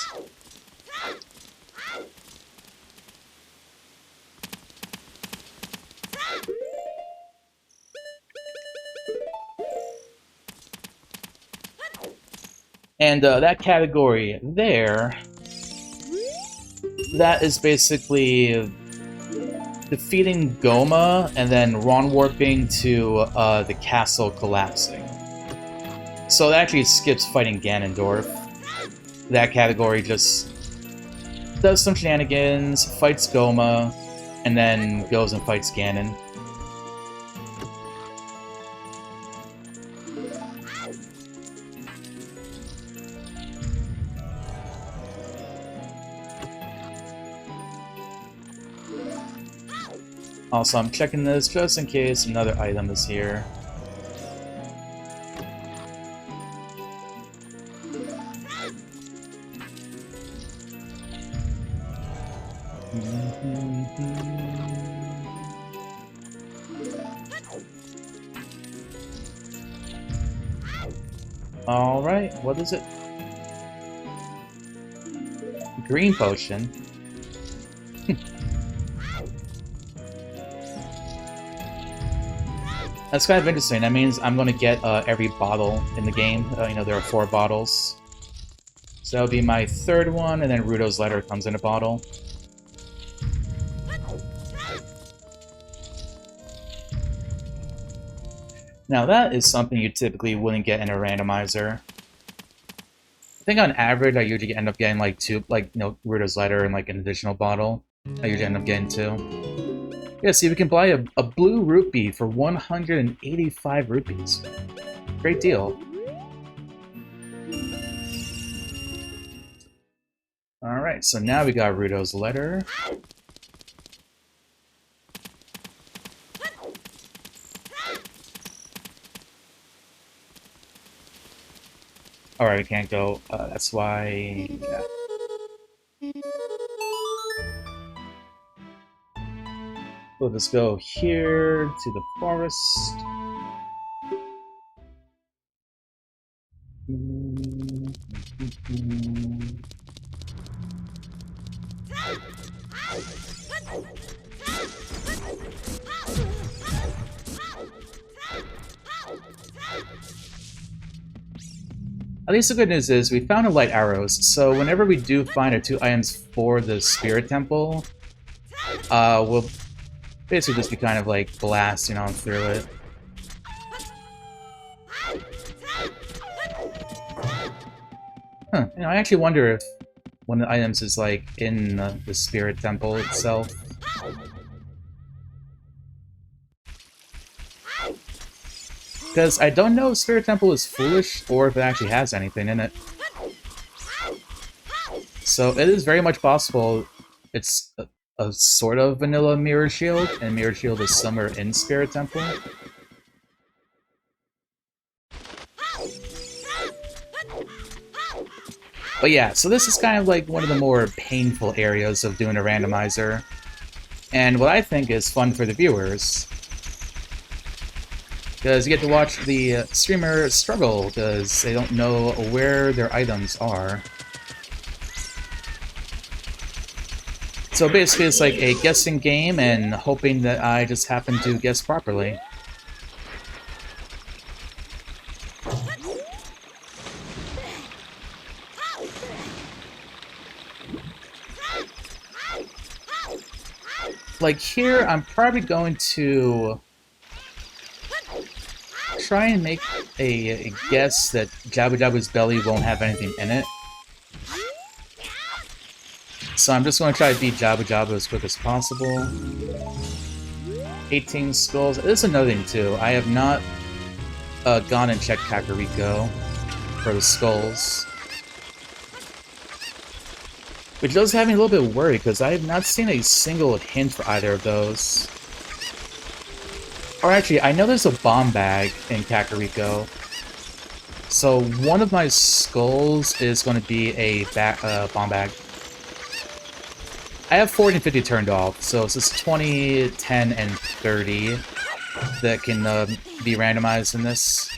[SPEAKER 1] And that category there, that is basically defeating Goma and then Ron warping to the castle collapsing. So it actually skips fighting Ganondorf. That category just does some shenanigans, fights Goma, and then goes and fights Ganon. Also, I'm checking this just in case another item is here. Alright, what is it? Green potion. That's kind of interesting. That means I'm going to get every bottle in the game. You know, there are 4 bottles. So that'll be my 3rd one, and then Rudo's letter comes in a bottle. Now that is something you typically wouldn't get in a randomizer. I think on average I usually end up getting like 2, like, you know, Rudo's letter and like an additional bottle. I usually end up getting 2. Yeah, see, we can buy a blue rupee for 185 rupees. Great deal. Alright, so now we got Rudo's letter. Alright, we can't go. That's why... Yeah. We'll just go here to the forest. At least the good news is we found a light arrows, so whenever we do find our 2 items for the Spirit Temple, we'll basically just be kind of like blasting on through it. Huh, you know, I actually wonder if one of the items is like in the Spirit Temple itself. Because I don't know if Spirit Temple is foolish or if it actually has anything in it. So it is very much possible it's a sort of vanilla Mirror Shield, and Mirror Shield is somewhere in Spirit Temple. But yeah, so this is kind of like one of the more painful areas of doing a randomizer. And what I think is fun for the viewers, because you get to watch the streamer struggle, because they don't know where their items are. So basically it's like a guessing game and hoping that I just happen to guess properly. Like here, I'm probably going to try and make a guess that Jabu Jabu's belly won't have anything in it. So I'm just going to try to beat Jabu Jabu as quick as possible. 18 skulls. This is another thing too. I have not gone and checked Kakariko for the skulls. Which does have me a little bit worried, because I have not seen a single hint for either of those. Or actually, I know there's a bomb bag in Kakariko. So one of my skulls is going to be a bomb bag. I have 40 and 50 turned off, so it's just 20, 10, and 30 that can be randomized in this.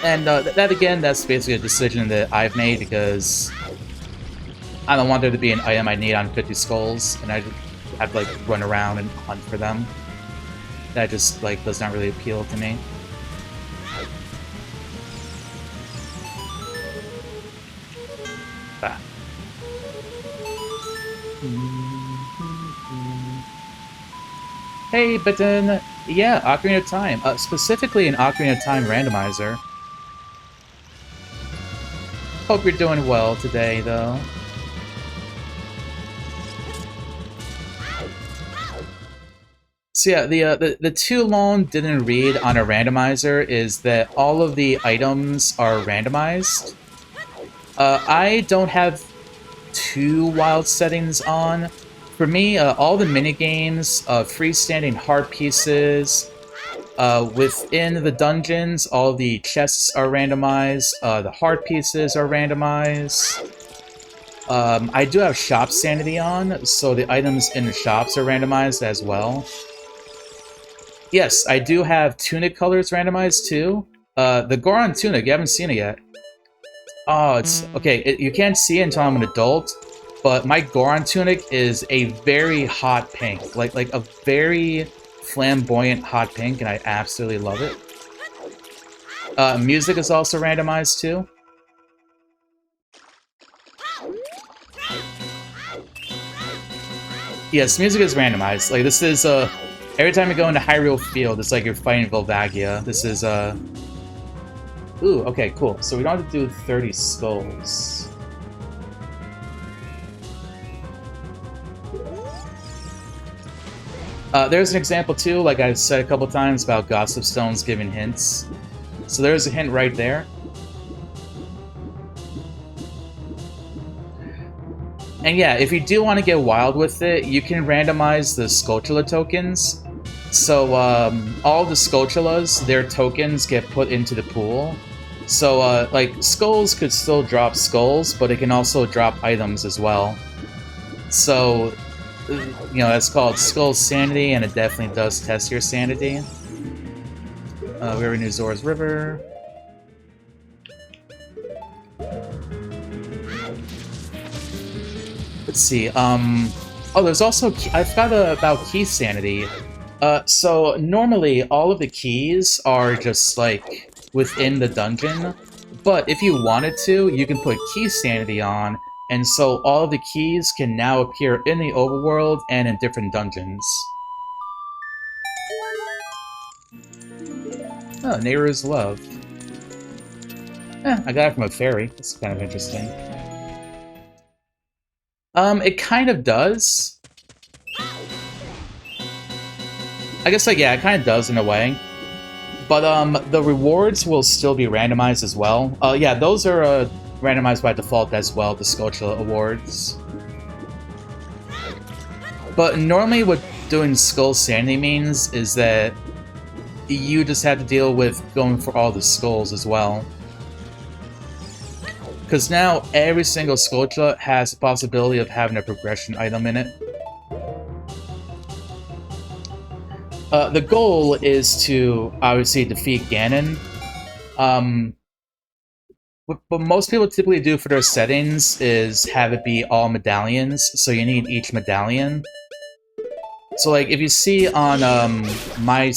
[SPEAKER 1] And that again, that's basically a decision that I've made because I don't want there to be an item I need on 50 skulls, and I just have to like run around and hunt for them. That just like does not really appeal to me. Ah. Hey, but then, yeah, Ocarina of Time. Specifically an Ocarina of Time randomizer. Hope you're doing well today, though. So yeah, the too long didn't read on a randomizer is that all of the items are randomized. I don't have too wild settings on. For me, all the minigames, freestanding heart pieces, within the dungeons, all the chests are randomized, the heart pieces are randomized. I do have shop sanity on, so the items in the shops are randomized as well. Yes, I do have tunic colors randomized too. The Goron tunic, you haven't seen it yet. Oh, it's... okay, you can't see it until I'm an adult, but my Goron tunic is a very hot pink. Like a very flamboyant hot pink, and I absolutely love it. Music is also randomized too. Yes, music is randomized. Like, this is, every time you go into Hyrule Field, it's like you're fighting Volvagia. This is, ooh, okay, cool. So we don't have to do 30 skulls. There's an example, too, like I've said a couple times, about Gossip Stones giving hints. So there's a hint right there. And yeah, if you do want to get wild with it, you can randomize the Skulltula tokens. So, all the Skulltulas, their tokens get put into the pool. So, like, skulls could still drop skulls, but it can also drop items as well. So, you know, that's called Skull Sanity, and it definitely does test your sanity. We're in Zora's River. Let's see, oh, there's also... I forgot about key sanity. So normally all of the keys are just, like, within the dungeon, but if you wanted to, you can put key sanity on, and so all of the keys can now appear in the overworld and in different dungeons. Oh, Nehru's Love. I got it from a fairy. That's kind of interesting. It kind of does. I guess, like, yeah, it kind of does in a way. But, the rewards will still be randomized as well. Yeah, those are, randomized by default as well, the Skulltula awards. But normally what doing Skull Sanity means is that you just have to deal with going for all the skulls as well. Because now every single Skulltula has the possibility of having a progression item in it. The goal is to, obviously, defeat Ganon. What most people typically do for their settings is have it be all medallions, so you need each medallion. So, like, if you see on my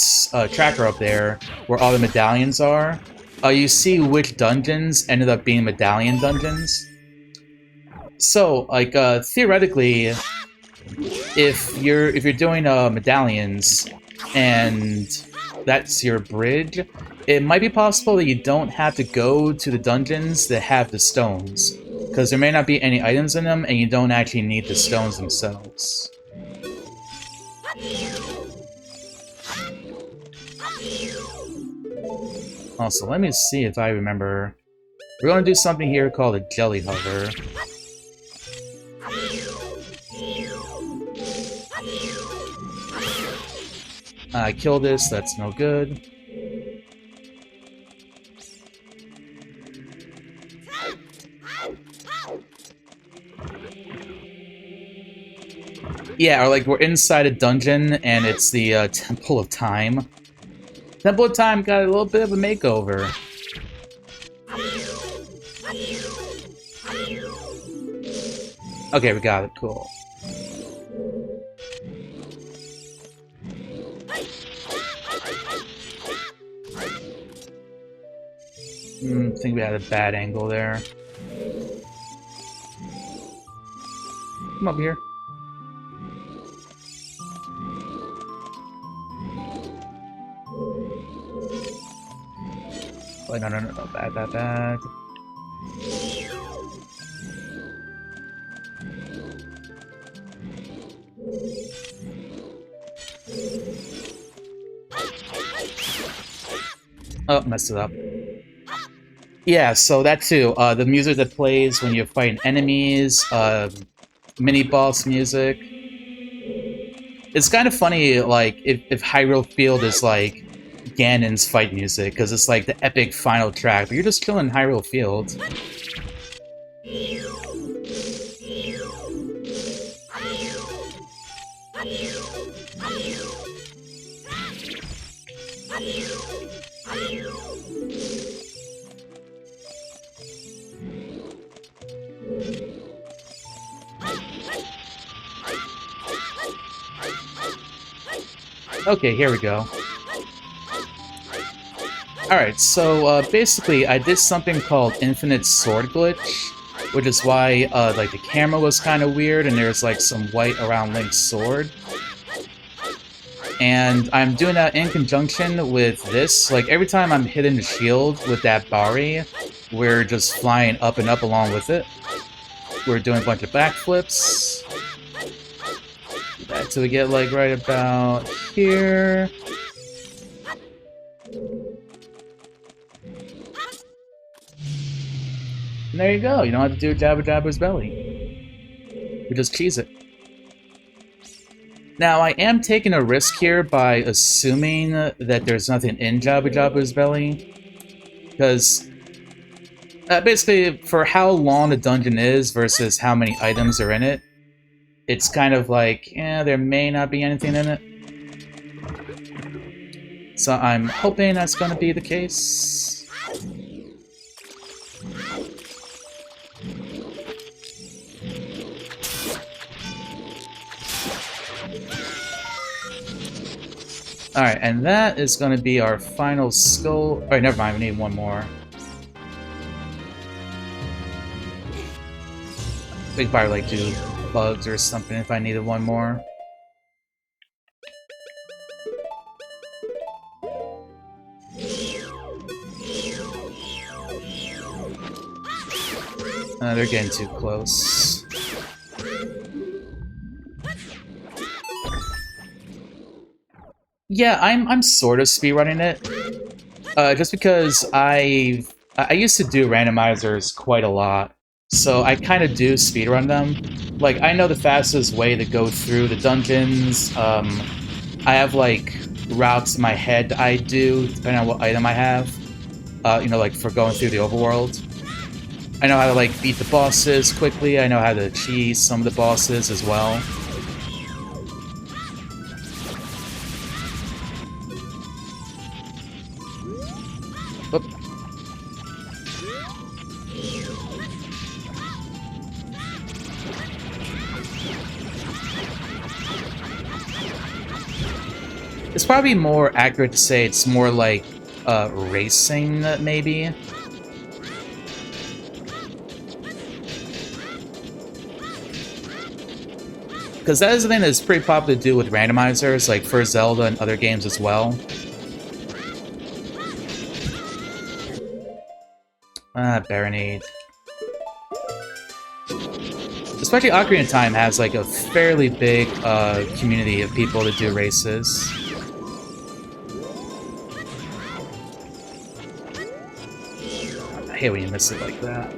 [SPEAKER 1] tracker up there, where all the medallions are, you see which dungeons ended up being medallion dungeons. So, like, theoretically, if you're doing medallions, and that's your bridge, it might be possible that you don't have to go to the dungeons that have the stones, because there may not be any items in them, and you don't actually need the stones themselves. Also, let me see if I remember. We're going to do something here called a Jelly Hover. I kill this, that's no good. Yeah, or like we're inside a dungeon and it's the Temple of Time. Temple of Time got a little bit of a makeover. Okay, we got it. Cool. I think we had a bad angle there. Come up here. Oh, no. Bad. Oh, messed it up. Yeah, so that too. The music that plays when you're fighting enemies, mini-boss music. It's kind of funny, like, if Hyrule Field is like Ganon's fight music, because it's like the epic final track, but you're just chilling in Hyrule Field. Okay, here we go. Alright, so basically I did something called Infinite Sword Glitch, which is why like the camera was kind of weird and there's like some white around Link's sword. And I'm doing that in conjunction with this. Like every time I'm hitting the shield with that Bari, we're just flying up and up along with it. We're doing a bunch of backflips. That till we get like right about here. And there you go. You don't have to do Jabba Jabba's belly. You just cheese it. Now, I am taking a risk here by assuming that there's nothing in Jabba Jabba's belly. Because basically, for how long the dungeon is versus how many items are in it, it's kind of like, yeah, there may not be anything in it. So I'm hoping that's going to be the case. Alright, and that is going to be our final skull. Alright, never mind, we need one more. We could probably like do bugs or something if I needed one more. They're getting too close. Yeah, I'm sort of speedrunning it. Just because I used to do randomizers quite a lot, so I kind of do speedrun them. Like, I know the fastest way to go through the dungeons. I have like routes in my head I do depending on what item I have. You know, like for going through the overworld. I know how to like beat the bosses quickly. I know how to cheese some of the bosses as well. Oop. It's probably more accurate to say it's more like racing, maybe. Because that is the thing that's pretty popular to do with randomizers, like for Zelda and other games as well. Baronade. Especially Ocarina of Time has like a fairly big community of people that do races. I hate when you miss it like that.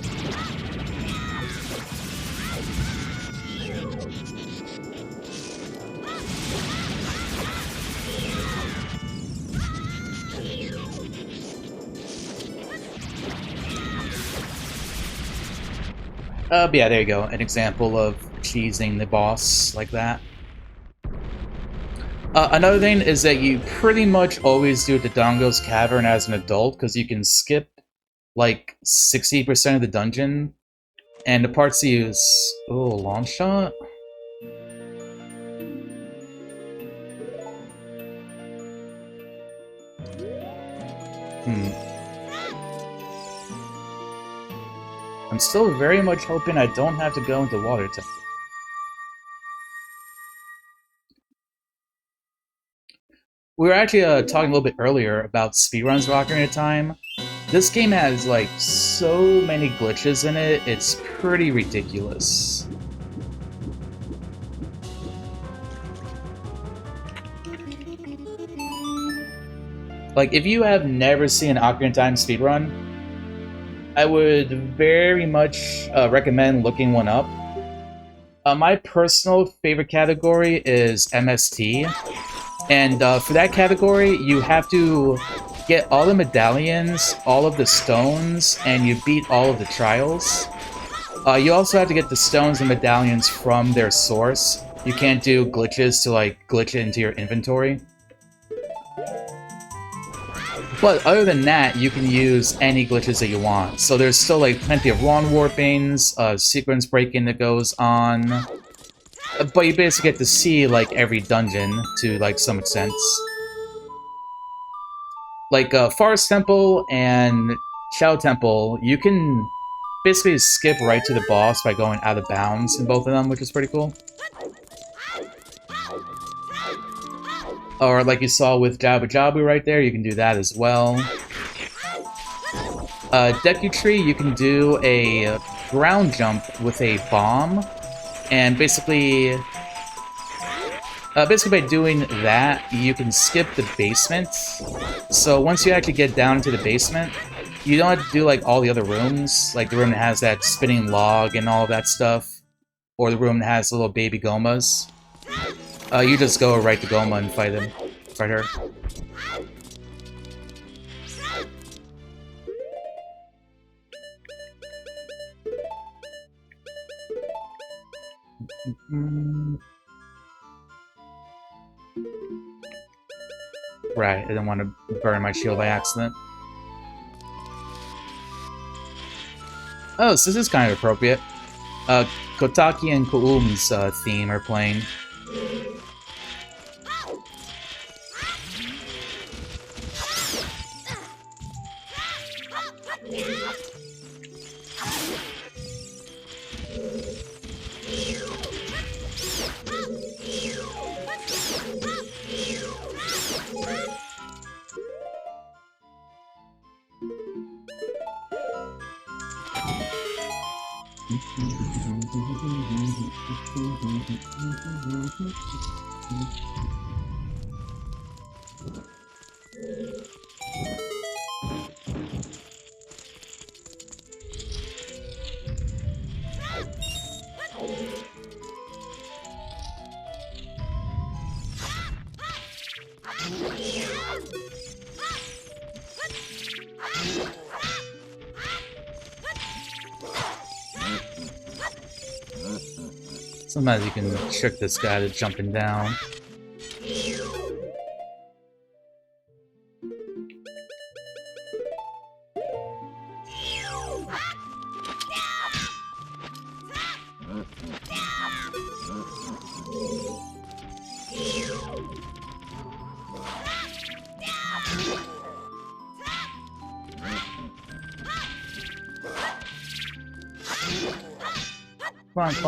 [SPEAKER 1] But yeah, there you go. An example of cheesing the boss like that. Another thing is that you pretty much always do Dodongo's Cavern as an adult, because you can skip like 60% of the dungeon, And the parts to use... Oh, long shot? I'm still very much hoping I don't have to go into Water Temple. We were actually talking a little bit earlier about speedruns of Ocarina of Time. This game has, like, so many glitches in it, it's pretty ridiculous. Like, if you have never seen an Ocarina of Time speedrun, I would very much recommend looking one up. My personal favorite category is MST. And for that category, you have to get all the medallions, all of the stones, and you beat all of the trials. You also have to get the stones and medallions from their source. You can't do glitches to, like, glitch it into your inventory. But other than that, you can use any glitches that you want. So there's still, like, plenty of wand warpings, sequence breaking that goes on. But you basically get to see, like, every dungeon to, like, some extent. Like, Forest Temple and Shadow Temple, you can basically skip right to the boss by going out of bounds in both of them, which is pretty cool. Or like you saw with Jabu Jabu right there, you can do that as well. Deku Tree, you can do a ground jump with a bomb. And basically by doing that, you can skip the basement. So once you actually get down to the basement, you don't have to do, like, all the other rooms. Like the room that has that spinning log and all of that stuff. Or the room that has little baby Gomas. You just go right to Goma and fight him. Fight her. Right, I didn't want to burn my shield by accident. Oh, so this is kind of appropriate. Kotaki and Koum's theme are playing. Sometimes you can trick this guy to jumping down. Come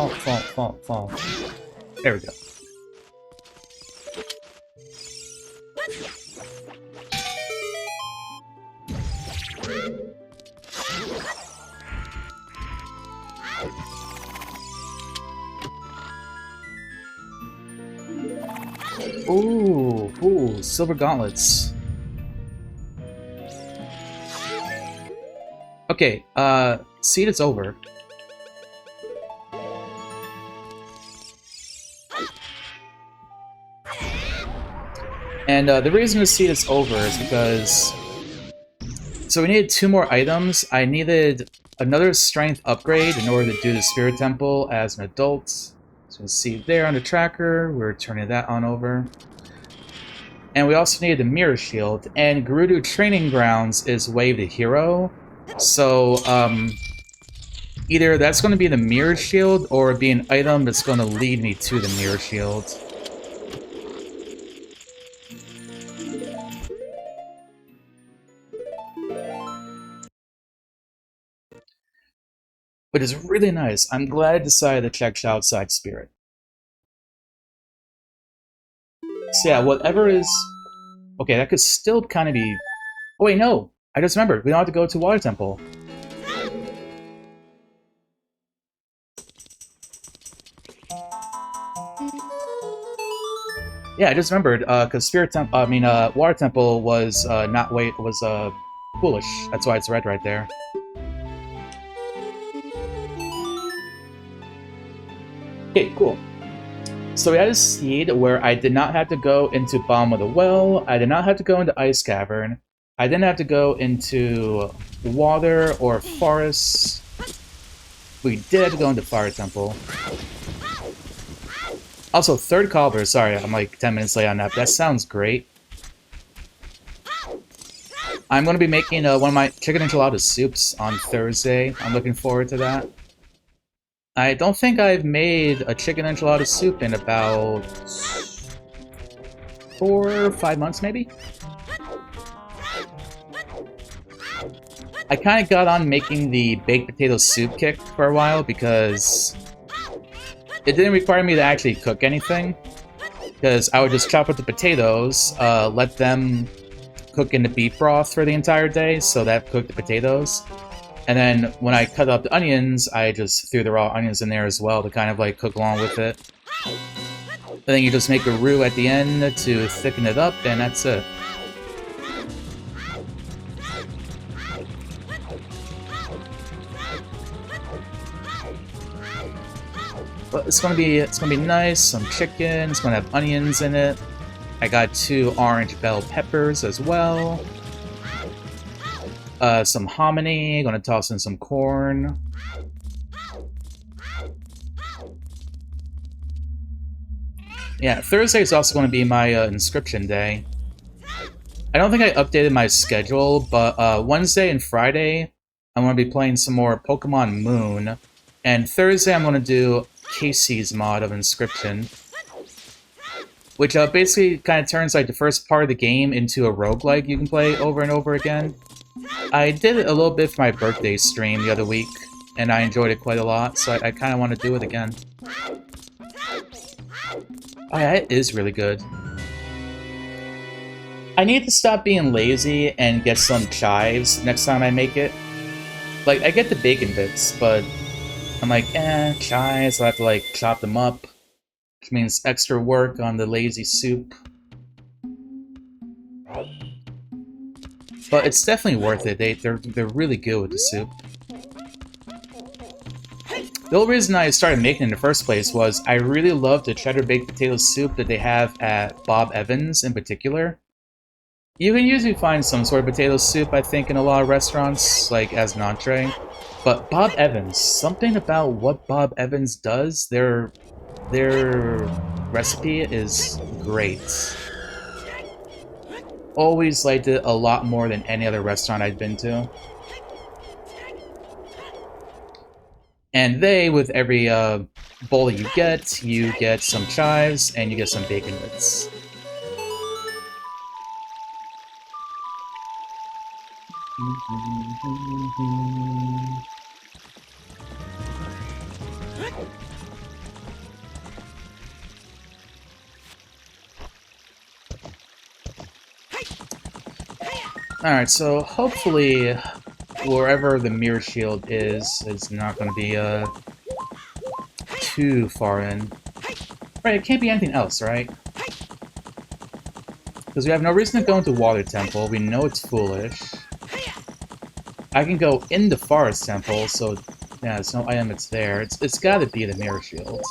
[SPEAKER 1] on, fall. There we go. Ooh, silver gauntlets. Okay, seed is over. And the reason the seed is over is because... So we needed 2 more items. I needed another strength upgrade in order to do the Spirit Temple as an adult. So you can see there on the tracker, we're turning that on over. And we also needed the Mirror Shield, and Gerudo Training Grounds is Wave the Hero. So, either that's going to be the mirror shield or be an item that's going to lead me to the mirror shield. But it's really nice. I'm glad I decided to check Outside Spirit. So yeah, whatever is... Okay, that could still kind of be... Oh wait, no! I just remembered. We don't have to go to Water Temple. Yeah, I just remembered, because Water Temple was, foolish. That's why it's red right there. Okay, cool. So we had a seed where I did not have to go into Bottom of the Well, I did not have to go into Ice Cavern, I didn't have to go into Water or Forest. We did have to go into Fire Temple. Also, third cobbler, sorry, I'm like 10 minutes late on that, but that sounds great. I'm going to be making one of my chicken enchilada soups on Thursday. I'm looking forward to that. I don't think I've made a chicken enchilada soup in about 4 or 5 months, maybe? I kind of got on making the baked potato soup kick for a while because it didn't require me to actually cook anything. Because I would just chop up the potatoes, let them cook in the beef broth for the entire day, so that cooked the potatoes. And then when I cut up the onions, I just threw the raw onions in there as well to kind of like cook along with it. And then you just make a roux at the end to thicken it up, and that's it. But it's gonna be nice. Some chicken. It's gonna have onions in it. I got 2 orange bell peppers as well. Some hominy, gonna toss in some corn. Yeah, Thursday is also gonna be my inscription day. I don't think I updated my schedule, but Wednesday and Friday, I'm gonna be playing some more Pokemon Moon. And Thursday, I'm gonna do Casey's mod of Inscription. Which basically kind of turns like the first part of the game into a roguelike you can play over and over again. I did it a little bit for my birthday stream the other week, and I enjoyed it quite a lot, so I kind of want to do it again. Oh yeah, it is really good. I need to stop being lazy and get some chives next time I make it. Like, I get the bacon bits, but I'm like, chives, I'll have to like chop them up, which means extra work on the lazy soup. But it's definitely worth it. They're really good with the soup. The whole reason I started making it in the first place was I really love the cheddar baked potato soup that they have at Bob Evans in particular. You can usually find some sort of potato soup, I think, in a lot of restaurants, like as an entree. But Bob Evans, something about what Bob Evans does, their recipe is great. Always liked it a lot more than any other restaurant I'd been to. And with every bowl that you get some chives and you get some bacon bits. Alright, so hopefully wherever the mirror shield is not going to be too far in. Right, it can't be anything else, right? Because we have no reason to go into Water Temple, we know it's foolish. I can go in the Forest Temple, so yeah, there's no item that's there. It's gotta be the mirror shield.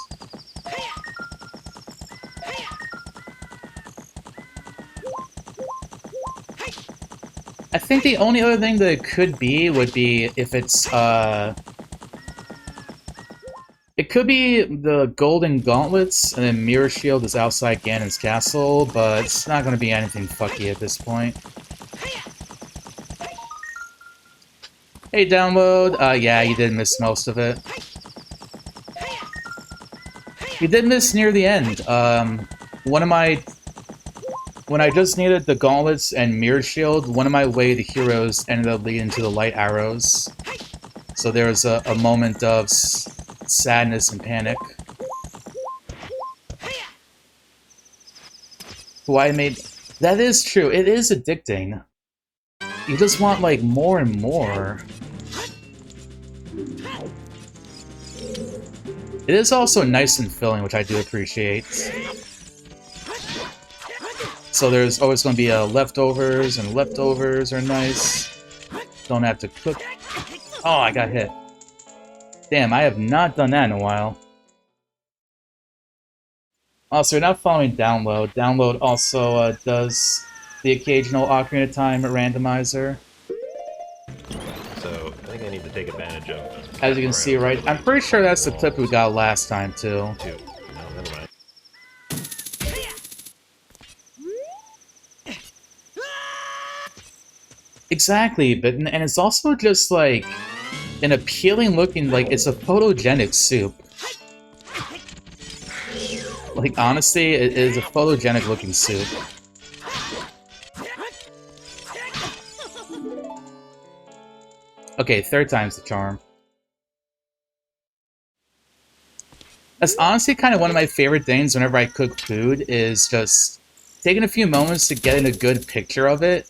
[SPEAKER 1] I think the only other thing that it could be would be if it's, it could be the Golden Gauntlets, and then Mirror Shield is outside Ganon's castle, but it's not going to be anything fucky at this point. Hey, Hey, download. Yeah, you did miss most of it. You did miss near the end. One of my... When I just needed the gauntlets and mirror shield, one of my way the heroes ended up leading to the light arrows. So there was a moment of sadness and panic. Why I made... That is true. It is addicting. You just want, like, more and more. It is also nice and filling, which I do appreciate. So there's always going to be leftovers, and leftovers are nice. Don't have to cook. Oh, I got hit. Damn, I have not done that in a while. Also, you're not following Download. Download also does the occasional Ocarina of Time randomizer.
[SPEAKER 4] So, I think I need to take advantage of...
[SPEAKER 1] As you can see, right? I'm pretty sure that's the clip we got last time, too.
[SPEAKER 4] No, never mind.
[SPEAKER 1] Exactly, but and it's also just, like, an appealing looking, like, it's a photogenic soup. Like, honestly, it is a photogenic looking soup. Okay, third time's the charm. That's honestly kind of one of my favorite things whenever I cook food, is just taking a few moments to get in a good picture of it.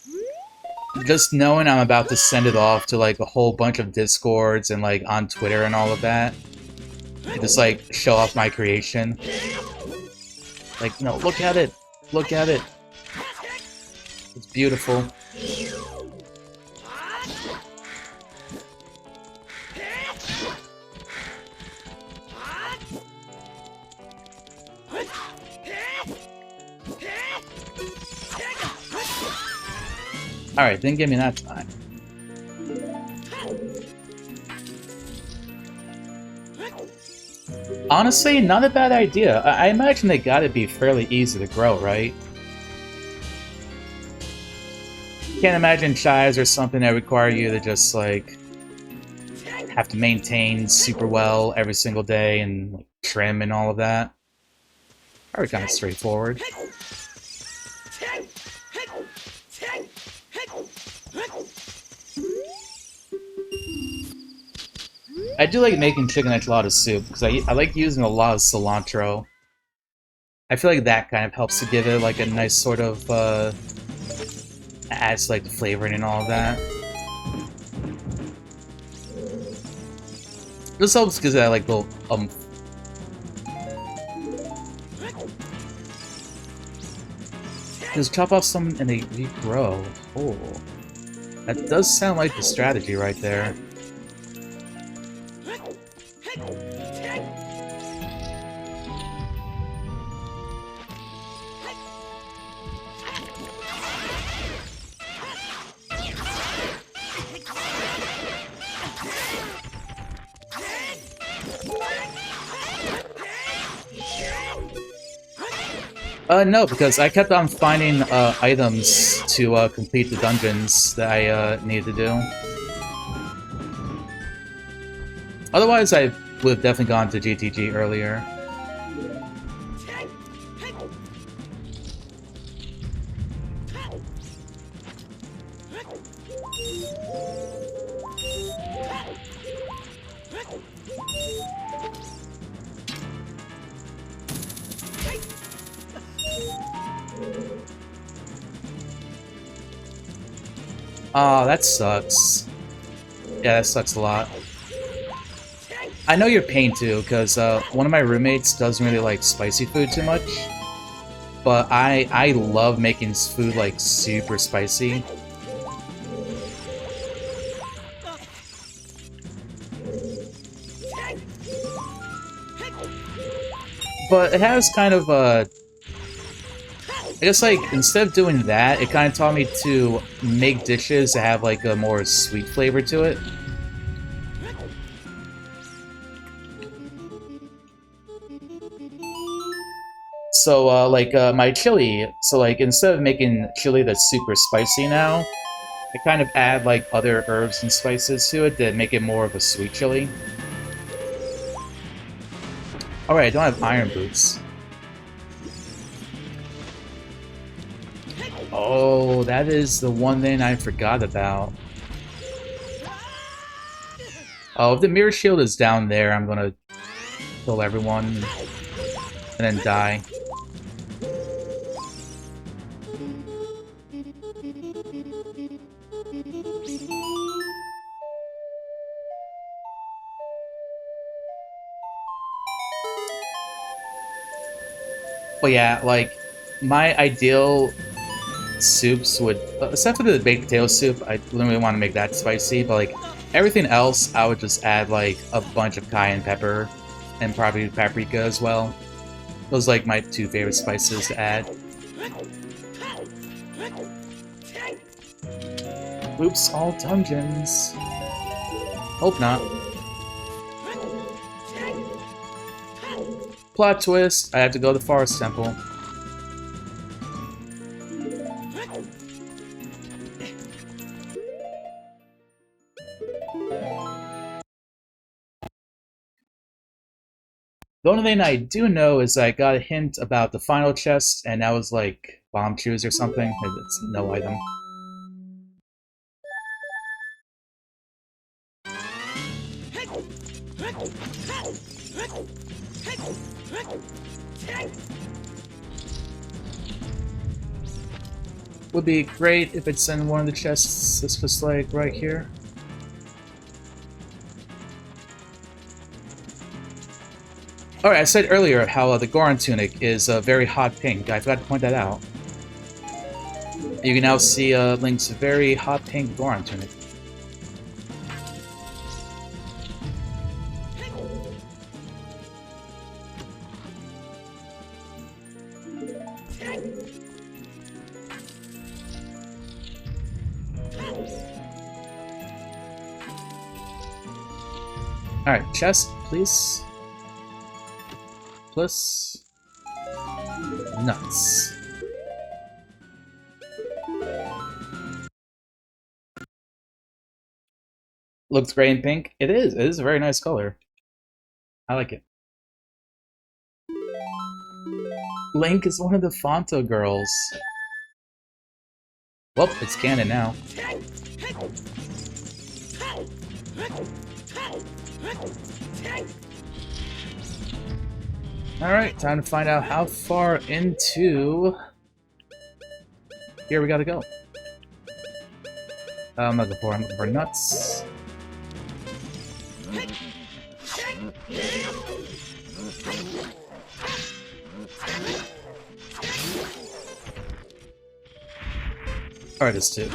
[SPEAKER 1] Just knowing I'm about to send it off to, like, a whole bunch of Discords and, like, on Twitter and all of that. And just, like, show off my creation. Like, no, look at it! Look at it! It's beautiful. Alright, didn't give me that time. Honestly, not a bad idea. I imagine they gotta be fairly easy to grow, right? Can't imagine chives or something that require you to just, like, have to maintain super well every single day and, like, trim and all of that. Probably kind of straightforward. I do like making chicken enchilada soup, because I like using a lot of cilantro. I feel like that kind of helps to give it, like, a nice sort of, adds, like, the flavoring and all of that. This helps because I like the, just chop off some and they regrow. Oh. That does sound like the strategy right there. No, because I kept on finding items to complete the dungeons that I needed to do. Otherwise, I would have definitely gone to GTG earlier. Oh, that sucks. Yeah, that sucks a lot. I know your pain too, because one of my roommates doesn't really like spicy food too much. But I love making food, like, super spicy. But it has kind of I guess, like, instead of doing that, it kind of taught me to make dishes that have, like, a more sweet flavor to it. So, like, my chili, so, like, instead of making chili that's super spicy now, I kind of add like other herbs and spices to it that make it more of a sweet chili. Alright, I don't have iron boots. Oh, that is the one thing I forgot about. Oh, if the mirror shield is down there, I'm gonna kill everyone and then die. But yeah, like, my ideal soups would, except for the baked potato soup, I literally want to make that spicy, but like, everything else, I would just add like a bunch of cayenne pepper and probably paprika as well. Those are like my two favorite spices to add. Oops, all dungeons. Hope not. Plot twist, I have to go to the Forest Temple. The only thing I do know is I got a hint about the final chest, and that was like bomb shoes or something. It's no item. Would be great if it's in one of the chests. It's just like right here. Alright, I said earlier how the Goron tunic is a very hot pink. I forgot to point that out. You can now see Link's very hot pink Goron tunic. Alright, chest, please. Plus... nuts. Looks great in pink. It is. It is a very nice color. I like it. Link is one of the Fonto girls. Well, it's canon now. Alright, time to find out how far into... here we gotta go. I'm looking for nuts. Artist too.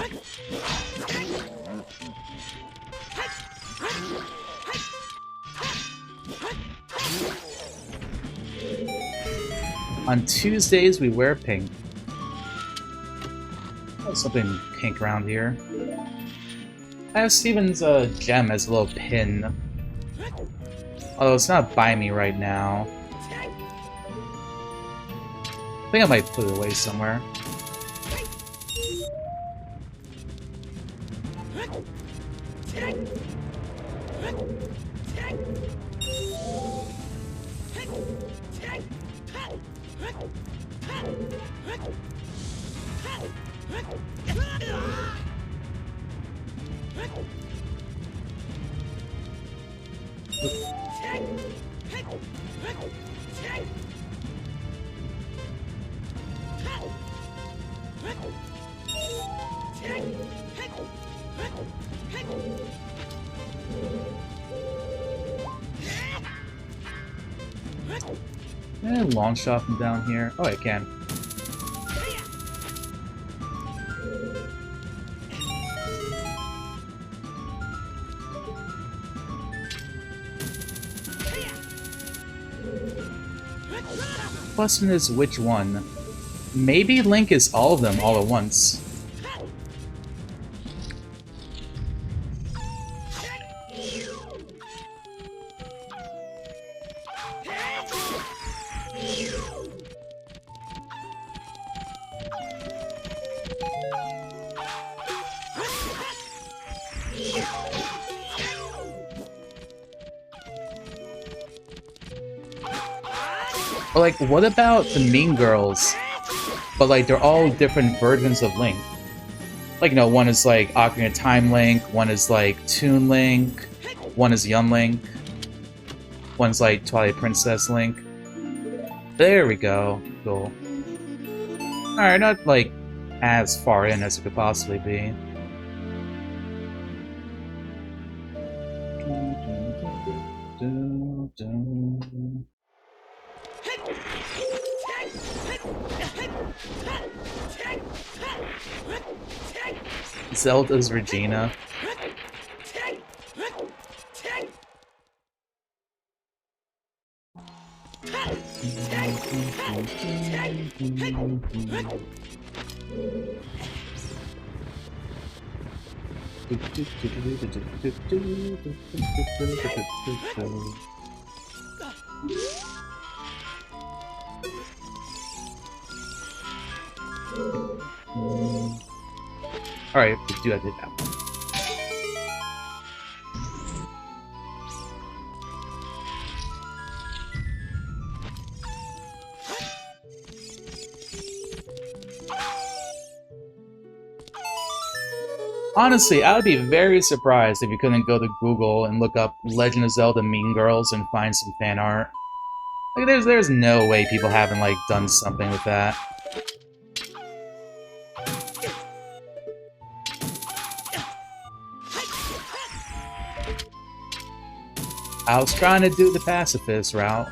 [SPEAKER 1] On Tuesdays, we wear pink. Oh, something pink around here. I have Steven's gem as a little pin. Although it's not by me right now. I think I might put it away somewhere. Long shot from down here. Oh, I can. Question is which one? Maybe Link is all of them all at once. Or like, what about the Mean Girls? But like, they're all different versions of Link. Like, you know, one is like Ocarina Time Link, one is like Toon Link, one is Young Link, one's like Twilight Princess Link. There we go. Cool. Alright, not like as far in as it could possibly be. Zelda's Regina. Alright, we do have to do that one. Honestly, I would be very surprised if you couldn't go to Google and look up Legend of Zelda Mean Girls and find some fan art. Like, there's no way people haven't, like, done something with that. I was trying to do the pacifist route.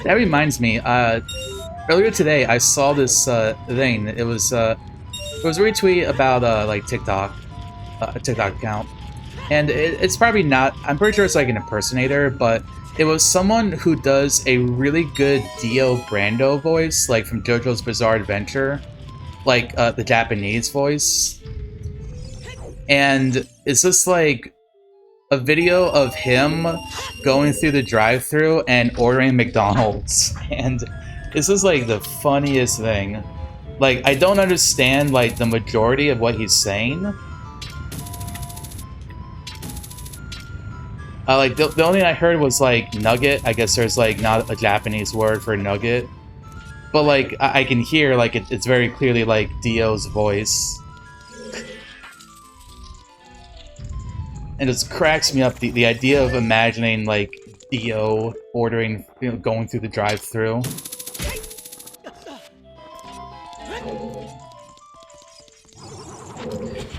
[SPEAKER 1] That reminds me, earlier today I saw this thing. It was a retweet about like TikTok, a TikTok account, and it's probably not. I'm pretty sure it's like an impersonator, but it was someone who does a really good Dio Brando voice, like from JoJo's Bizarre Adventure, like the Japanese voice, and it's just like a video of him going through the drive-thru and ordering McDonald's, and this is like the funniest thing. Like, I don't understand like the majority of what he's saying. Like the only thing I heard was like nugget. I guess there's like not a Japanese word for nugget, but like I can hear like it's very clearly like Dio's voice. And it just cracks me up, the idea of imagining, like, Dio ordering, you know, going through the drive-thru.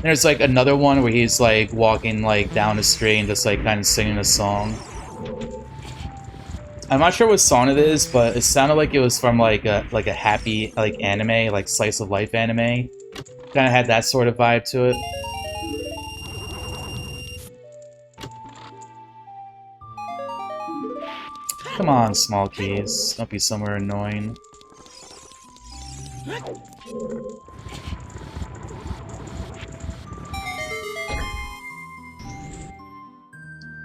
[SPEAKER 1] There's, like, another one where he's, like, walking, like, down the street and just, like, kind of singing a song. I'm not sure what song it is, but it sounded like it was from, like a happy, like, anime, like, slice-of-life anime. Kind of had that sort of vibe to it. Come on, small keys. Don't be somewhere annoying.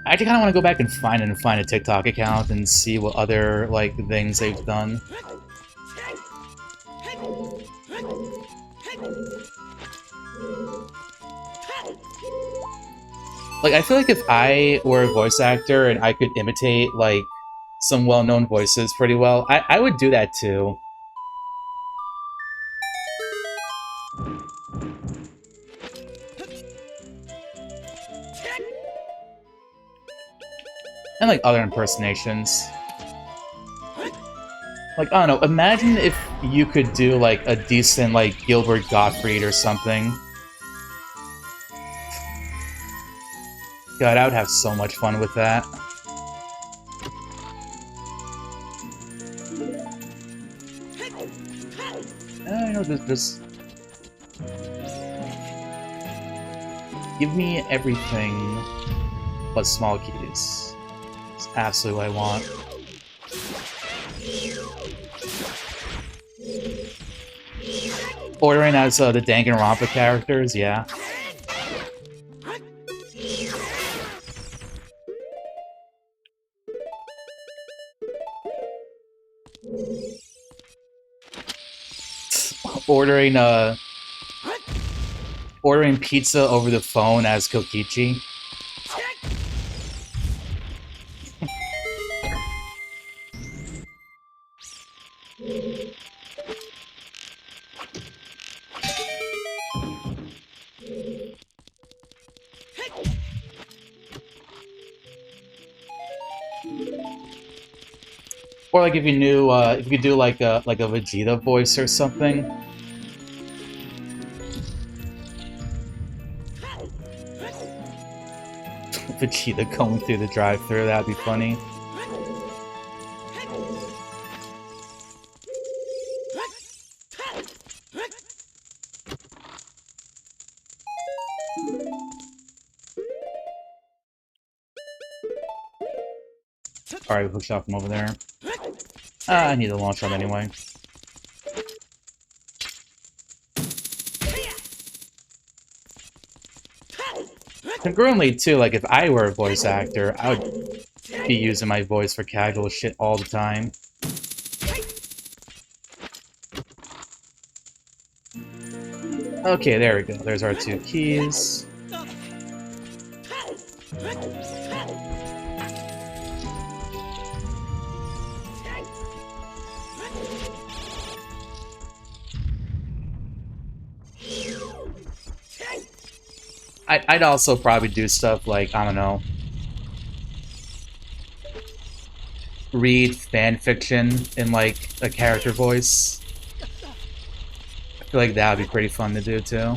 [SPEAKER 1] I actually kind of want to go back and find a TikTok account and see what other, like, things they've done. Like, I feel like if I were a voice actor and I could imitate, like, some well-known voices pretty well, I would do that too. And like other impersonations. Like, I don't know, imagine if you could do like a decent like Gilbert Gottfried or something. God, I would have so much fun with that. I know, just give me everything but small keys. It's absolutely what I want. Ordering as the Danganronpa characters, yeah. ordering ordering pizza over the phone as Kokichi. Or like if you knew, if you could do like a Vegeta voice or something. Vegeta going through the drive-thru, that'd be funny. Alright, we'll shop from over there. I need to launch them anyway. Congruently, too, like, if I were a voice actor, I would be using my voice for casual shit all the time. Okay, there we go. There's our 2 keys. I'd also probably do stuff like, I don't know, read fan fiction in, like, a character voice. I feel like that would be pretty fun to do, too.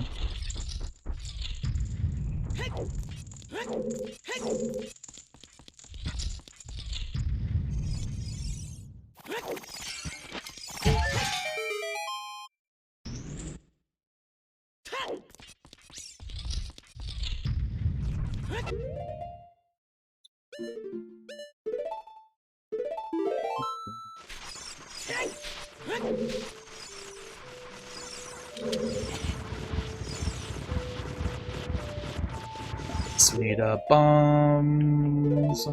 [SPEAKER 1] Sweet bombs.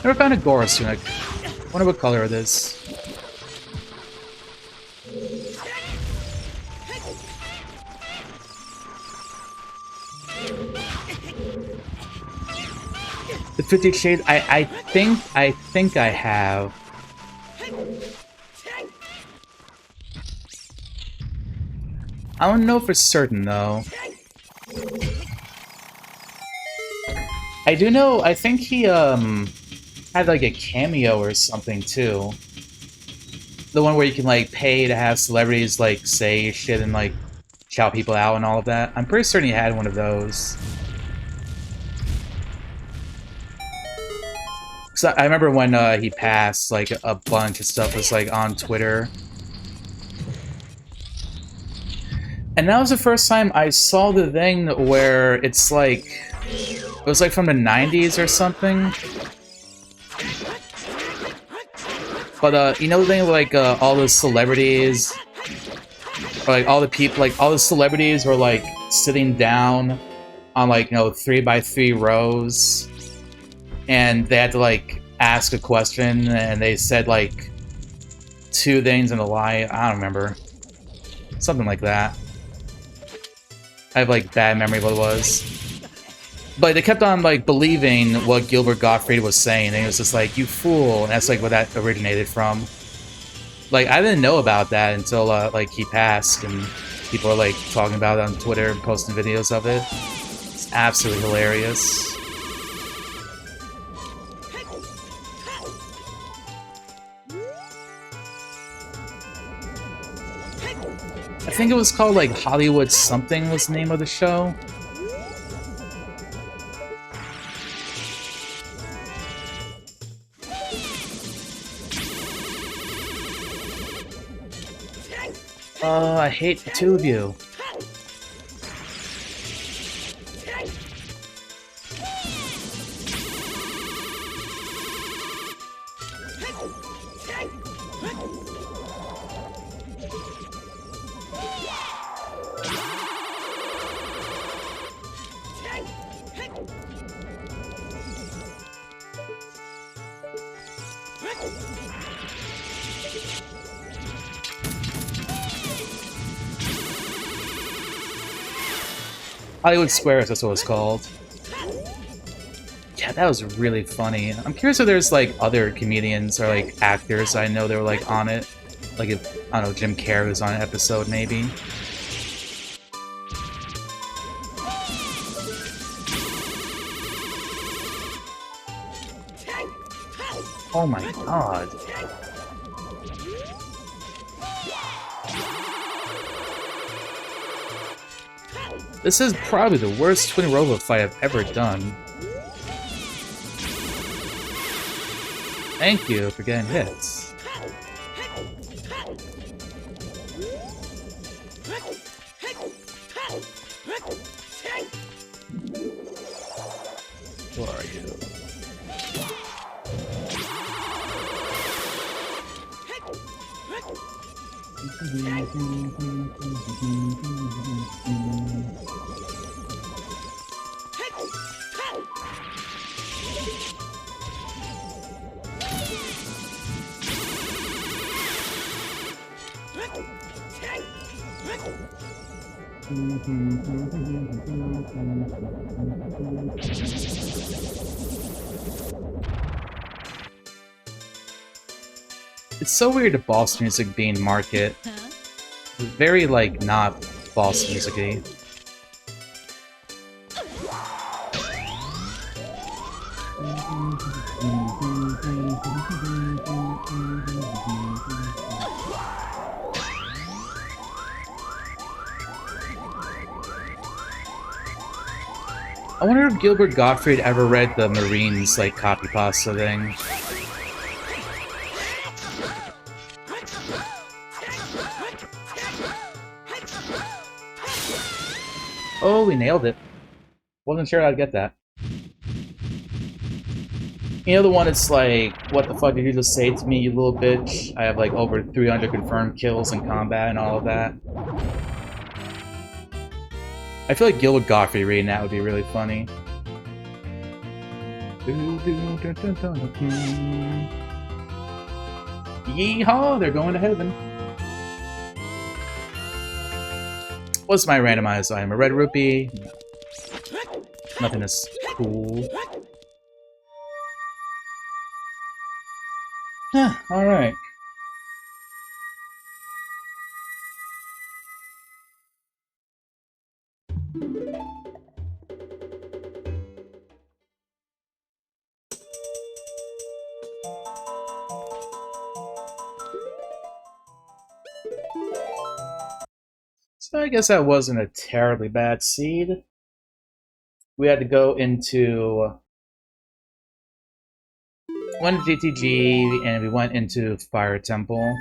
[SPEAKER 1] Never found a Gora's tunic. Wonder what color it is. The 50 Shades. I think I have. I don't know for certain though. I do know, I think he, had, like, a cameo or something, too. The one where you can, like, pay to have celebrities, like, say shit and, like, shout people out and all of that. I'm pretty certain he had one of those. So I remember when, he passed, like, a bunch of stuff was, like, on Twitter. And that was the first time I saw the thing where it's, like... It was like from the 90s or something. But you know the thing like all the celebrities, or like all the people, like all the celebrities were like sitting down on like 3x3 rows, and they had to like ask a question, and they said like 2 things and a lie. I don't remember, something like that. I have like bad memory of what it was. But they kept on, like, believing what Gilbert Gottfried was saying, and it was just like, you fool, and that's, like, where that originated from. Like, I didn't know about that until, like, he passed, and people are, like, talking about it on Twitter and posting videos of it. It's absolutely hilarious. I think it was called, like, Hollywood Something was the name of the show. I hate the 2 of you. Hollywood Squares, that's what it's called. Yeah, that was really funny. I'm curious if there's like other comedians or like actors I know that were like on it. Like if, I don't know, Jim Carrey was on an episode maybe. Oh my god. This is probably the worst twin robot fight I've ever done. Thank you for getting hits. Who are you? It's so weird the boss music being market. It's very like not boss music-y. I wonder if Gilbert Gottfried ever read the Marines like copy pasta thing. Oh, we nailed it. Wasn't sure I'd get that. You know the one that's like, what the fuck did you just say to me, you little bitch? I have like over 300 confirmed kills in combat and all of that. I feel like Gilbert Gottfried reading that would be really funny. Yeehaw! They're going to heaven. What's my randomized item? A red rupee? No. Nothing is cool. Alright. So I guess that wasn't a terribly bad seed. We had to go into one GTG and we went into Fire Temple.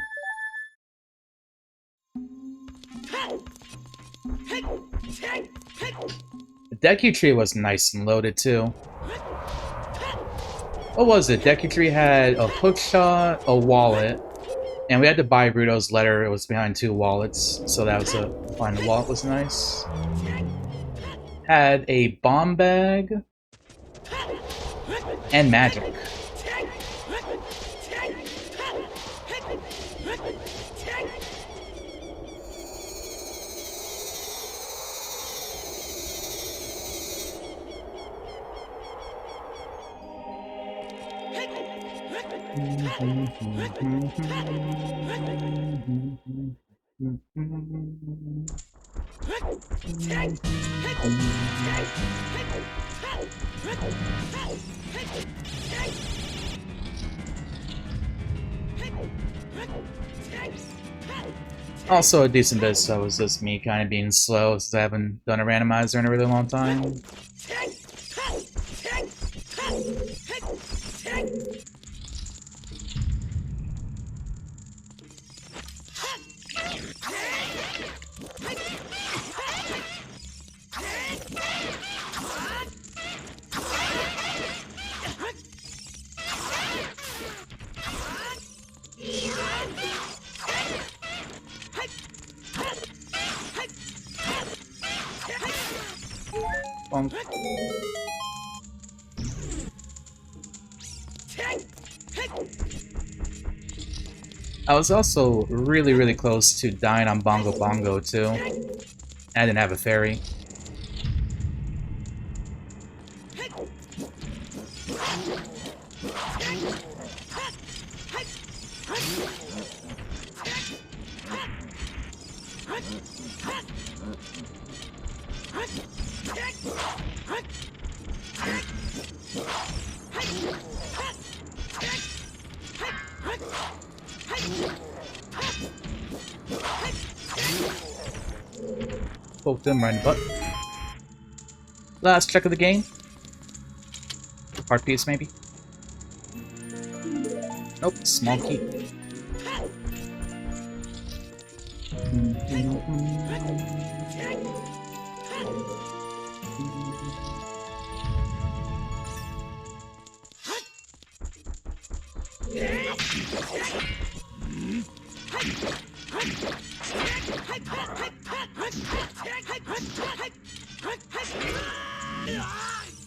[SPEAKER 1] The Deku Tree was nice and loaded too. What was it? Deku Tree had a hookshot, a wallet, and we had to buy Bruto's letter. It was behind two wallets, so that was a fine. The wallet was nice. Had a bomb bag and magic. Also, a decent bit so was just me kind of being slow since I haven't done a randomizer in a really long time. Bonk. I was also really close to dying on Bongo Bongo too. And I didn't have a fairy. Poke them right in the butt. Last check of the game. Heart piece, maybe? Nope, small key.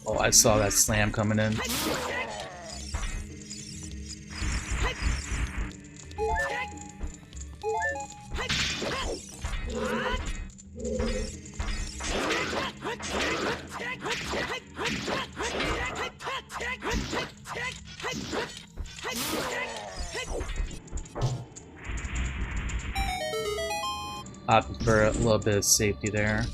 [SPEAKER 1] Oh, I saw that slam coming in. Opted for a little bit of safety there.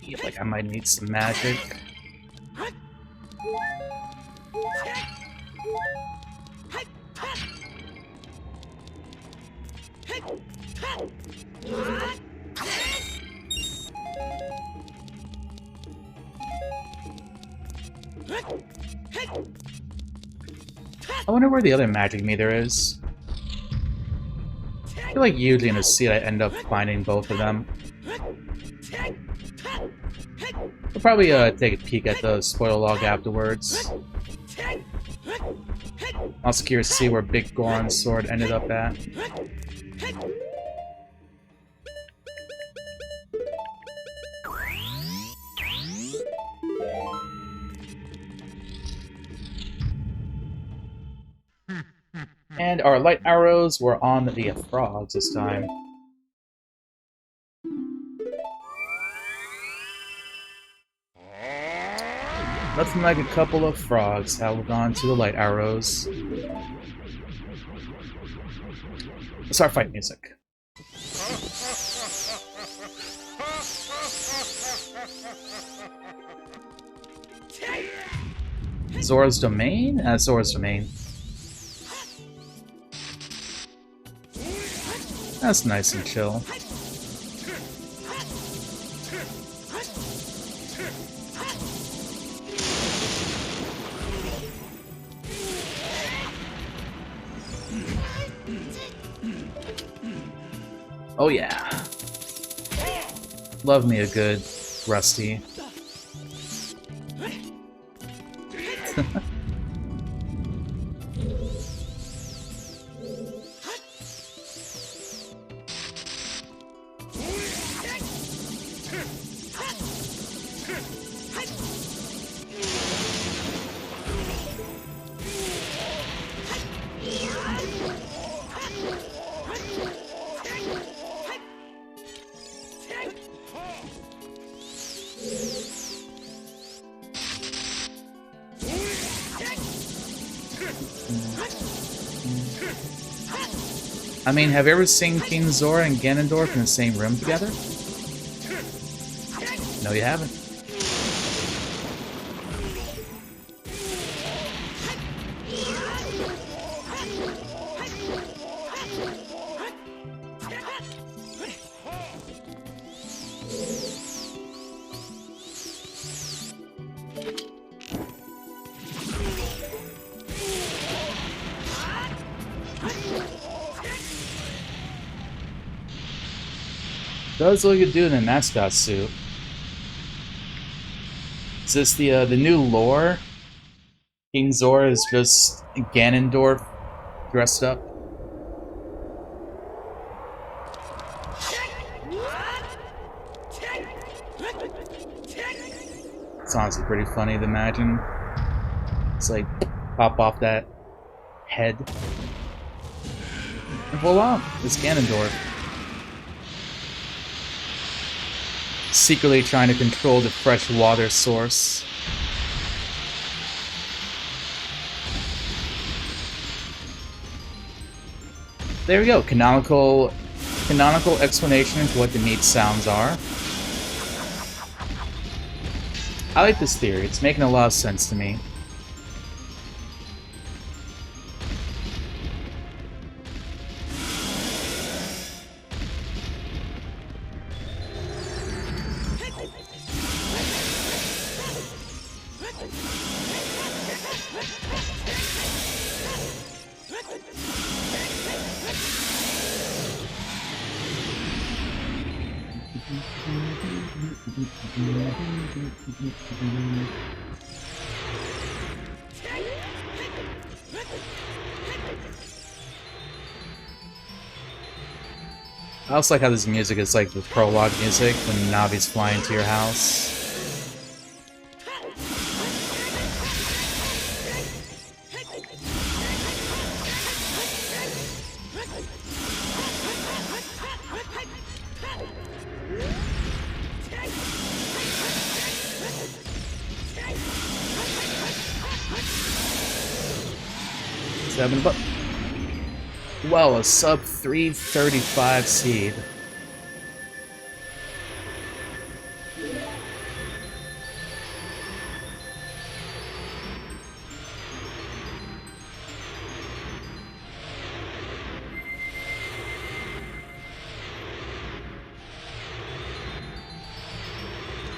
[SPEAKER 1] Feel like I might need some magic. I wonder where the other magic meter is. I feel like usually in a seed I end up finding both of them. We'll probably take a peek at the spoiler log afterwards. Also curious to see where Big Goron's sword ended up at. And our light arrows were on the frogs this time. Nothing like a couple of frogs held on to the light arrows. Let's start fight music. Zora's Domain? Zora's Domain. That's nice and chill. Oh yeah. Love me a good Rusty. I mean, have you ever seen King Zora and Ganondorf in the same room together? No, you haven't. Does look good dude in a mascot suit. Is this the new lore? King Zora is just Ganondorf dressed up. It's honestly pretty funny to imagine. It's like pop off that head. And voila, it's Ganondorf. Secretly trying to control the fresh water source. There we go, canonical explanation of what the meat sounds are. I like this theory, it's making a lot of sense to me. I also like how this music is like the prologue music when Navi's flying to your house. Well, a sub 335 seed.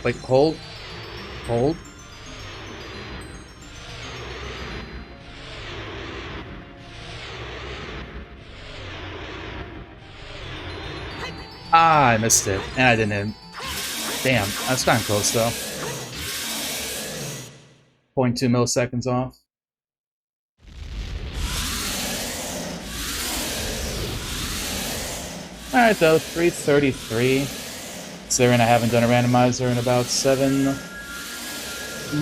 [SPEAKER 1] Like, hold. Ah, I missed it. And I didn't. Damn, that's kind of close though. 0.2 milliseconds off. Alright though, 333. Considering I haven't done a randomizer in about 7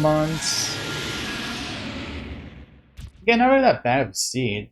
[SPEAKER 1] months. Again, not really that bad of a seed.